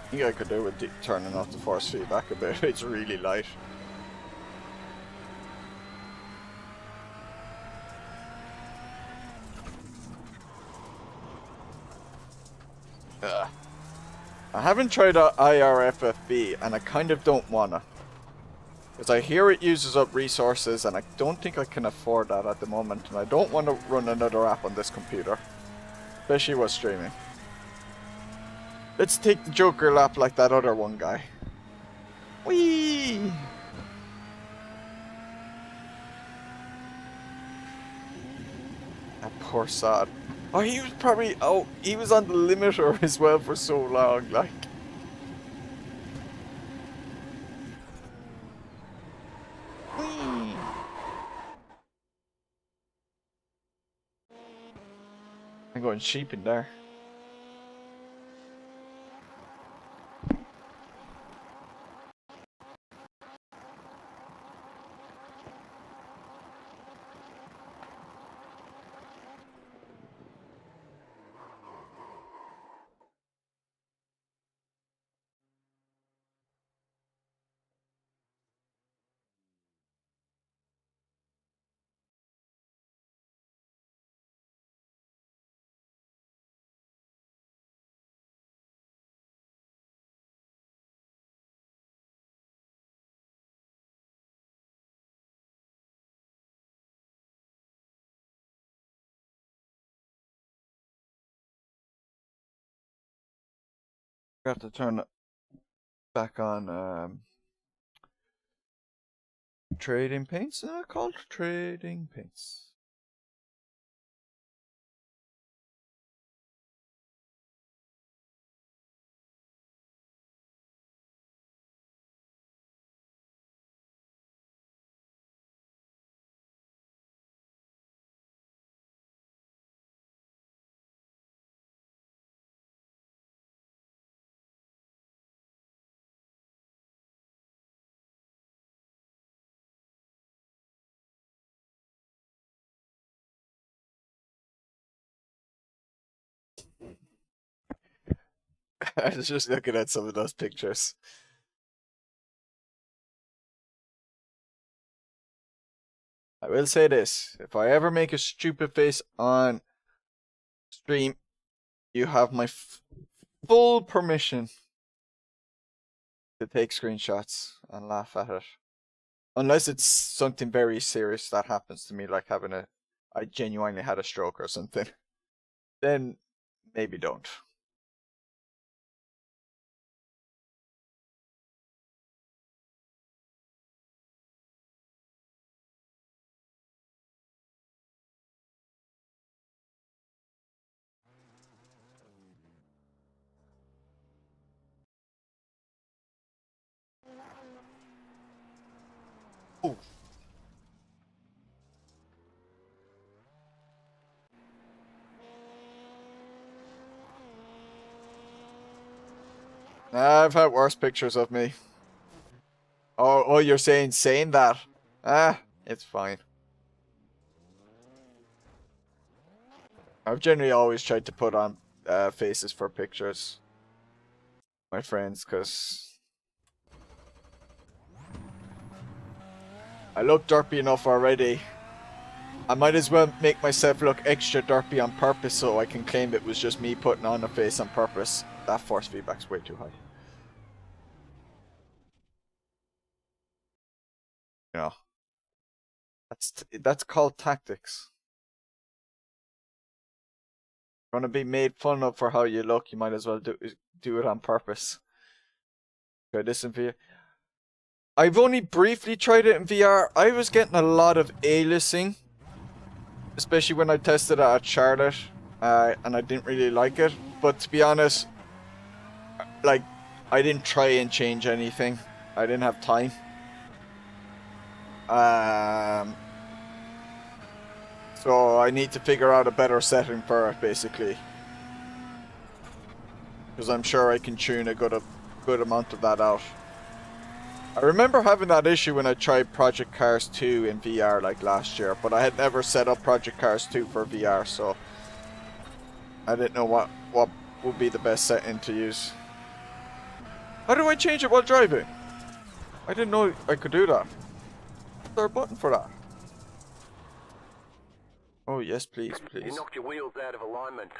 I think I could do with turning off the force feedback a bit. It's really light. Ugh. I haven't tried out IRFFB and I kind of don't wanna. Because I hear it uses up resources and I don't think I can afford that at the moment, and I don't want to run another app on this computer. Especially while streaming. Let's take the Joker lap like that other one guy. Whee! That poor sod. Oh, he was probably... Oh, he was on the limiter as well for so long, like... Whee! I'm going sheep in there. I have to turn it back on trading paints. Called trading paints. I was just looking at some of those pictures. I will say this, if I ever make a stupid face on stream, you have my full permission to take screenshots and laugh at it. Unless it's something very serious that happens to me, like I genuinely had a stroke or something. Then maybe don't. Ooh. I've had worse pictures of me. Oh, you're saying that? Ah, it's fine. I've generally always tried to put on faces for pictures, my friends, because I look derpy enough already. I might as well make myself look extra derpy on purpose so I can claim it was just me putting on a face on purpose. That force feedback's way too high. You know, that's called tactics. If you want to be made fun of for how you look, you might as well do it on purpose. Try this in VR. I've only briefly tried it in VR. I was getting a lot of aliasing, especially when I tested it at Charlotte, and I didn't really like it. But to be honest, like, I didn't try and change anything. I didn't have time. So I need to figure out a better setting for it, basically, because I'm sure I can tune a good amount of that out. I remember having that issue when I tried Project Cars 2 in VR like last year, but I had never set up Project Cars 2 for VR, so I didn't know what would be the best setting to use. How do I change it while driving? I didn't know I could do that. Is there a button for that? Oh yes, please, please. You knocked your wheels out of alignment.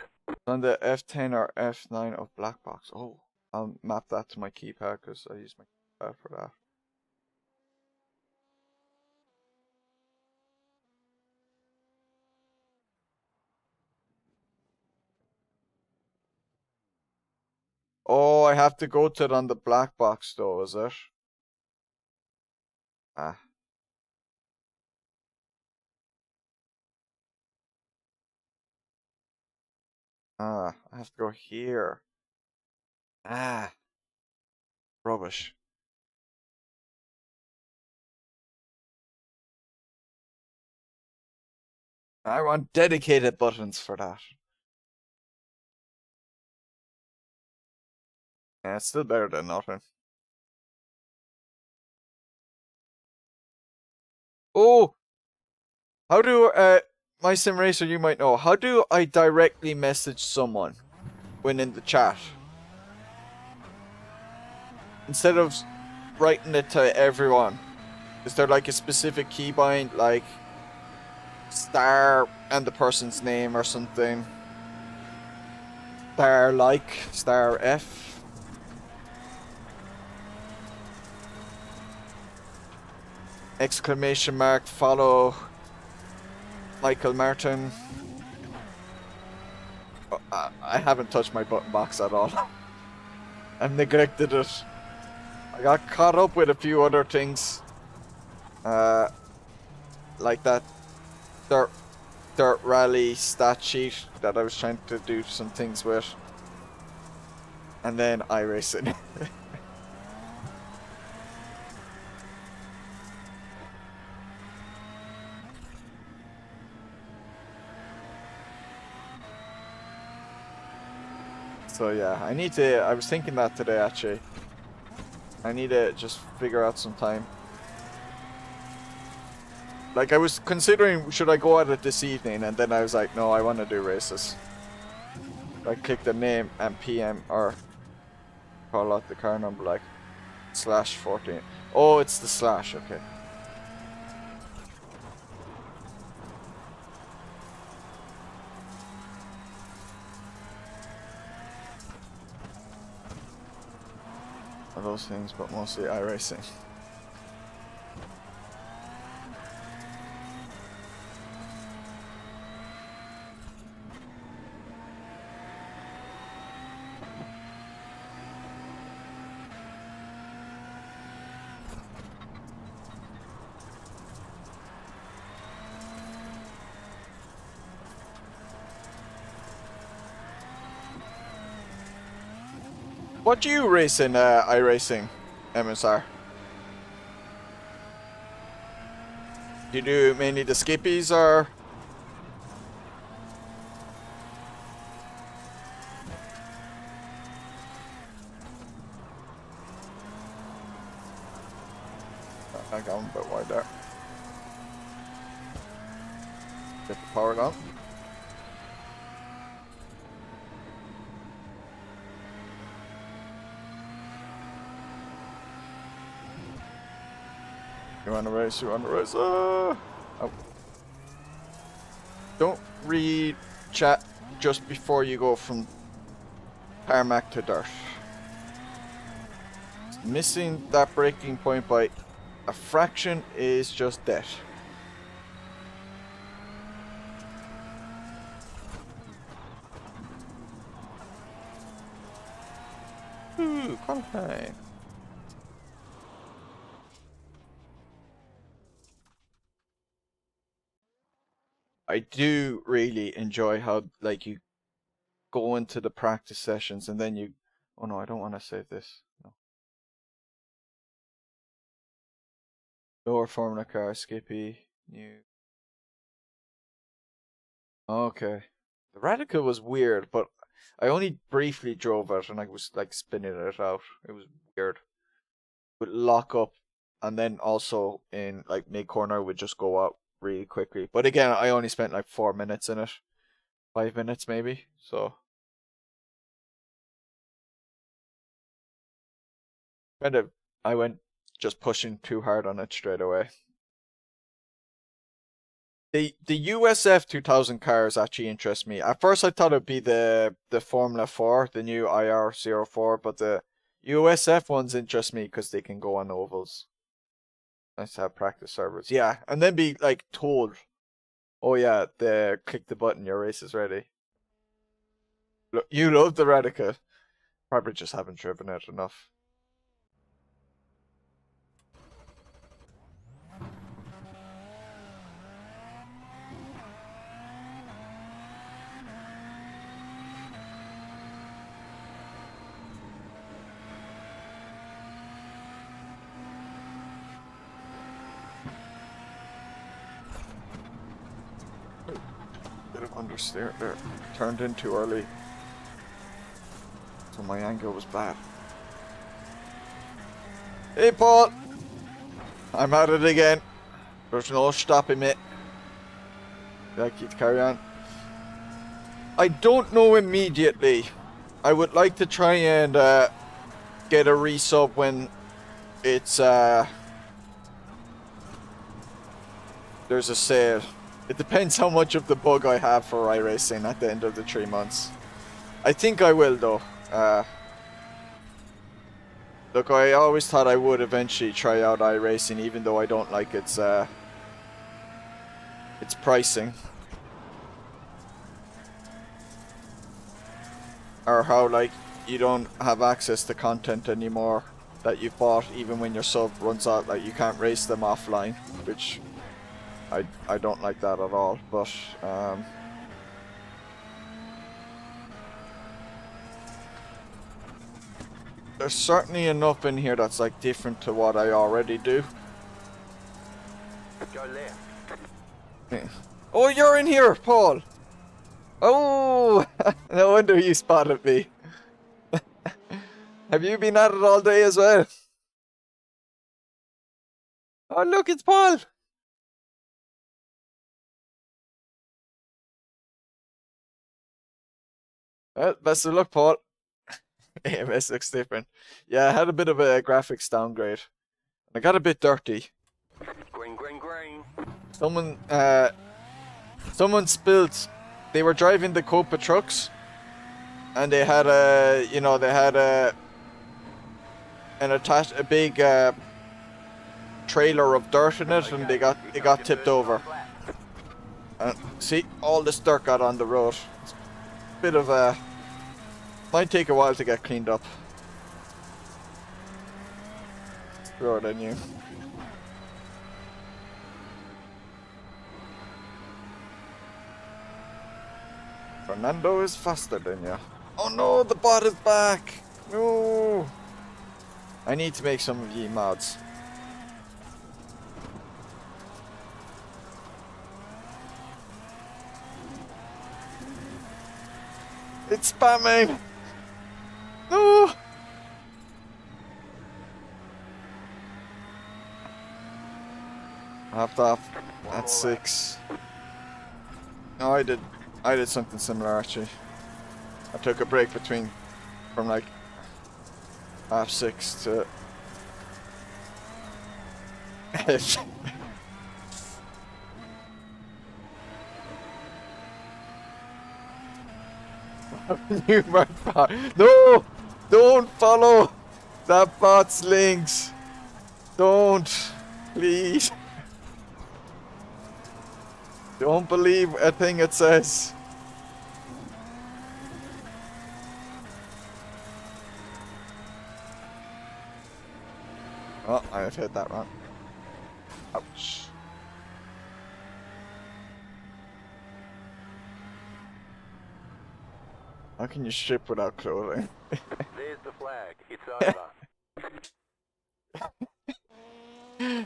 On the F10 or F9 of black box. Oh, I'll map that to my keypad because I use my keypad for that. Oh, I have to go to it on the black box though, is it? Ah. Ah, I have to go here. Ah. Rubbish. I want dedicated buttons for that. Yeah, it's still better than nothing. Oh! How do, my sim racer, you might know, how do I directly message someone when in the chat? Instead of writing it to everyone, is there like a specific keybind, like star and the person's name or something? Star F. Exclamation mark, follow Michael Martin. Oh, I haven't touched my button box at all. I've neglected it. I got caught up with a few other things. Like that dirt rally stat sheet that I was trying to do some things with. And then iRacing. So yeah, I was thinking that today actually. I need to just figure out some time. Like, I was considering, should I go at it this evening? And then I was like, no, I want to do races. I click the name and PM or call out the car number like /14. Oh, it's the slash, okay. All those things, but mostly iRacing. What do you race in iRacing, MSR? Do you do mainly the skippies or? I got him a bit wide there. Get the power down. You wanna race, you wanna race, oh. Don't read chat just before you go from tarmac to dirt. Missing that breaking point by a fraction is just death. Ooh, qualifying. I do really enjoy how, like, you go into the practice sessions and then you... Oh no, I don't want to save this. No. Lower Formula car, Skippy, new... Okay. The Radical was weird, but I only briefly drove it and I was, like, spinning it out. It was weird. It would lock up and then also in, like, mid-corner would just go out really quickly. But again, I only spent, like, 4 minutes in it. 5 minutes, maybe, so... I went just pushing too hard on it straight away. The USF 2000 cars actually interest me. At first I thought it'd be the Formula 4, the new IR04, but the USF ones interest me because they can go on ovals. Nice to have practice servers. Yeah, and then be like told, oh yeah, click the button, your race is ready. Look, you love the Radica. Probably just haven't driven it enough. Bit of understeer there. Turned in too early. So my angle was bad. Hey Paul! I'm at it again. There's no stopping me. Like you to carry on. I don't know immediately. I would like to try and get a resub when it's there's a sale. It depends how much of the bug I have for iRacing at the end of the 3 months. I think I will though. Look, I always thought I would eventually try out iRacing, even though I don't like its pricing. Or how, like, you don't have access to content anymore that you've bought, even when your sub runs out. Like, you can't race them offline, which I don't like that at all. But there's certainly enough in here that's like different to what I already do. Go left. Yeah. Oh, you're in here, Paul. Oh, no wonder you spotted me. Have you been at it all day as well? Oh, look, it's Paul. Well, best of luck, Paul. AMS looks different. Yeah, I had a bit of a graphics downgrade. I got a bit dirty. Green, green, green. Someone spilled. They were driving the Copa trucks, and they had a big trailer of dirt in it, and it got tipped over. And see, all this dirt got on the road. It's a bit of a might take a while to get cleaned up. Throw it in you. Fernando is faster than you. Oh no, the bot is back! No! I need to make some of ye mods. It's spamming! No! Hopped off at 6. No, I did something similar actually. I took a break from like 6:30 to new bot. No! Don't follow that bot's links. Don't, please. Don't believe a thing it says. Oh, I have hit that wrong. Ouch. How can you strip without clothing? There's the flag. It's over.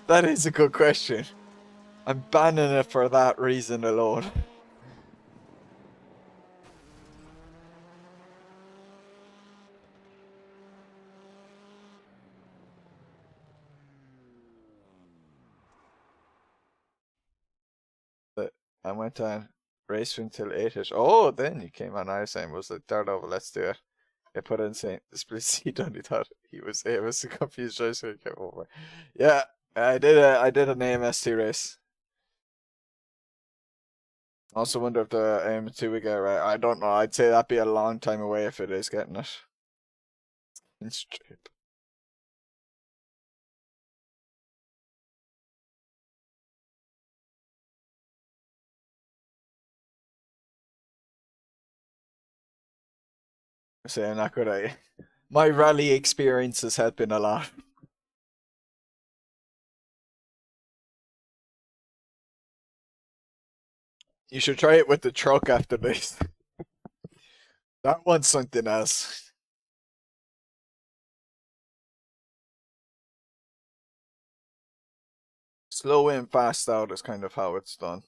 That is a good question. I'm banning it for that reason alone. But I went on race until 8ish. Oh, then you came on. I was saying, was like, Daredevil, let's do it. I put in saying split seat on. He thought it was a confused choice, so he came over. Yeah, I did an AMS2 race. Also wonder if the AM2 we get right. I don't know. I'd say that'd be a long time away if it is getting it. In strip. Saying that could I. My rally experience has helped a lot. You should try it with the truck after this. That one's something else. Slow in, fast out is kind of how it's done.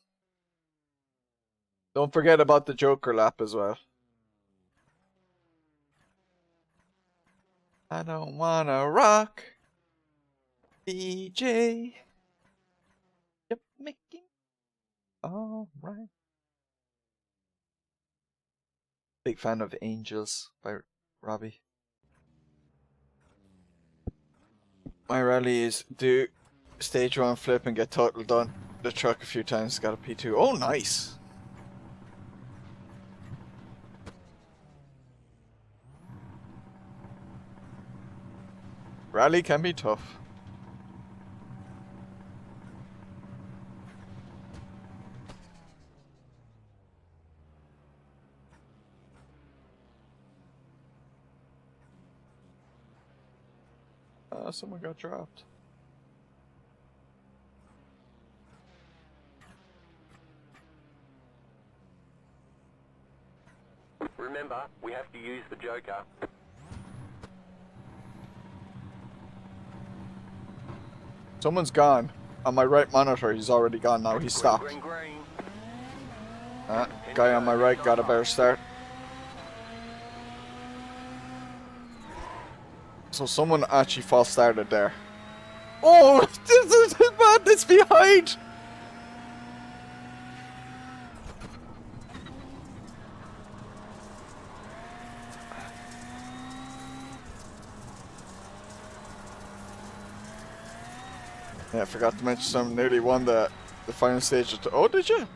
Don't forget about the Joker lap as well. I don't wanna rock, DJ. You're making alright. Big fan of Angels by Robbie. My rally is do stage 1 flip and get total done the truck a few times. Got a P2. Oh, nice. Rally can be tough. Someone got dropped. Remember, we have to use the Joker. Someone's gone. On my right monitor, he's already gone now. He's stopped. Green, green, Guy on my right got a better start. So someone actually false started there. Oh, this is madness behind! Yeah, I forgot to mention some nearly won the final stage. Oh, did you?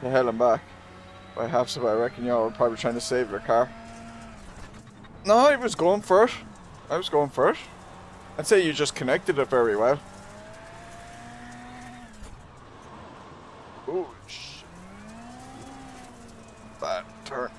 The hell, I'm back. By half, so I reckon y'all were probably trying to save your car. No, I was going for it. I was going for it. I'd say you just connected it very well. Oh, shit. Bad turn.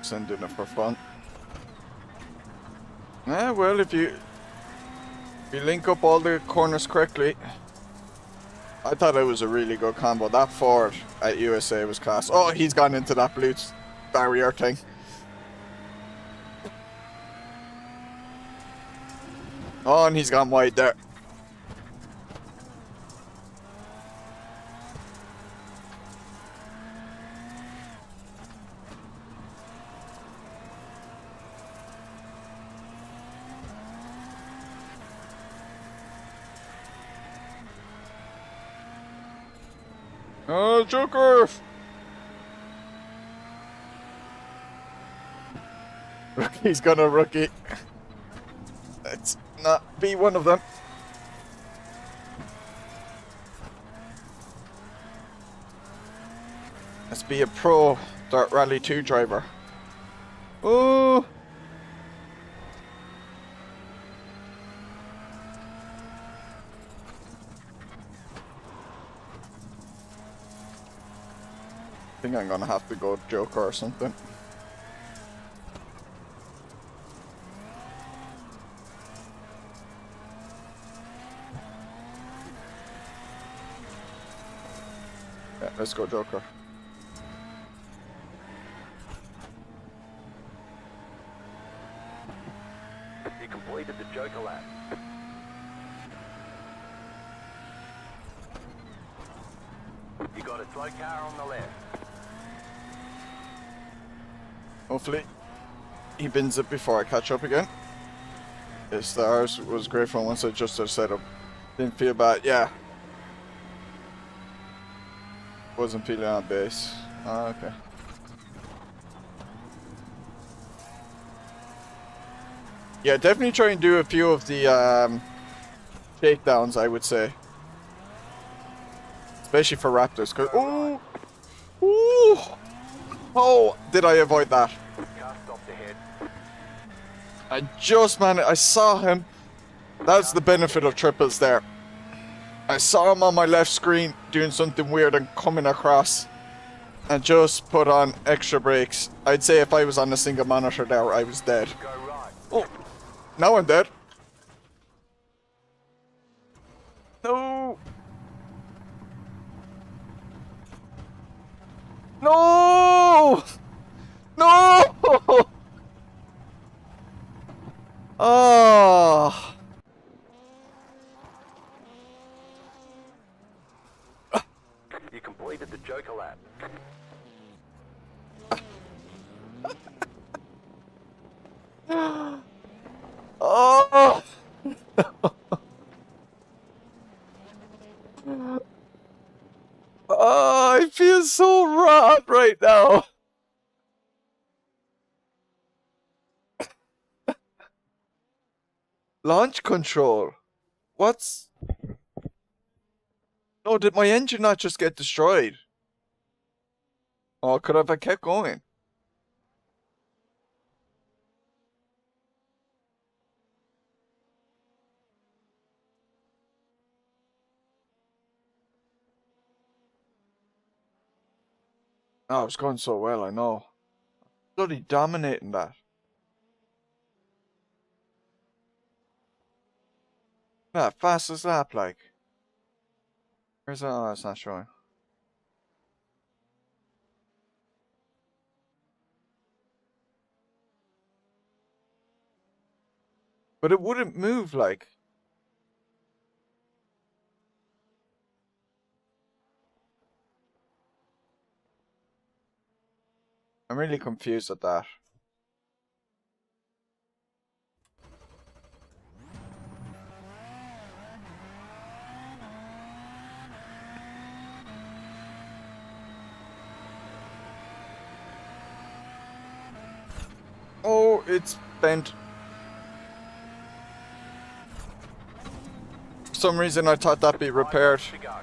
Sending it for fun. Yeah, well, if you link up all the corners correctly. I thought it was a really good combo. That Ford at USA was class. Oh, he's gone into that blue barrier thing. Oh, and he's gone wide there. Oh, Joker! Rookie's gonna rookie. Let's not be one of them. Let's be a pro Dirt Rally 2 driver. Oh! I think I'm gonna have to go Joker or something. Yeah, let's go Joker. You completed the Joker lap. You got a slow car on the left. Hopefully he bins it before I catch up again. Yes, the ours was great fun once I adjusted the setup. Didn't feel bad, yeah. Wasn't feeling on base. Oh, okay. Yeah, definitely try and do a few of the shakedowns, I would say. Especially for Raptors. Ooh! Ooh! Oh, did I avoid that? Car stopped ahead. I just managed. I saw him. That's the benefit of triples there. I saw him on my left screen doing something weird and coming across. And just put on extra brakes. I'd say if I was on a single monitor there, I was dead. Go right. Oh, now I'm dead. No. No. No. Oh. You completed the Joker lap. Oh. Oh, I feel so rotten right now. Launch control. What's... No, did my engine not just get destroyed? Oh, could have I kept going? Oh, it was going so well, I know. Bloody dominating that. That fastest lap, like. Where's that? Oh, it's not showing. But it wouldn't move, like. I'm really confused at that. it's bent. For some reason I thought that'd be repaired. To go.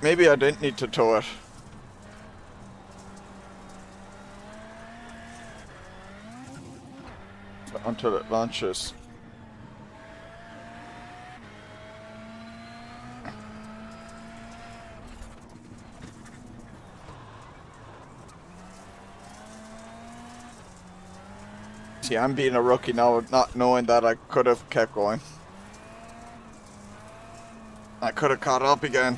Maybe I didn't need to tow it. Until it launches. See, I'm being a rookie now, not knowing that I could have kept going. I could have caught up again.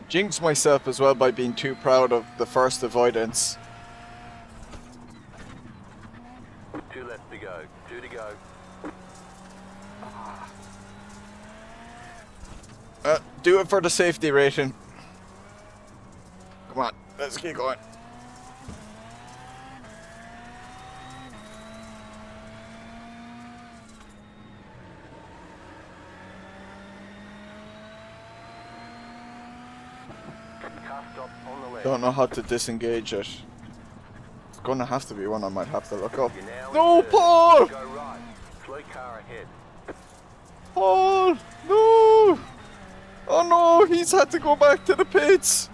Jinxed myself as well by being too proud of the first avoidance. 2 left to go. 2 to go. Do it for the safety rating. Come on, let's keep going. Car stop on the left. Don't know how to disengage it. It's gonna have to be one I might have to look up. You're now No, in third. Paul! Go right. Slow car ahead. Paul! No! Oh no, he's had to go back to the pits!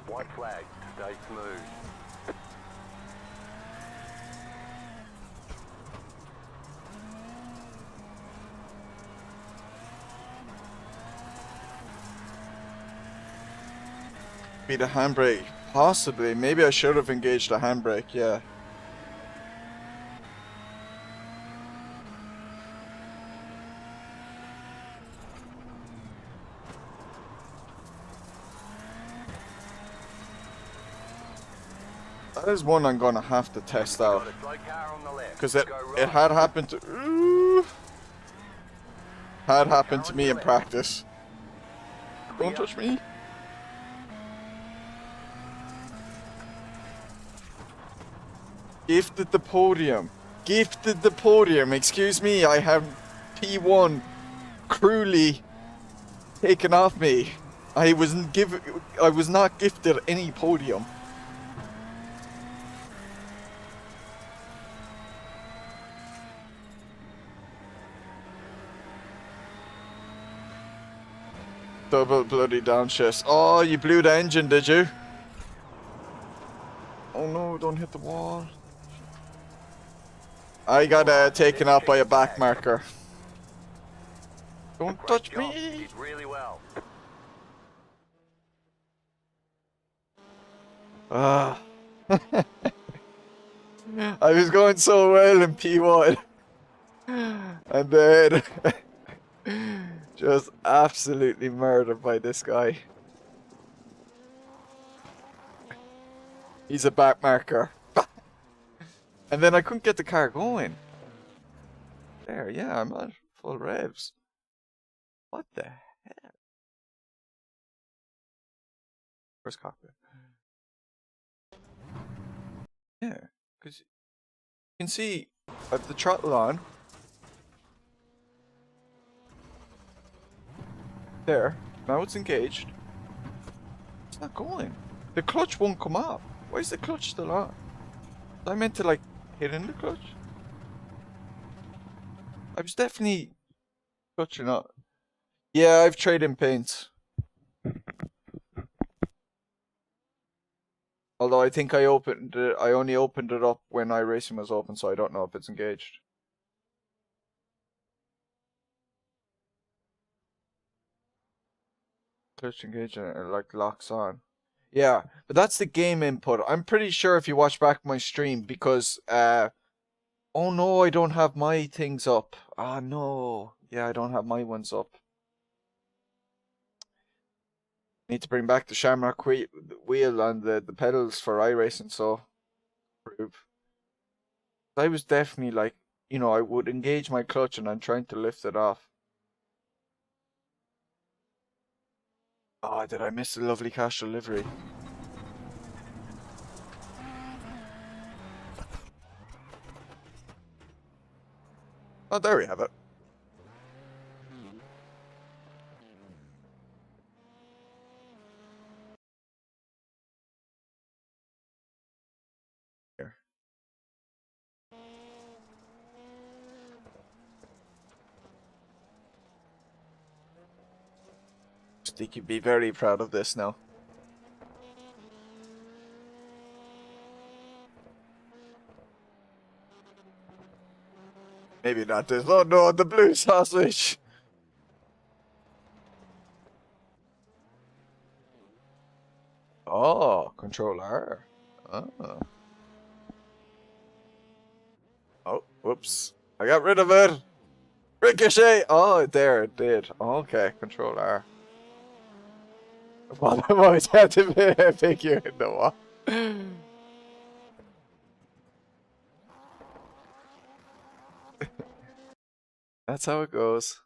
White flag. Stay smooth. Be the handbrake. Possibly. Maybe I should have engaged the handbrake, yeah. That is one I'm gonna have to test out. Got a slow car on the left. Because Go right. it had happened to... had happened to me in practice. Don't touch me. Gifted the podium. Gifted the podium. Excuse me, I have P1 cruelly taken off me. I was not gifted any podium. Double bloody downshifts. Oh, you blew the engine, did you? Oh no, don't hit the wall. I got taken out by a back marker. Don't Great touch job. me! Did really well. Ah. I was going so well in P1. And then just absolutely murdered by this guy. He's a back marker. And then I couldn't get the car going. There, yeah, I'm at full revs. What the hell? Where's cockpit? Yeah, because you can see I have the throttle on. There, now it's engaged. It's not going. The clutch won't come up. Why is the clutch still on? I meant to like hit in the clutch. I was definitely clutching up. Yeah, I've traded in paints. Although I think I opened it, I only opened it up when iRacing was open, so I don't know if it's engaged. Clutch engaged and it like locks on. Yeah, but that's the game input. I'm pretty sure if you watch back my stream, because oh no, I don't have my things up. Ah no. Yeah, I don't have my ones up. Need to bring back the Shamrock wheel and the pedals for iRacing, so improve. I was definitely like, you know, I would engage my clutch and I'm trying to lift it off. Oh, did I miss the lovely Castrol livery? Oh, there we have it. Here. I think you'd be very proud of this now. Maybe not this. Oh no, the blue sausage! Oh, Control R. Oh. Oh, whoops. I got rid of it! Ricochet! Oh, there, it did. Okay, Control R. Well, I've always had to figure in the wall. That's how it goes.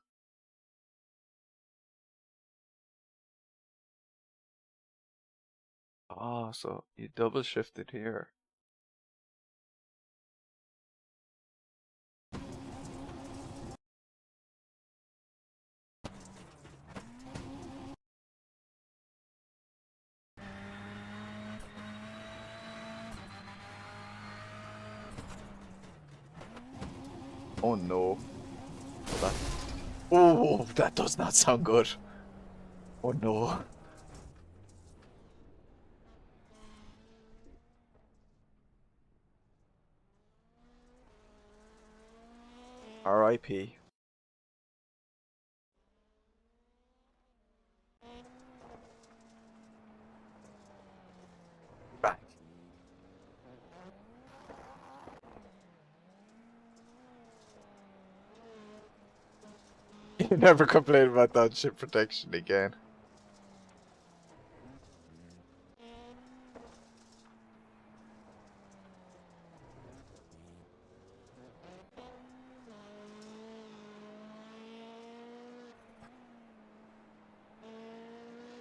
Oh, so you double shifted here. Oh no. Oh, that does not sound good. Oh no. R.I.P. Back. You never complain about that ship protection again.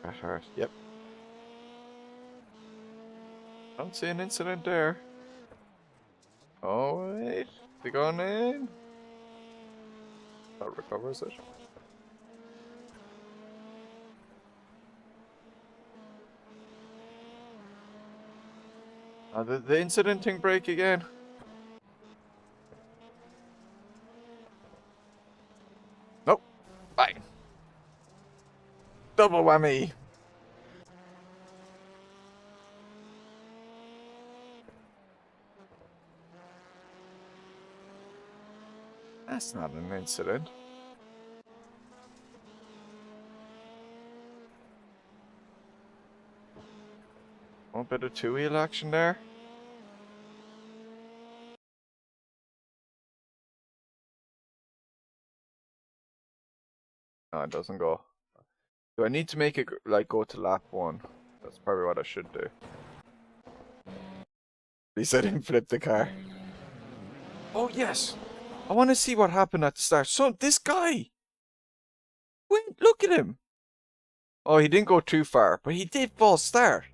That hurt. Yep. Don't see an incident there. Oh wait, they going in? That recovers it. Did the incident thing break again? Nope. Bang. Double whammy. That's not an incident. One bit of two-wheel action there. No, it doesn't go. Do I need to make it like go to lap 1? That's probably what I should do. At least I didn't flip the car. Oh yes! I want to see what happened at the start. So this guy! Wait, look at him! Oh, he didn't go too far, but he did false start.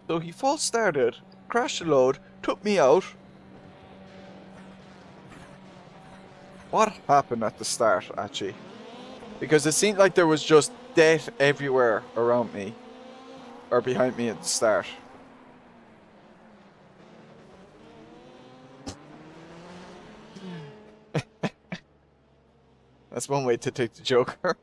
So he false started, crashed the load, took me out. What happened at the start, actually? Because it seemed like there was just death everywhere around me. Or behind me at the start. That's one way to take the Joker.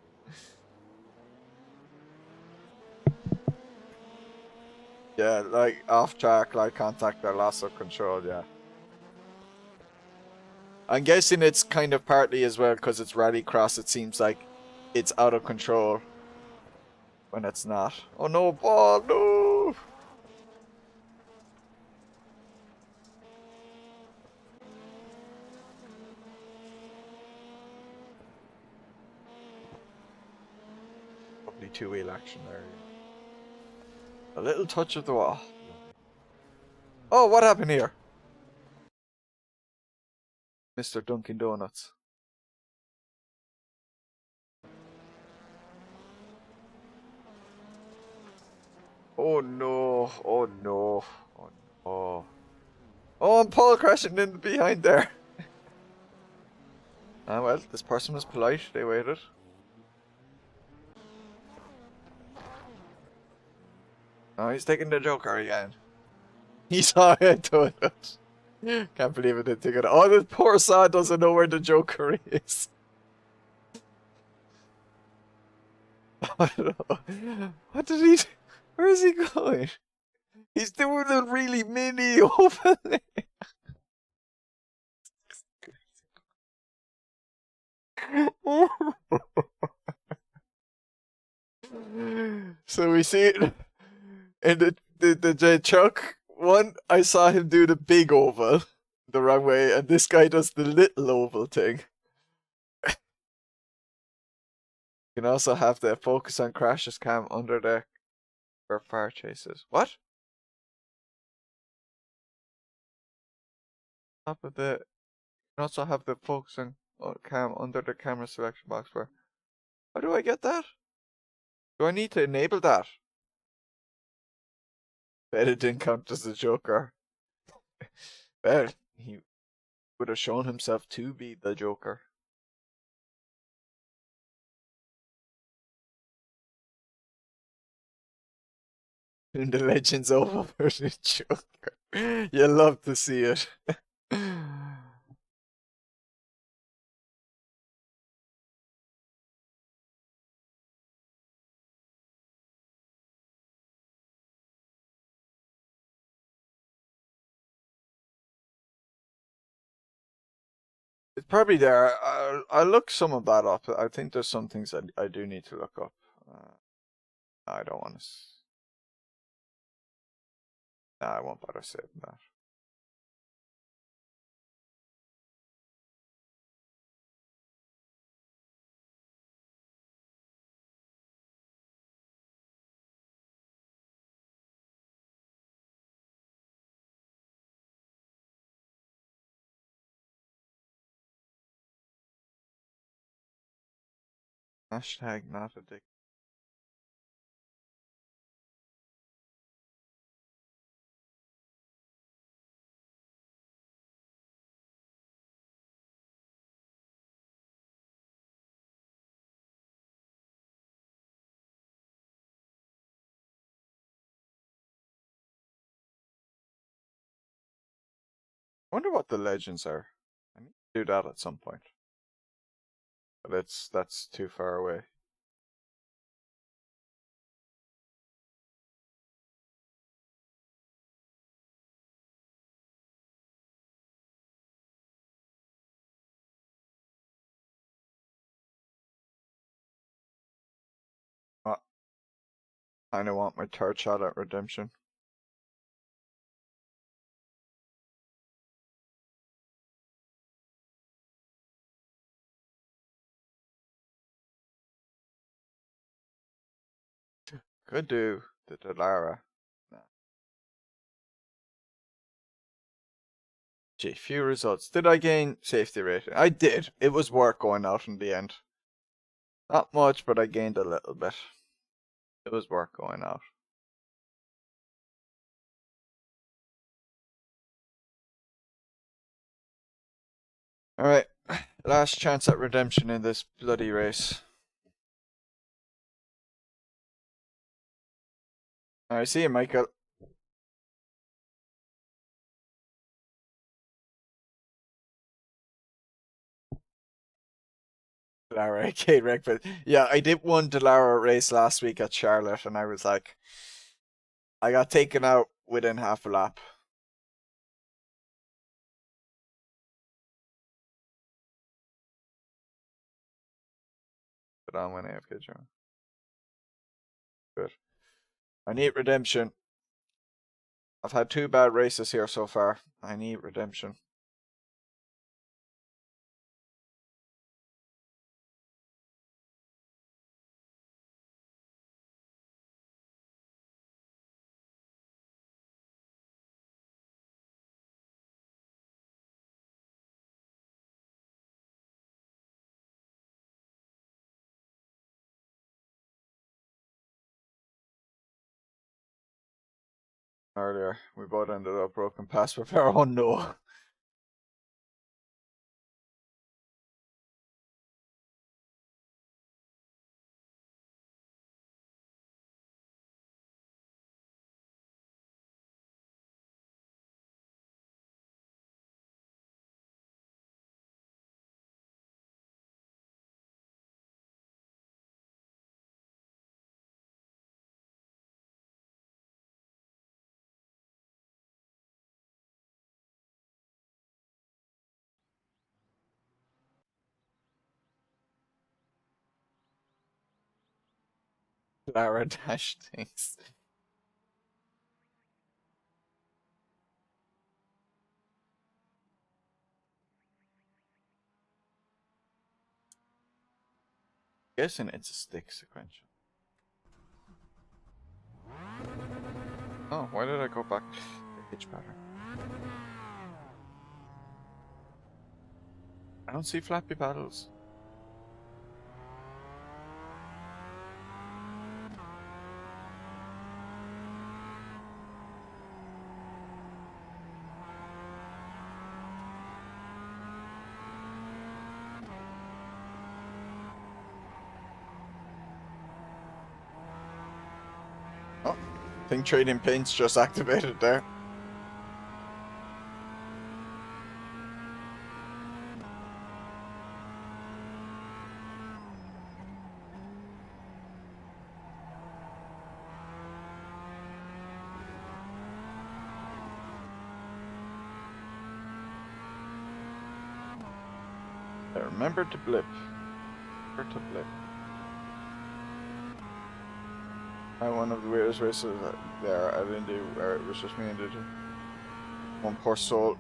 Yeah, like off track, like contact or loss of control, yeah. I'm guessing it's kind of partly as well because it's rallycross, it seems like it's out of control when it's not. Oh no, ball, no! lovely two-wheel action there. A little touch of the wall. Oh, what happened here? Mr. Dunkin' Donuts. Oh no, oh no, oh no. Oh, and Paul crashing in behind there. Ah, well, this person was polite, they waited. Oh, he's taking the Joker again. He saw it doing it. Can't believe it didn't think of it. Oh, this poor Saw doesn't know where the Joker is. I don't know. What did he do? Where is he going? He's doing a really mini opening. So we see it in the truck one. I saw him do the big oval the wrong way, and this guy does the little oval thing. You can also have the focus on crashes cam under the for fire chases. What? Top of the. You can also have the focus on cam under the camera selection box for. How do I get that? Do I need to enable that? Bet it didn't count as a Joker. Well, he would have shown himself to be the Joker. And the legend's over for the Joker. You love to see it. It's probably there. I'll look some of that up. I think there's some things I do need to look up. I don't want to. Nah, I won't bother saving that. Hashtag not addicted. I wonder what the legends are. I need to do that at some point. But that's too far away. I don't want my third shot at redemption. Could do the Delara. Nah. Gee, few results. Did I gain safety rating? I did. It was worth going out in the end. Not much, but I gained a little bit. It was worth going out. Alright, last chance at redemption in this bloody race. Alright, see you, Michael. Delara, Kate Redford. Yeah, I did one Delara race last week at Charlotte, and I was like, I got taken out within half a lap. But on when AFK John. Good. I need redemption. I've had 2 bad races here so far. I need redemption. earlier. We both ended up broken pass repair. Oh no. Lara dash things. Guessing it's a stick sequential. Oh, why did I go back to the hitch pattern? I don't see flappy paddles. Oh, I think trading paints just activated there. I remember to blip. Remember to blip. One of the weirdest races there at Indy where it was just me and Digi. One poor soul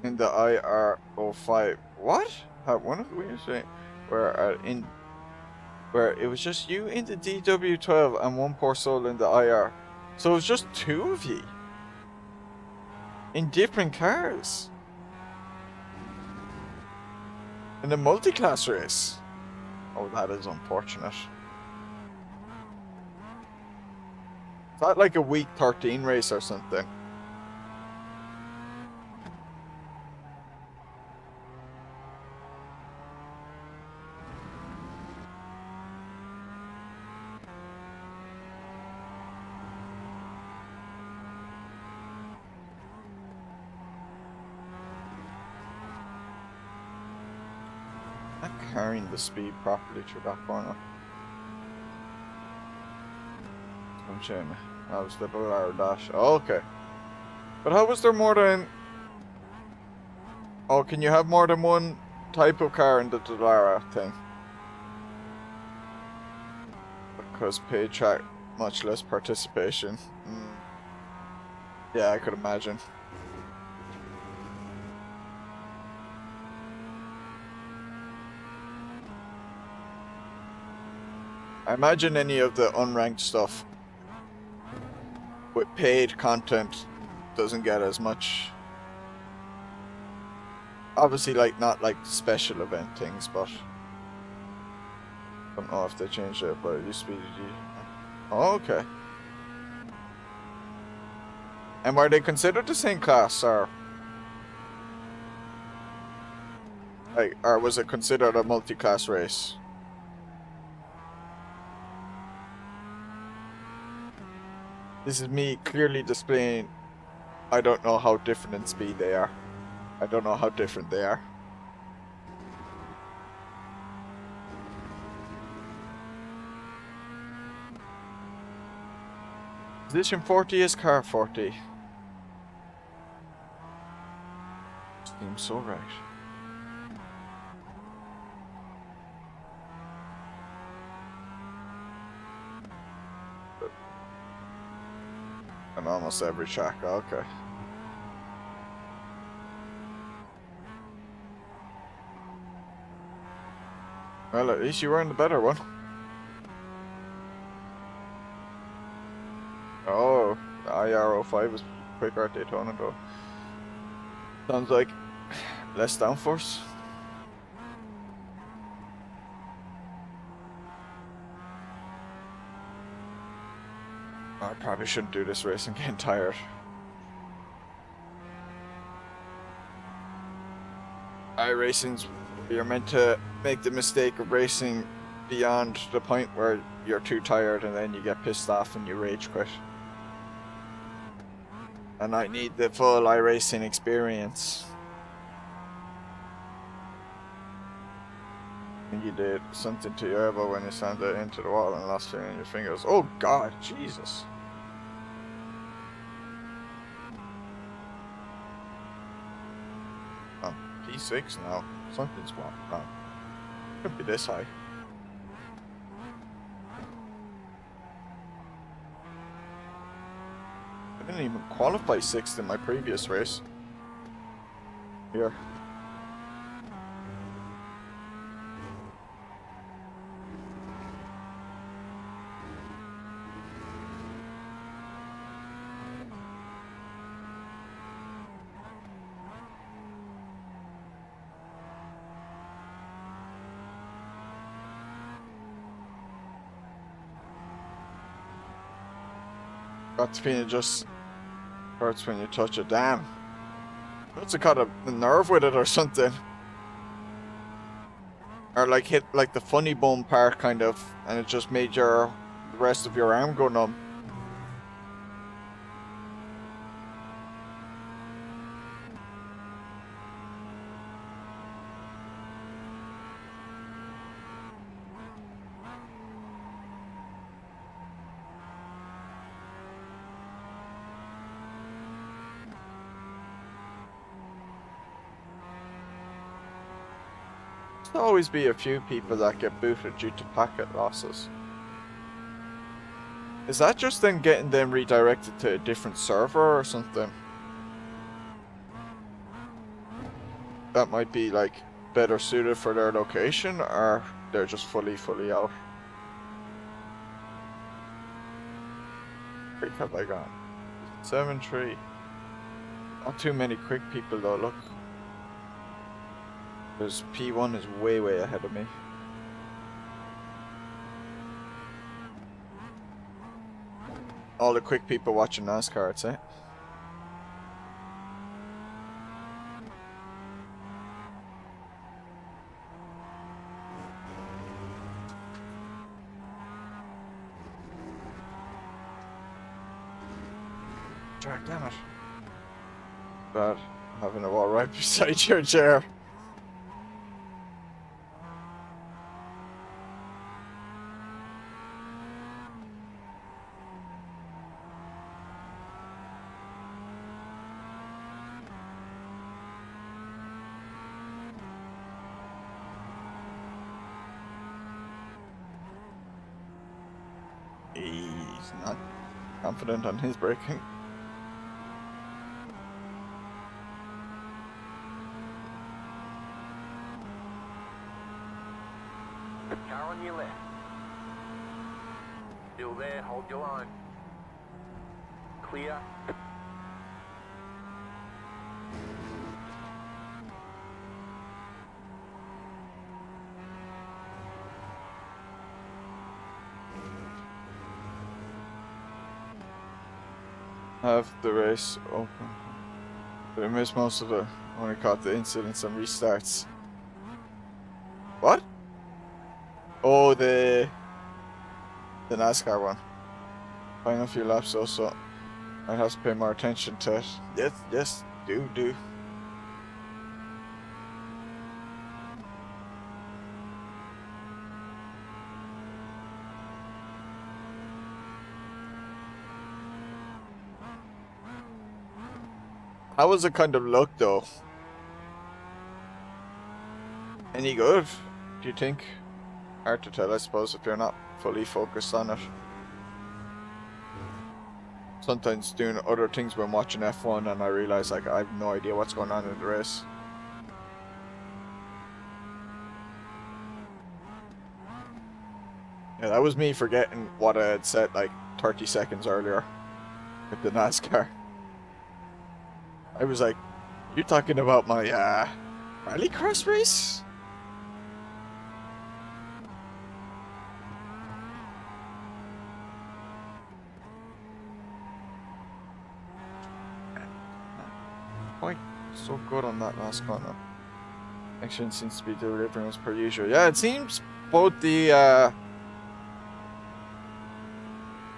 in the IR05. What? One of the weirdest races where where it was just you in the DW12 and one poor soul in the IR. So it was just two of you in different cars in a multi-class race. Oh, that is unfortunate. Is that like a week 13 race or something? Not carrying the speed properly through that corner. Oh, shame. That was the hour dash. Oh, okay. But how was there more than... Oh, can you have more than one type of car in the Dallara thing? Because paid track, much less participation. Yeah, I could imagine. I imagine any of the unranked stuff with paid content doesn't get as much. Obviously, like, not like special event things, but I don't know if they changed it, but it used to be. Oh, okay. And were they considered the same class, or like, or was it considered a multi-class race? This is me clearly displaying I don't know how different in speed they are. I don't know how different they are. Position 40 is car 40. Seems so right. On almost every track, okay. Well, at least you were in the better one. Oh, the IR05 was quicker at Daytona though. Sounds like less downforce. I probably shouldn't do this race. I'm getting tired. iRacing's you're meant to make the mistake of racing beyond the point where you're too tired and then you get pissed off and you rage quit. And I need the full iRacing experience. You did something to your elbow when you slammed it into the wall and lost feeling in your fingers. Oh God, Jesus. Oh, P6 now. Something's wrong. Could be this high. I didn't even qualify 6th in my previous race. Here. Got the feeling it just hurts when you touch it. Damn. Must have caught a nerve with it or something. Or like hit like the funny bone part kind of, and it just made the rest of your arm go numb. There'll always be a few people that get booted due to packet losses. Is that just them getting them redirected to a different server or something? That might be like better suited for their location, or they're just fully out. Quick have I gone? 7-3. Not too many quick people though, look. Because P1 is way ahead of me. All the quick people watching NASCAR, I'd say. Jack, damn it. Bad having a wall right beside your chair. He's not confident on his braking. Car on your left. Still there, hold your line. Clear. Have the race open. But I missed most of it. Only caught the incidents and restarts. What? Oh, the NASCAR one. Final few laps also. I'd have to pay more attention to it. Yes, do. How was it kind of look though? Any good, do you think? Hard to tell, I suppose, if you're not fully focused on it. Sometimes doing other things when watching F1 and I realize like I have no idea what's going on in the race. Yeah, that was me forgetting what I had said like 30 seconds earlier with the NASCAR. I was like, you're talking about my rallycross race? So good on that last corner. Action seems to be delivering as per usual. Yeah, it seems both the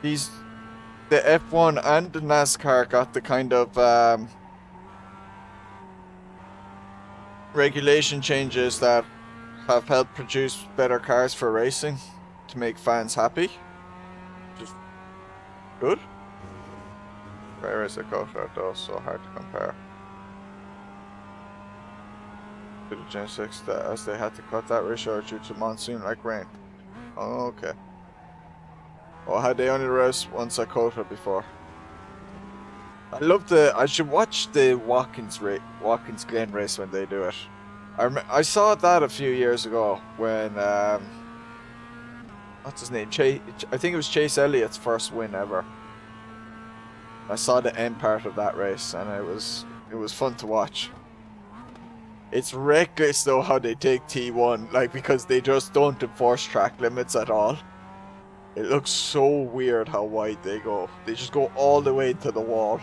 F1 and the NASCAR got the kind of regulation changes that have helped produce better cars for racing to make fans happy. Just good. Where is it go for though? So hard to compare. To the Gen 6 as they had to cut that ratio due to monsoon like rain. Oh, okay. Oh, had they only raced once at Kota before? I should watch the Watkins Glen race when they do it. I saw that a few years ago when what's his name? I think it was Chase Elliott's first win ever. I saw the end part of that race and it was fun to watch. It's reckless though how they take T1, like, because they just don't enforce track limits at all. It looks so weird how wide they go. They just go all the way to the wall.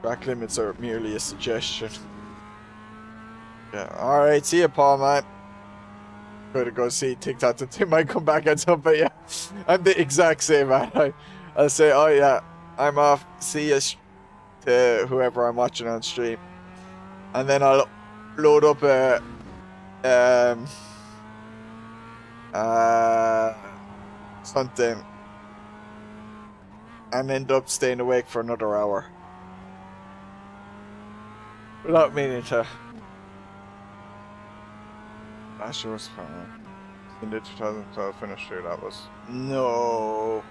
Track limits are merely a suggestion. Yeah, alright, see ya, Paul, man. Gotta go see TikTok. They might come back at some, but yeah, I'm the exact same, man. I'll say, oh yeah, I'm off. See ya to whoever I'm watching on stream, and then I'll load up something and end up staying awake for another hour without meaning to. Last year was fun. In the 2012 finish here, that was no.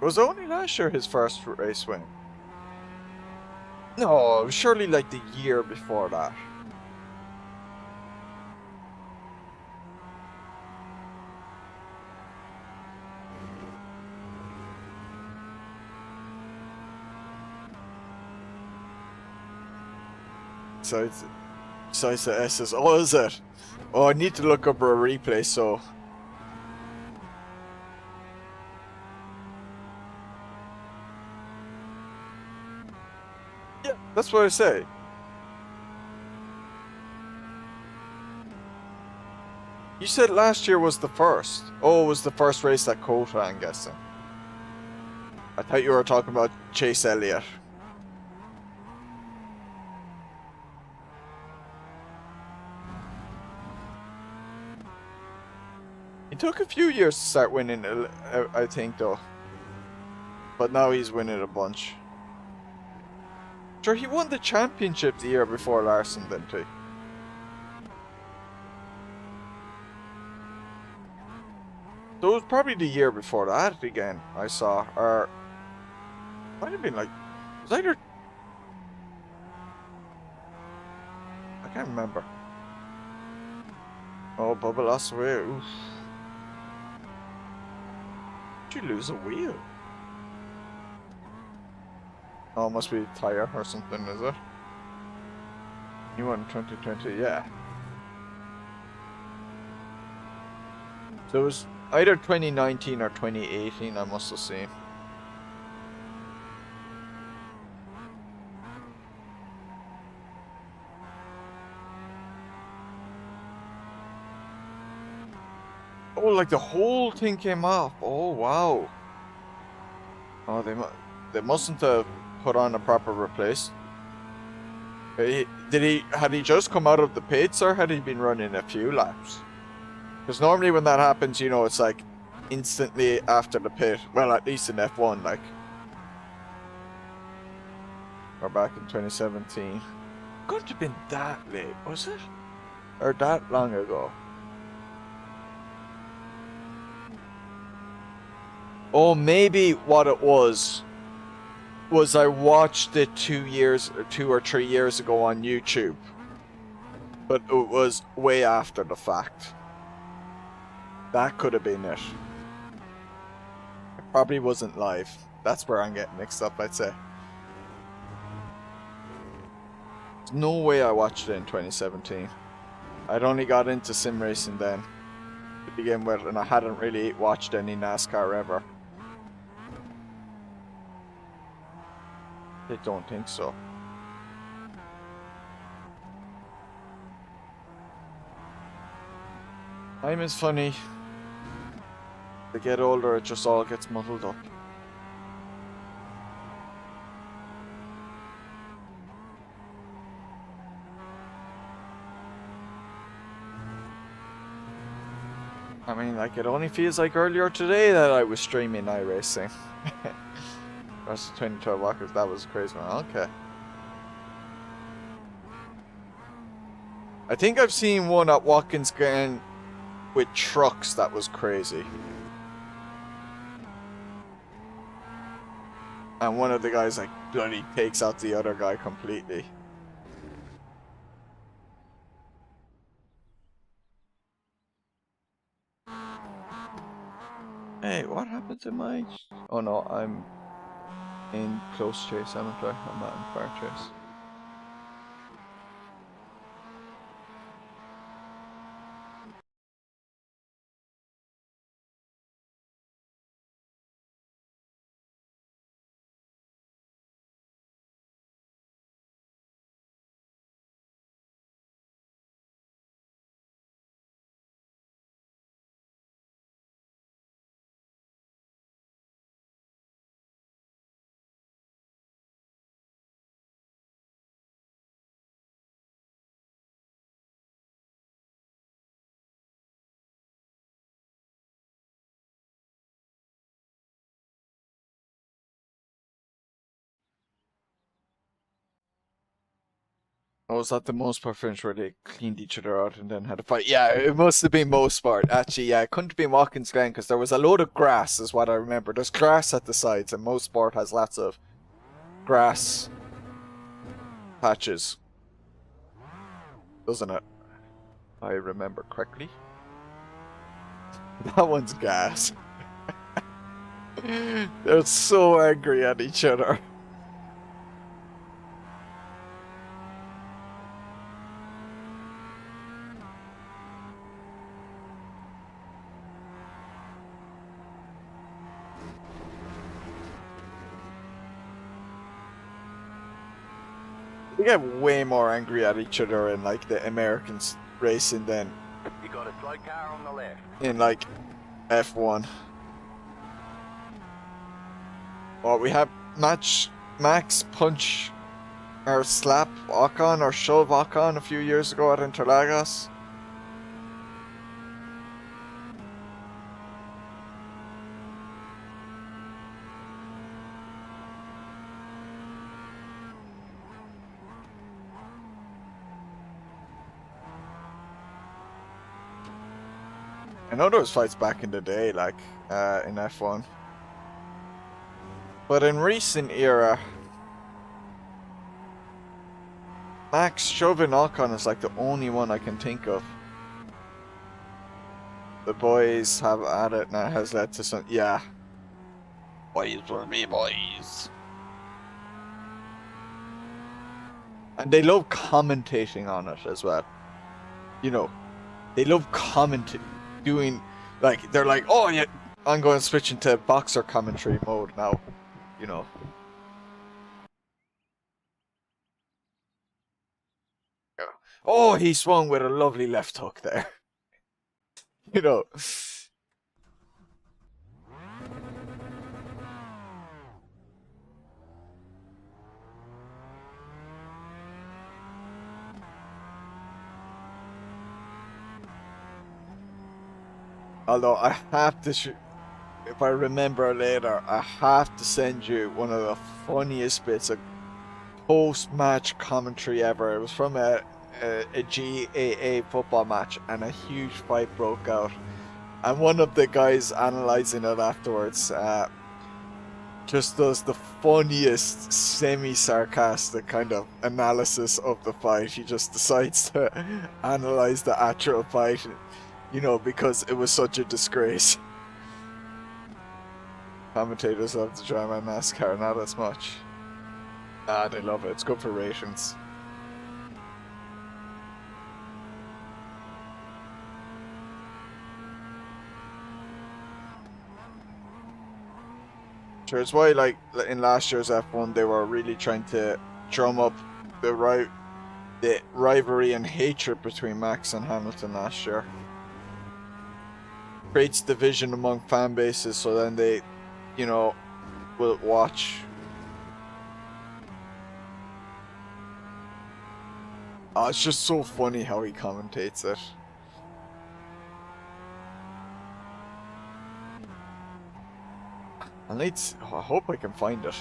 It was only last year his first race win. No, it was surely like the year before that. Besides the S's. Oh, is it? Oh, I need to look up a replay, so. Yeah, that's what I say. You said last year was the first. Oh, it was the first race at Kota, I'm guessing. I thought you were talking about Chase Elliott. It took a few years to start winning, I think, though. But now he's winning a bunch. Sure, he won the championship the year before Larson, didn't he? So it was probably the year before that again, I saw. Or might have been like, it was either, I can't remember. Oh, Bubba lost away. Oof. Did you lose a wheel? Oh, it must be a tire or something, is it? You won 2020, yeah. So it was either 2019 or 2018, I must have seen. Oh, like the whole thing came off. Oh, wow. Oh, they mustn't have put on a proper replace. Had he just come out of the pits, or had he been running a few laps? Because normally when that happens, you know, it's like instantly after the pit. Well, at least in F1, like. Or back in 2017. Couldn't have been that late, was it? Or that long ago? Oh, maybe what it was I watched it 2 or 3 years ago on YouTube, but it was way after the fact. That could have been it. It probably wasn't live. That's where I'm getting mixed up, I'd say. There's no way I watched it in 2017. I'd only got into sim racing then to begin with, and I hadn't really watched any NASCAR ever. I don't think so. Time is funny. They get older, it just all gets muddled up. I mean, like, it only feels like earlier today that I was streaming iRacing. That's the 2012 Walkers, that was a crazy one. Okay. I think I've seen one at Watkins Glen with trucks that was crazy. And one of the guys, like, bloody takes out the other guy completely. Hey, what happened to my... Oh no, I'm in close chase, haven't I? I'm not in far chase. Oh, was that the most part finish where they cleaned each other out and then had a fight? Yeah, it must have been most part. Actually, yeah, it couldn't have been Watkins Glen because there was a load of grass, is what I remember. There's grass at the sides, and most part has lots of grass patches, doesn't it? I remember correctly. That one's gas. They're so angry at each other. They get way more angry at each other in like the Americans racing than You got a slow car on the left. in like F1. Well, we have Max punch or slap Ocon or shove Ocon a few years ago at Interlagos. I know there was fights back in the day, like in F1. But in recent era, Max shoving Ocon is like the only one I can think of. The boys have at it now has led to some, yeah. Boys for me, boys. And they love commentating on it as well. You know, they love commenting, doing, like, they're like, oh yeah, I'm going to switch into boxer commentary mode now. You know. Yeah. Oh, he swung with a lovely left hook there. You know. Although I have to, if I remember later, I have to send you one of the funniest bits of post-match commentary ever. It was from a GAA football match, and a huge fight broke out. And one of the guys analysing it afterwards just does the funniest semi-sarcastic kind of analysis of the fight. He just decides to analyse the actual fight, you know, because it was such a disgrace. Commentators love the drama in NASCAR, not as much. Ah, they love it. It's good for ratings. Sure, it's why, like, in last year's F1, they were really trying to drum up the rivalry and hatred between Max and Hamilton last year. Creates division among fan bases, so then they, you know, will watch. Oh, it's just so funny how he commentates it. I hope I can find it.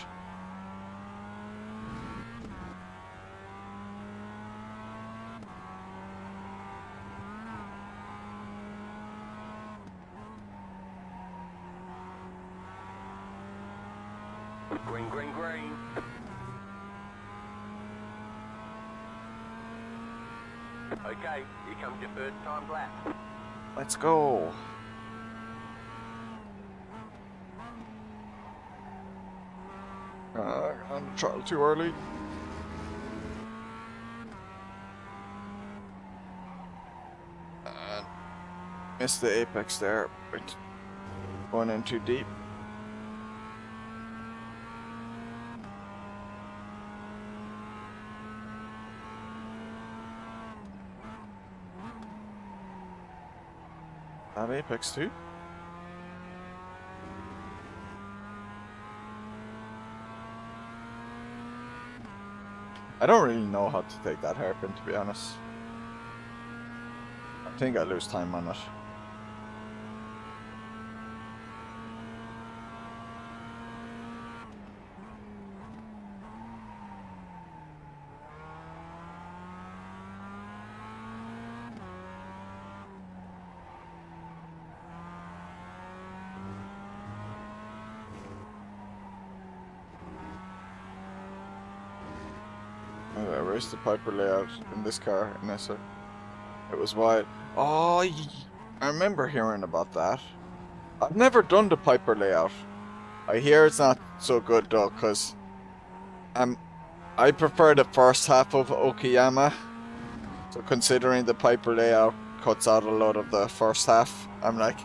Green, green, green. Okay, here comes your first time lap. Let's go. On the throttle too early. And missed the apex there, but going in too deep. Have apex too. I don't really know how to take that hairpin, to be honest. I think I lose time on it. I raced the Piper layout in this car in Nessa. It was wide. Oh, I remember hearing about that. I've never done the Piper layout. I hear it's not so good though, cause I prefer the first half of Okayama. So considering the Piper layout cuts out a lot of the first half, I'm like,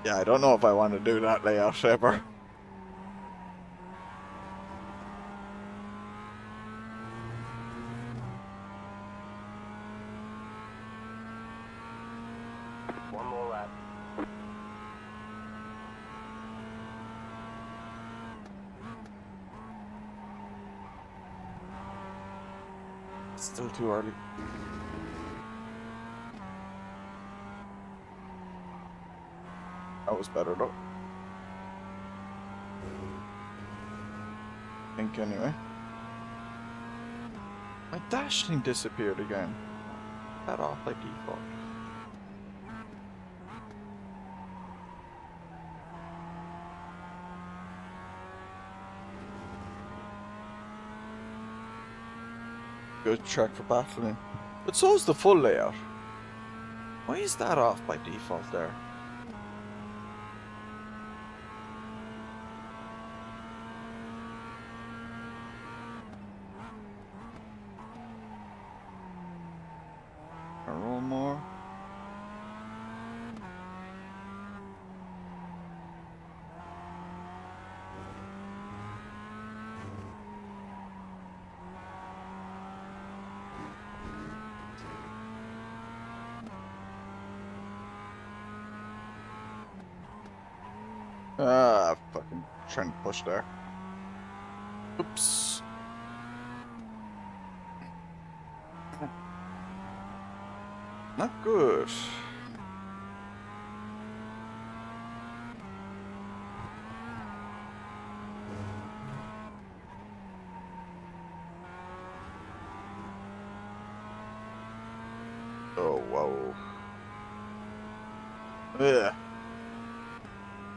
yeah, I don't know if I want to do that layout ever. One more lap. Still too early. That was better though. I think anyway. My dash thing disappeared again. That off by default. Good track for battling. But so is the full layout. Why is that off by default there? A roll more. Fucking trying to push there. Oops. Not good. Oh, whoa. Ugh.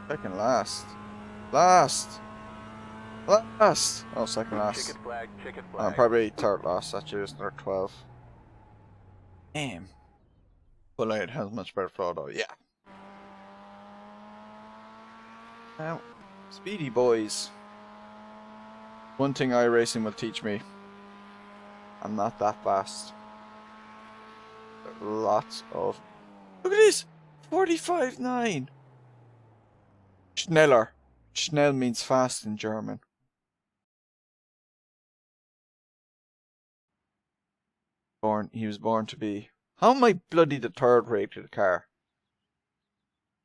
Second last. Last! Last! Oh, second last. Checkered flag, checkered flag. Probably third last, actually, isn't there? 12. Damn. But it has much better flow though, yeah. Now, speedy boys. One thing iRacing will teach me. I'm not that fast. There's lots of... Look at this! 45.9! Schneller. Schnell means fast in German. He was born to be. How am I bloody the third rated car?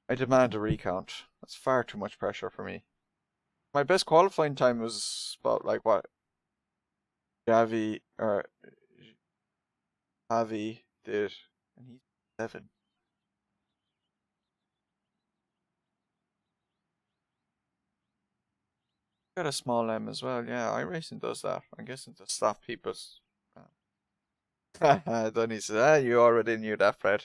I demand a recount. That's far too much pressure for me. My best qualifying time was about like what? Javi did, and he's 7. Got a small M as well. Yeah, iRacing does that. I'm guessing to stop people's. Then he said, you already knew that, Fred.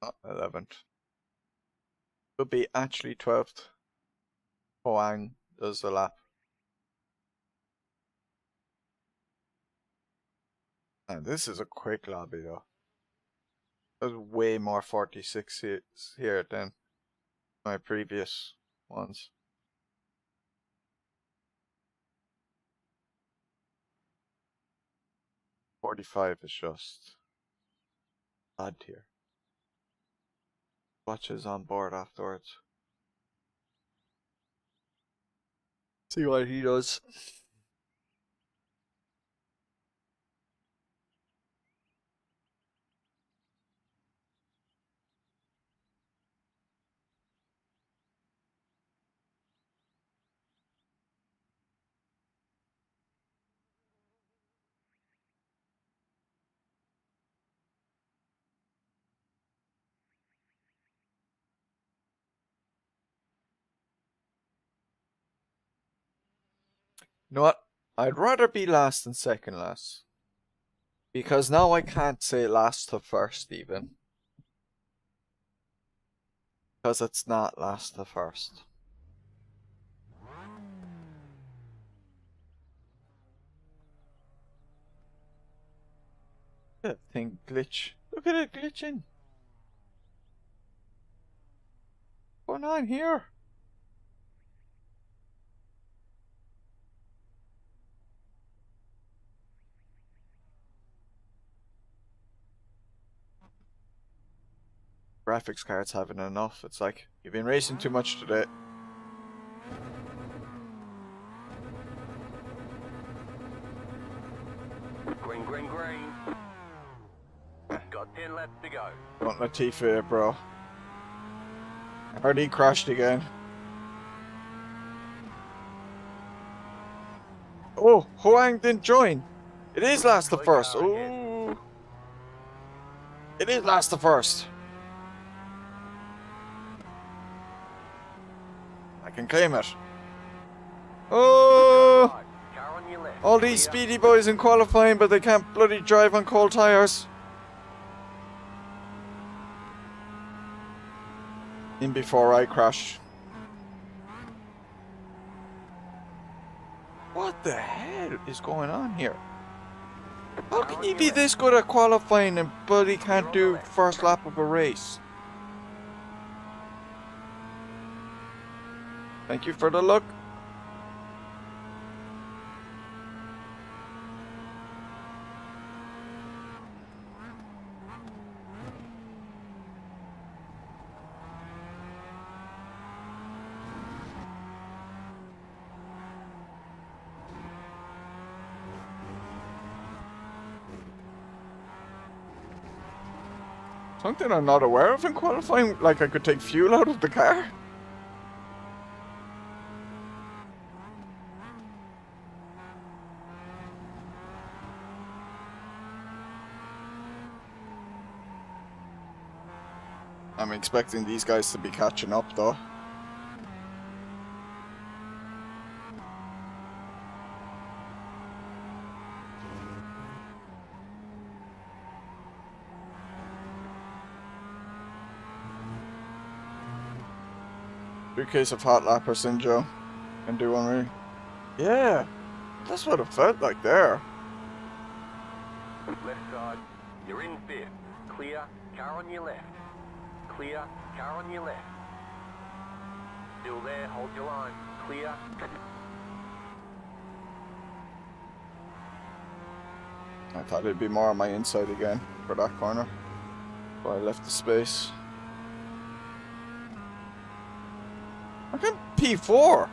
Not 11th. Could be actually 12th. Hoang does the lap. And this is a quick lobby though. There's way more 46 here than my previous ones. .45 is just odd here. Watches on board afterwards. See what he does. You know what? I'd rather be last than second last. Because now I can't say last to first even. Because it's not last to first. Look at that thing glitch. Look at it glitching. What's going on here? Graphics cards having enough. It's like, you've been racing too much today. Green, green, green. Got 10 laps to go. Don't Latifi here, bro. I heard he crashed again. Oh, Hoang didn't join. It is last to first. Ooh. It is last to first. I can claim it. Oh! Car on your left. All these speedy boys in qualifying, but they can't bloody drive on cold tires. In before I crash. What the hell is going on here? How can you be this good at qualifying and bloody can't do first lap of a race? Thank you for the look. Something I'm not aware of in qualifying, like I could take fuel out of the car. I'm expecting these guys to be catching up though. Case of hot lapper syndrome. Can do one really. Yeah, that's what it felt like there. Left side. You're in fifth. Clear. Car on your left. Clear. Car on your left. Still there. Hold your line. Clear. I thought it'd be more on my inside again for that corner, but I left the space. I can P4.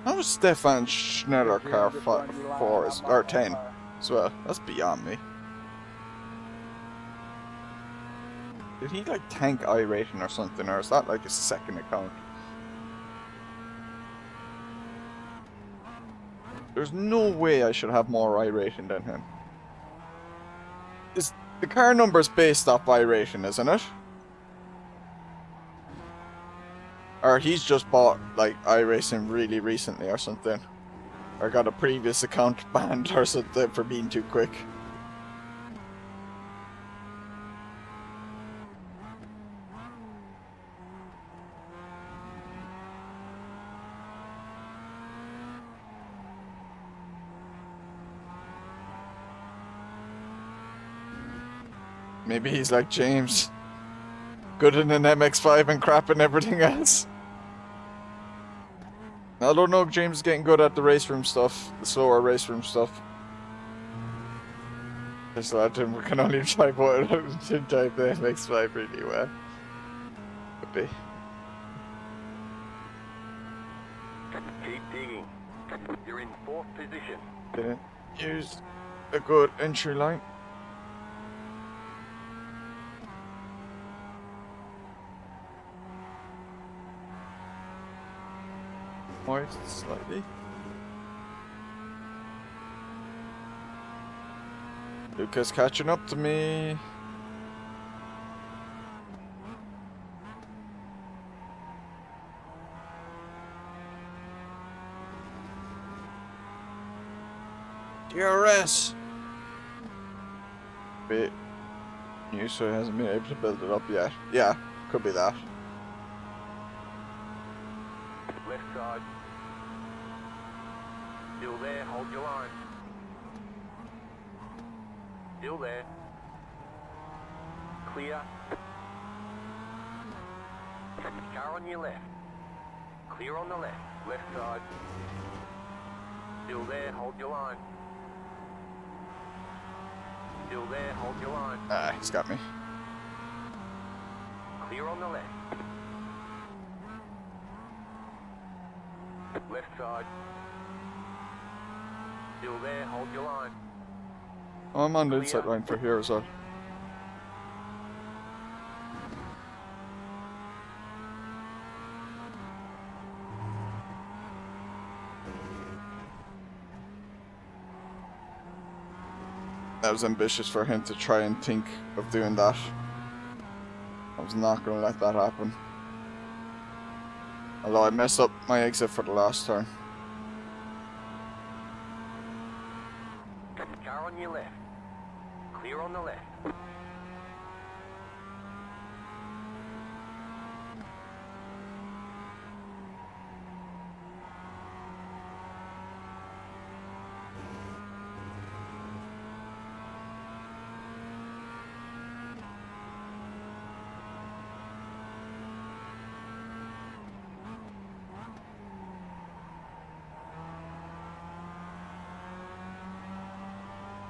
How was Stefan Schneller car 4 or 10 as well? That's beyond me. Did he like tank iRating or something, or is that like a second account? There's no way I should have more iRating than him. Is the car numbers based off iRating, isn't it? Or he's just bought like iRacing really recently or something. Or got a previous account banned or something for being too quick. Maybe he's like James. Good in an MX-5 and crap in everything else. I don't know if James is getting good at the race room stuff, the slower race room stuff. Just let him, we can only type the MX-5 really well. Could be. Keep digging. You're in 4th position. Didn't use a good entry line. Wide slightly. Lucas catching up to me. DRS. Wait. New, so he hasn't been able to build it up yet. Yeah, could be that. Left side. Still there, hold your line. Still there. Clear. Car on your left. Clear on the left. Left side. Still there, hold your line. Still there, hold your line. Ah, he's got me. Clear on the left. Left side. Still there, hold your line. Oh, I'm on the inside line for here as well. That was ambitious for him to try and think of doing that. I was not going to let that happen. Although I messed up my exit for the last turn. Car on your left. Clear on the left.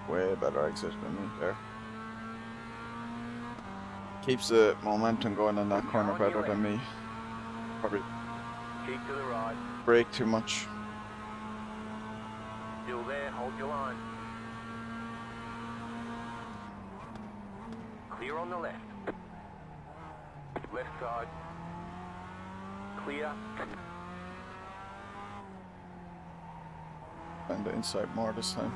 Way better exit than me there. Keeps the momentum going in that corner better than me. Probably Keep to the right. brake too much. Still there, hold your line. Clear on the left. Left side. Clear. And the inside more this time.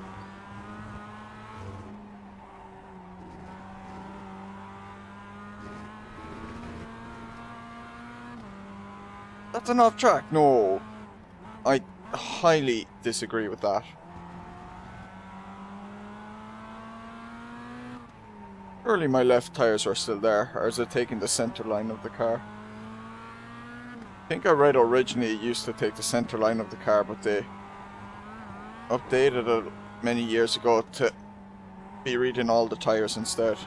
That's an off track. No, I highly disagree with that. Surely my left tires are still there, or is it taking the center line of the car? I think I read originally it used to take the center line of the car, but they updated it many years ago to be reading all the tires instead.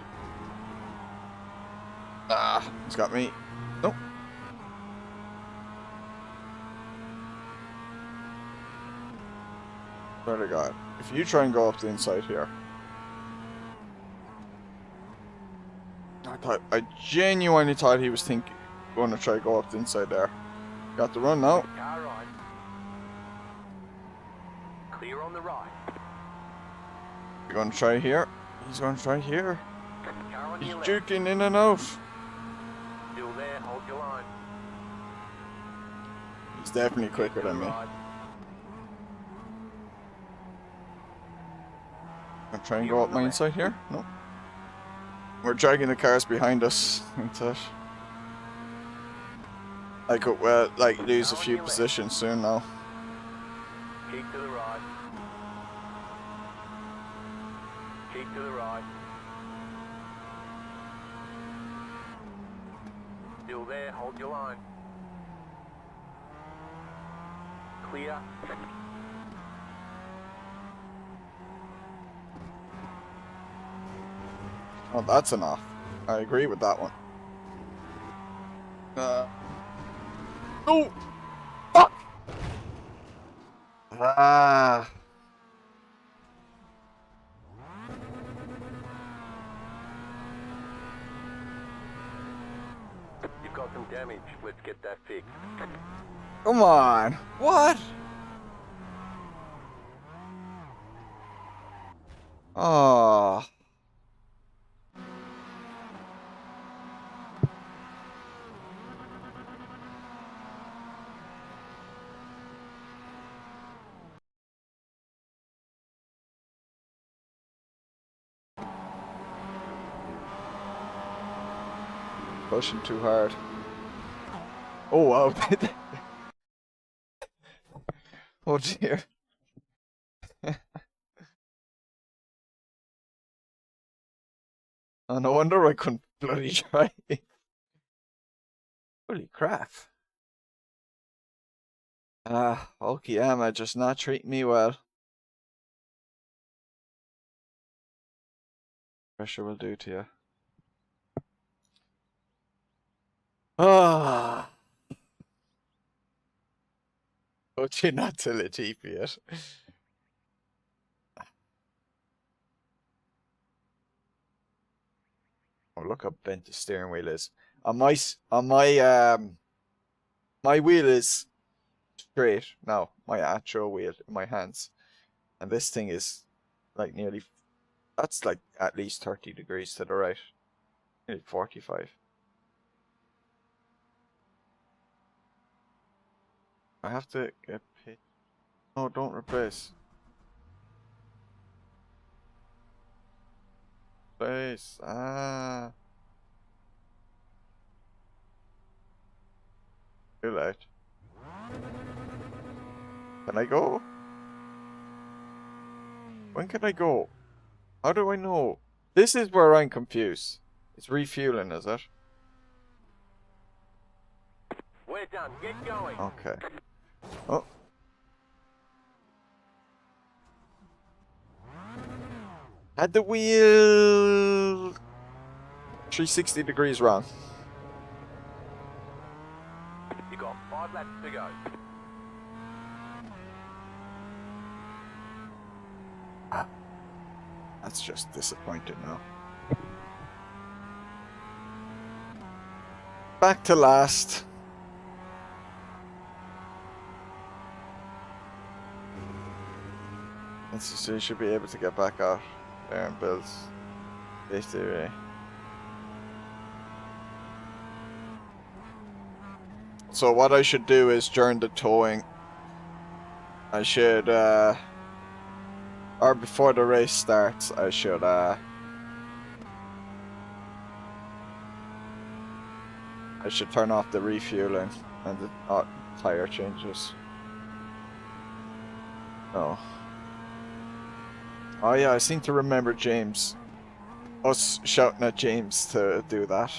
Ah, it's got me. Nope. Swear to God. If you try and go up the inside here. I genuinely thought he was going to try to go up the inside there. Got the run now. Car right. Clear on the right. You're going to try here. He's going to try here. Car on He's your left. juking in and out. Still there, hold your line. He's definitely quicker To the than me. right. I'm trying to go up my inside here. No. We're dragging the cars behind us. Into it. I could well like lose a few positions soon now. Keep to the right. Keep to the right. Still there, hold your line. Clear. Oh, that's enough. I agree with that one. No! Fuck! Ah. You've got some damage. Let's get that fixed. Come on. What? Oh. Pushing too hard. Oh wow. Oh dear. Oh, no wonder I couldn't bloody try. Holy crap. Okayama just not treating me well. Pressure will do to you. Ah. Okay, not till it's deep yet. Oh, look how bent the steering wheel is. My wheel is straight now. My actual wheel in my hands, and this thing is like nearly. That's like at least 30 degrees to the right. Nearly 45. I have to get paid. No, don't replace. Replace. Ah. Too late. Can I go? When can I go? How do I know? This is where I'm confused. It's refueling, is it? We're done. Get going. Okay. Oh. Had the wheel 360 degrees wrong. You got 5 laps to go. That's just disappointing now. Back to last. Let's see, so you should be able to get back out there and build safety array. So what I should do is during the towing, I should, or before the race starts, I should, turn off the refueling and the tire changes. Oh. Oh yeah, I seem to remember us shouting at James to do that.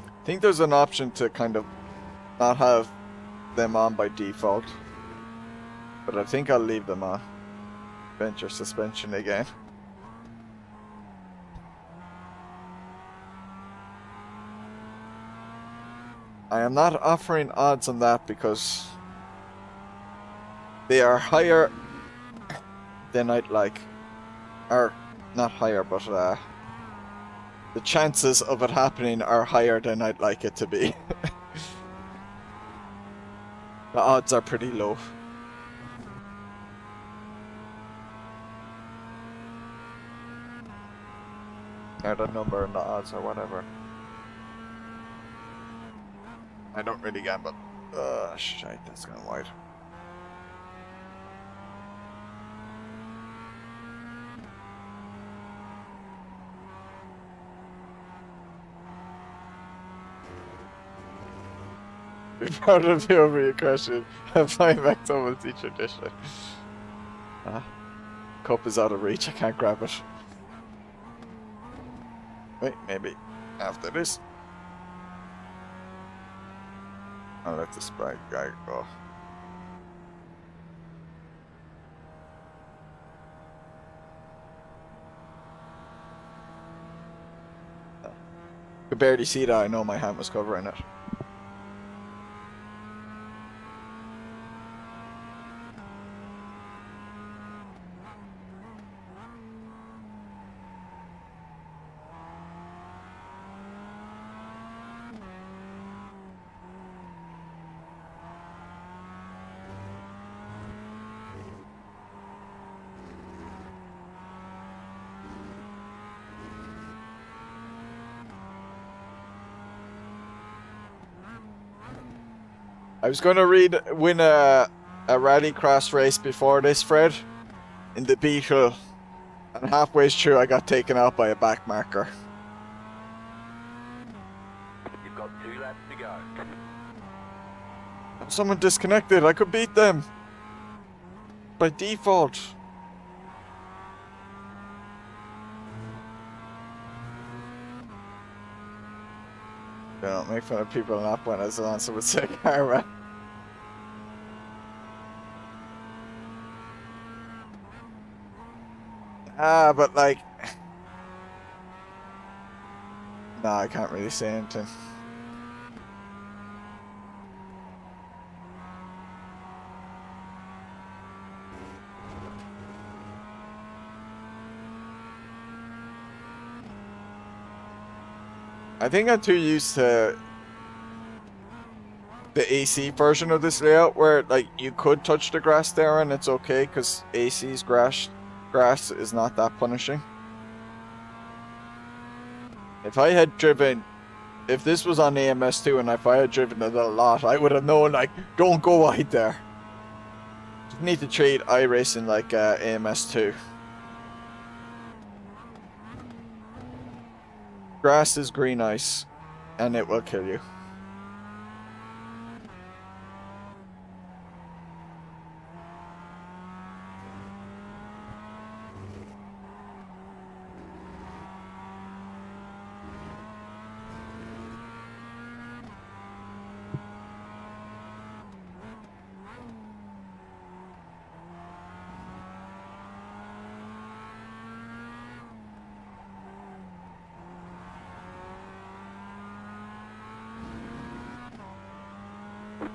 I think there's an option to kind of not have them on by default, but I think I'll leave them on. Venture suspension again. I am not offering odds on that because they are higher than I'd like. Or, not higher, but the chances of it happening are higher than I'd like it to be. The odds are pretty low. Or the number and the odds or whatever. I don't really gamble. Shite, that's going wide. Be proud of the over your question. I'm flying back to almost each tradition. Cup is out of reach, I can't grab it. Wait, maybe after this. I'll let the sprite guy go. Could barely see that, I know my hand was covering it. I was going to win a rallycross race before this, Fred, in the Beetle, and halfway through I got taken out by a back marker. You've got 2 laps to go. Someone disconnected, I could beat them. By default. Don't make fun of people not when as on someone say karma. But like, nah, I can't really say anything. I think I'm too used to the AC version of this layout where like you could touch the grass there and it's okay because AC's grass is not that punishing. If I had driven, if this was on AMS2 and if I had driven it a lot, I would have known like, don't go wide there. You need to treat iRacing like AMS2. Grass is green ice, and it will kill you.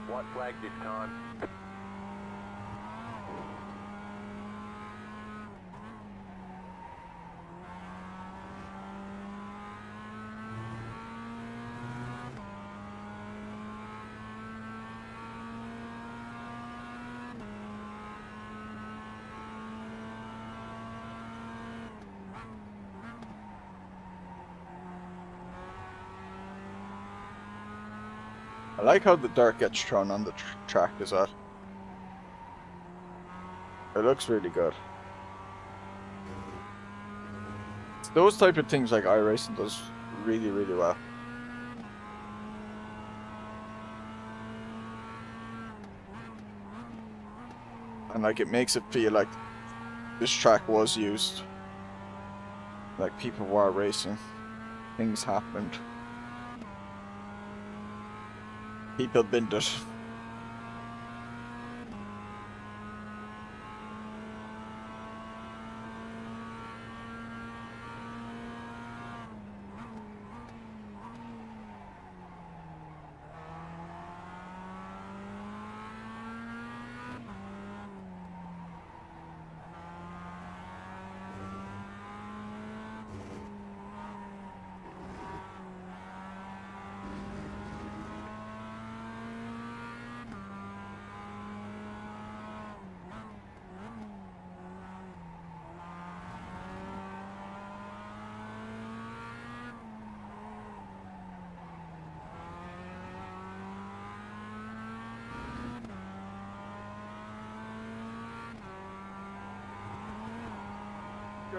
White flag this time. I like how the dirt gets thrown on the track as well. It looks really good. It's those type of things like iRacing does really, really well. And like it makes it feel like this track was used. Like people were racing. Things happened. People binned it.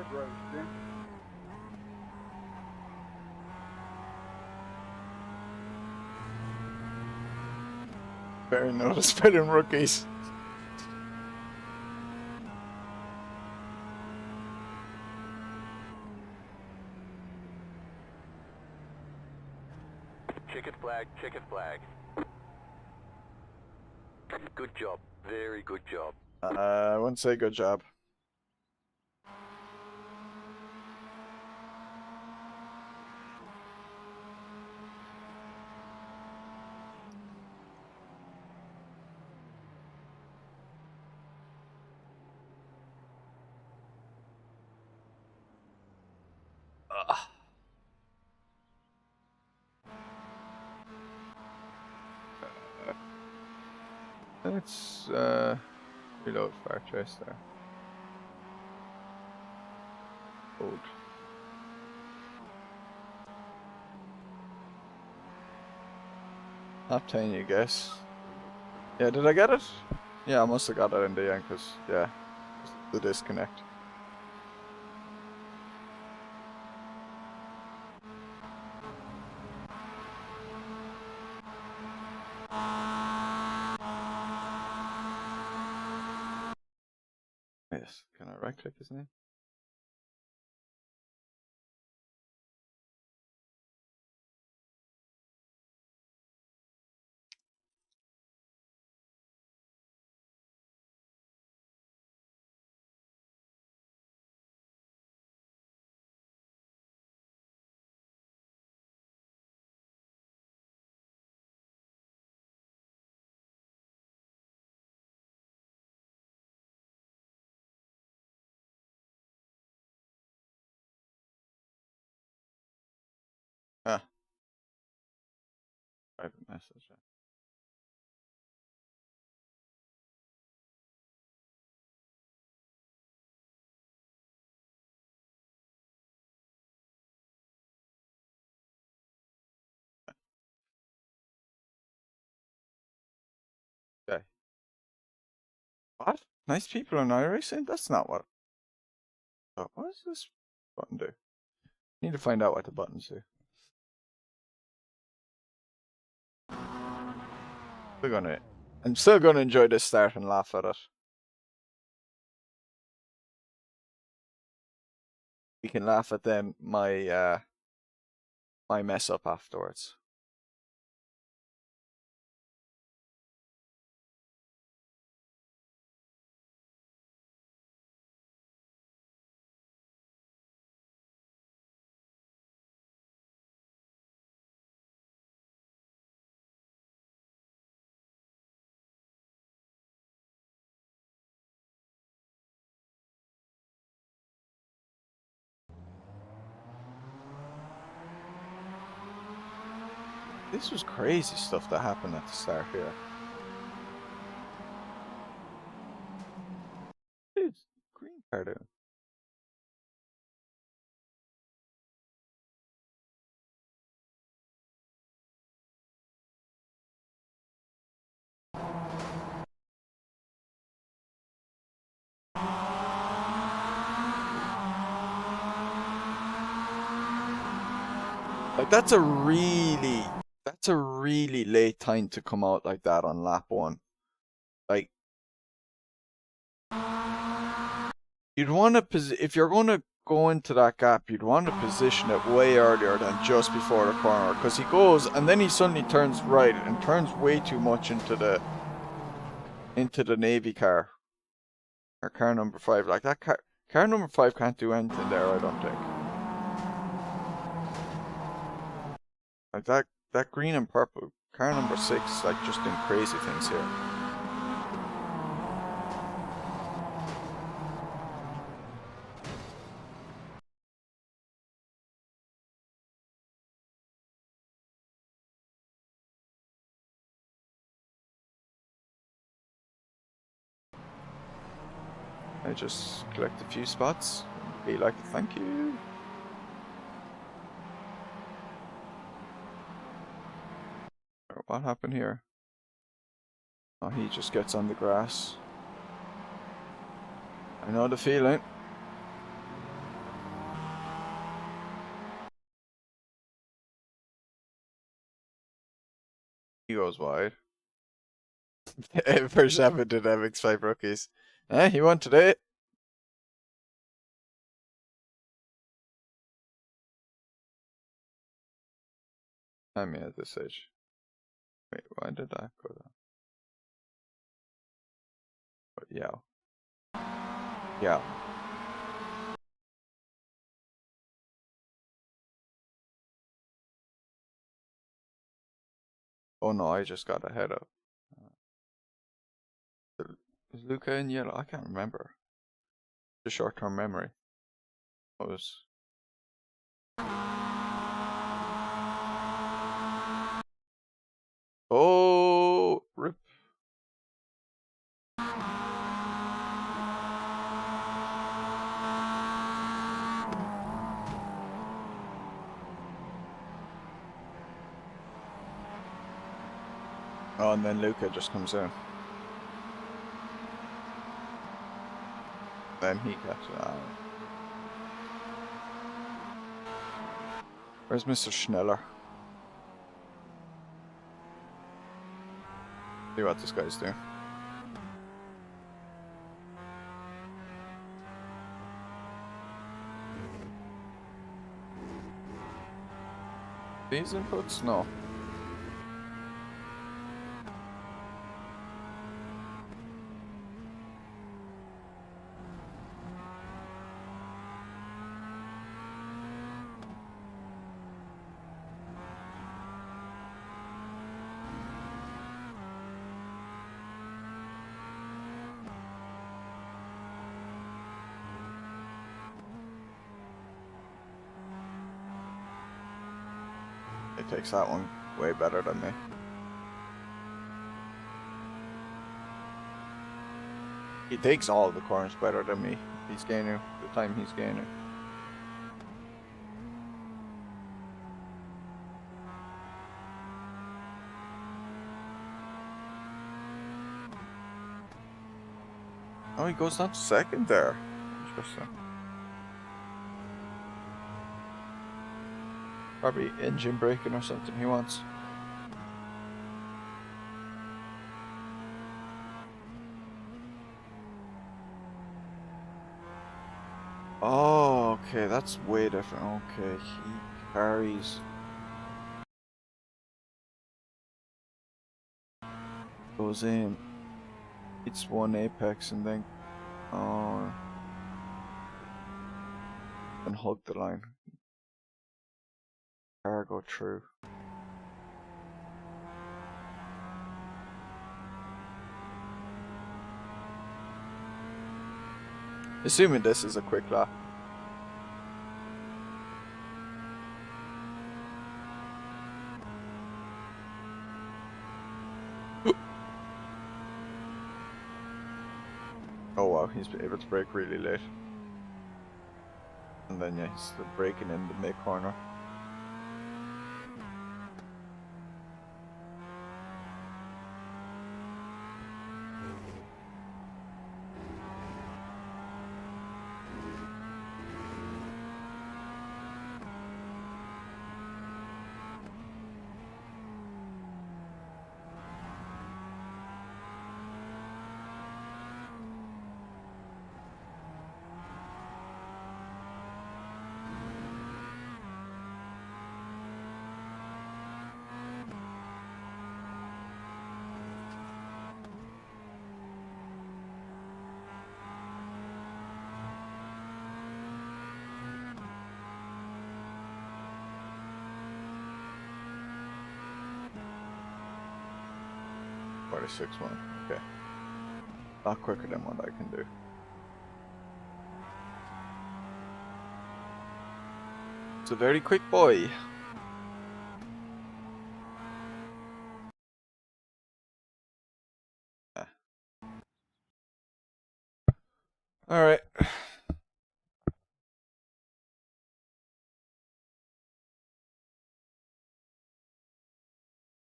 good roasting. Very noticeable in rookies. Checkered flag, checkered flag. Good job. Very good job. I wouldn't say good job. Let's reload fire trace there. Hold. Top 10, you guess. Yeah, did I get it? Yeah, I must have got it in the end, because, yeah, the disconnect. Yes, can I right click his name? Ah. Private message. Yeah. Okay. What? Nice people on iRacing? That's not what. Oh, what does this button do? Need to find out what the buttons do. I'm still gonna enjoy this start and laugh at it. We can laugh at then my my mess up afterwards. This was crazy stuff that happened at the start here. Dude, green card out. Like that's a really late time to come out like that on lap 1. Like you'd want to if you're going to go into that gap, you'd want to position it way earlier than just before the corner, because he goes and then he suddenly turns right and turns way too much into the Navy car or car number 5. Like that car number 5 can't do anything there, I don't think. Like that green and purple car number 6 like just doing crazy things here. I just collect a few spots. Be like, thank you. What happened here? Oh, he just gets on the grass. I know the feeling. He goes wide. First ever did MX5 rookies. He won today. I'm at this age. Wait, why did I go down? But yeah. Yeah. Oh no, I just got ahead of. Is Luca in yellow? I can't remember. The short-term memory. What was? Oh, rip. Oh, and then Luca just comes in. Then he gets it out. Where's Mr. Schneller? See what this guy's doing. These inputs? No. He takes that one way better than me. He takes all the corners better than me. He's gaining the time he's gaining. Oh, he goes down to second there. Interesting. Probably engine braking or something he wants. Oh, okay, that's way different. Okay, he carries. Goes in. It's one apex and then. Oh. And hug the line. Car go through. Assuming this is a quick lap. Oh wow, he's able to brake really late. And then yeah, he's still braking in the mid corner. Or 6-1, okay. Not quicker than what I can do. It's a very quick boy. Ah. Alright.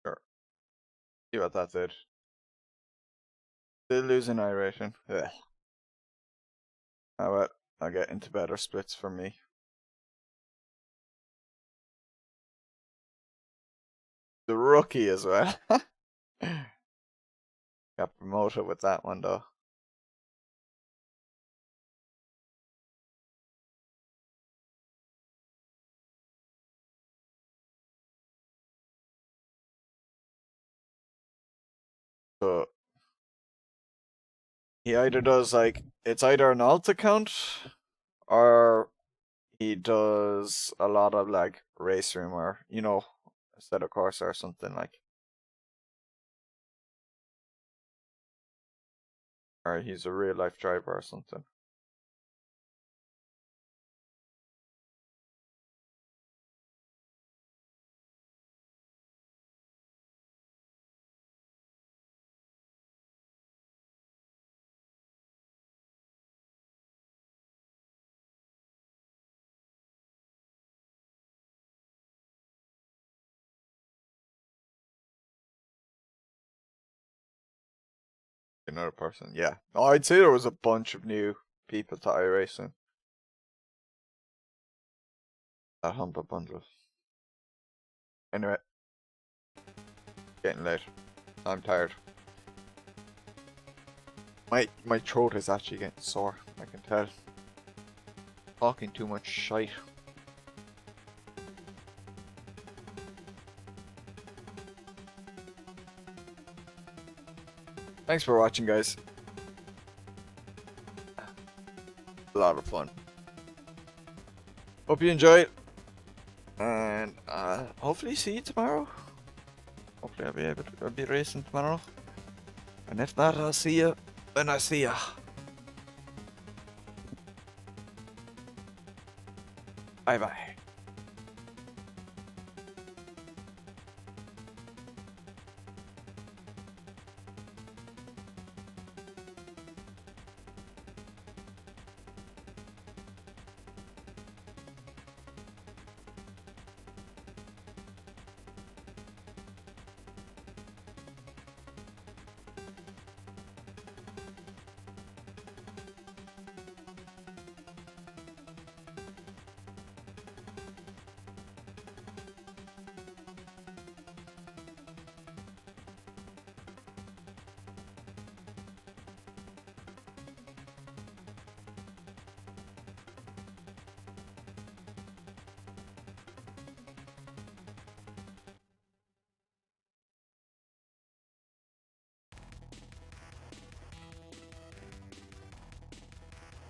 Sure. See what that did. Still losing iRating. Ugh. How about I'll get into better splits for me. the rookie as well. Got promoted with that one though. So he either does like it's either an alt account or he does a lot of like race room or instead of course or something like, or he's a real life driver or something. Another person, yeah. Oh, I'd say there was a bunch of new people to iRacing. That Humble Bundle. Anyway, getting late. I'm tired. My throat is actually getting sore. I can tell. Talking too much shite. Thanks for watching, guys. A lot of fun. Hope you enjoy it. And hopefully see you tomorrow. Hopefully I'll be racing tomorrow. And if not, I'll see you when I see ya. Bye bye.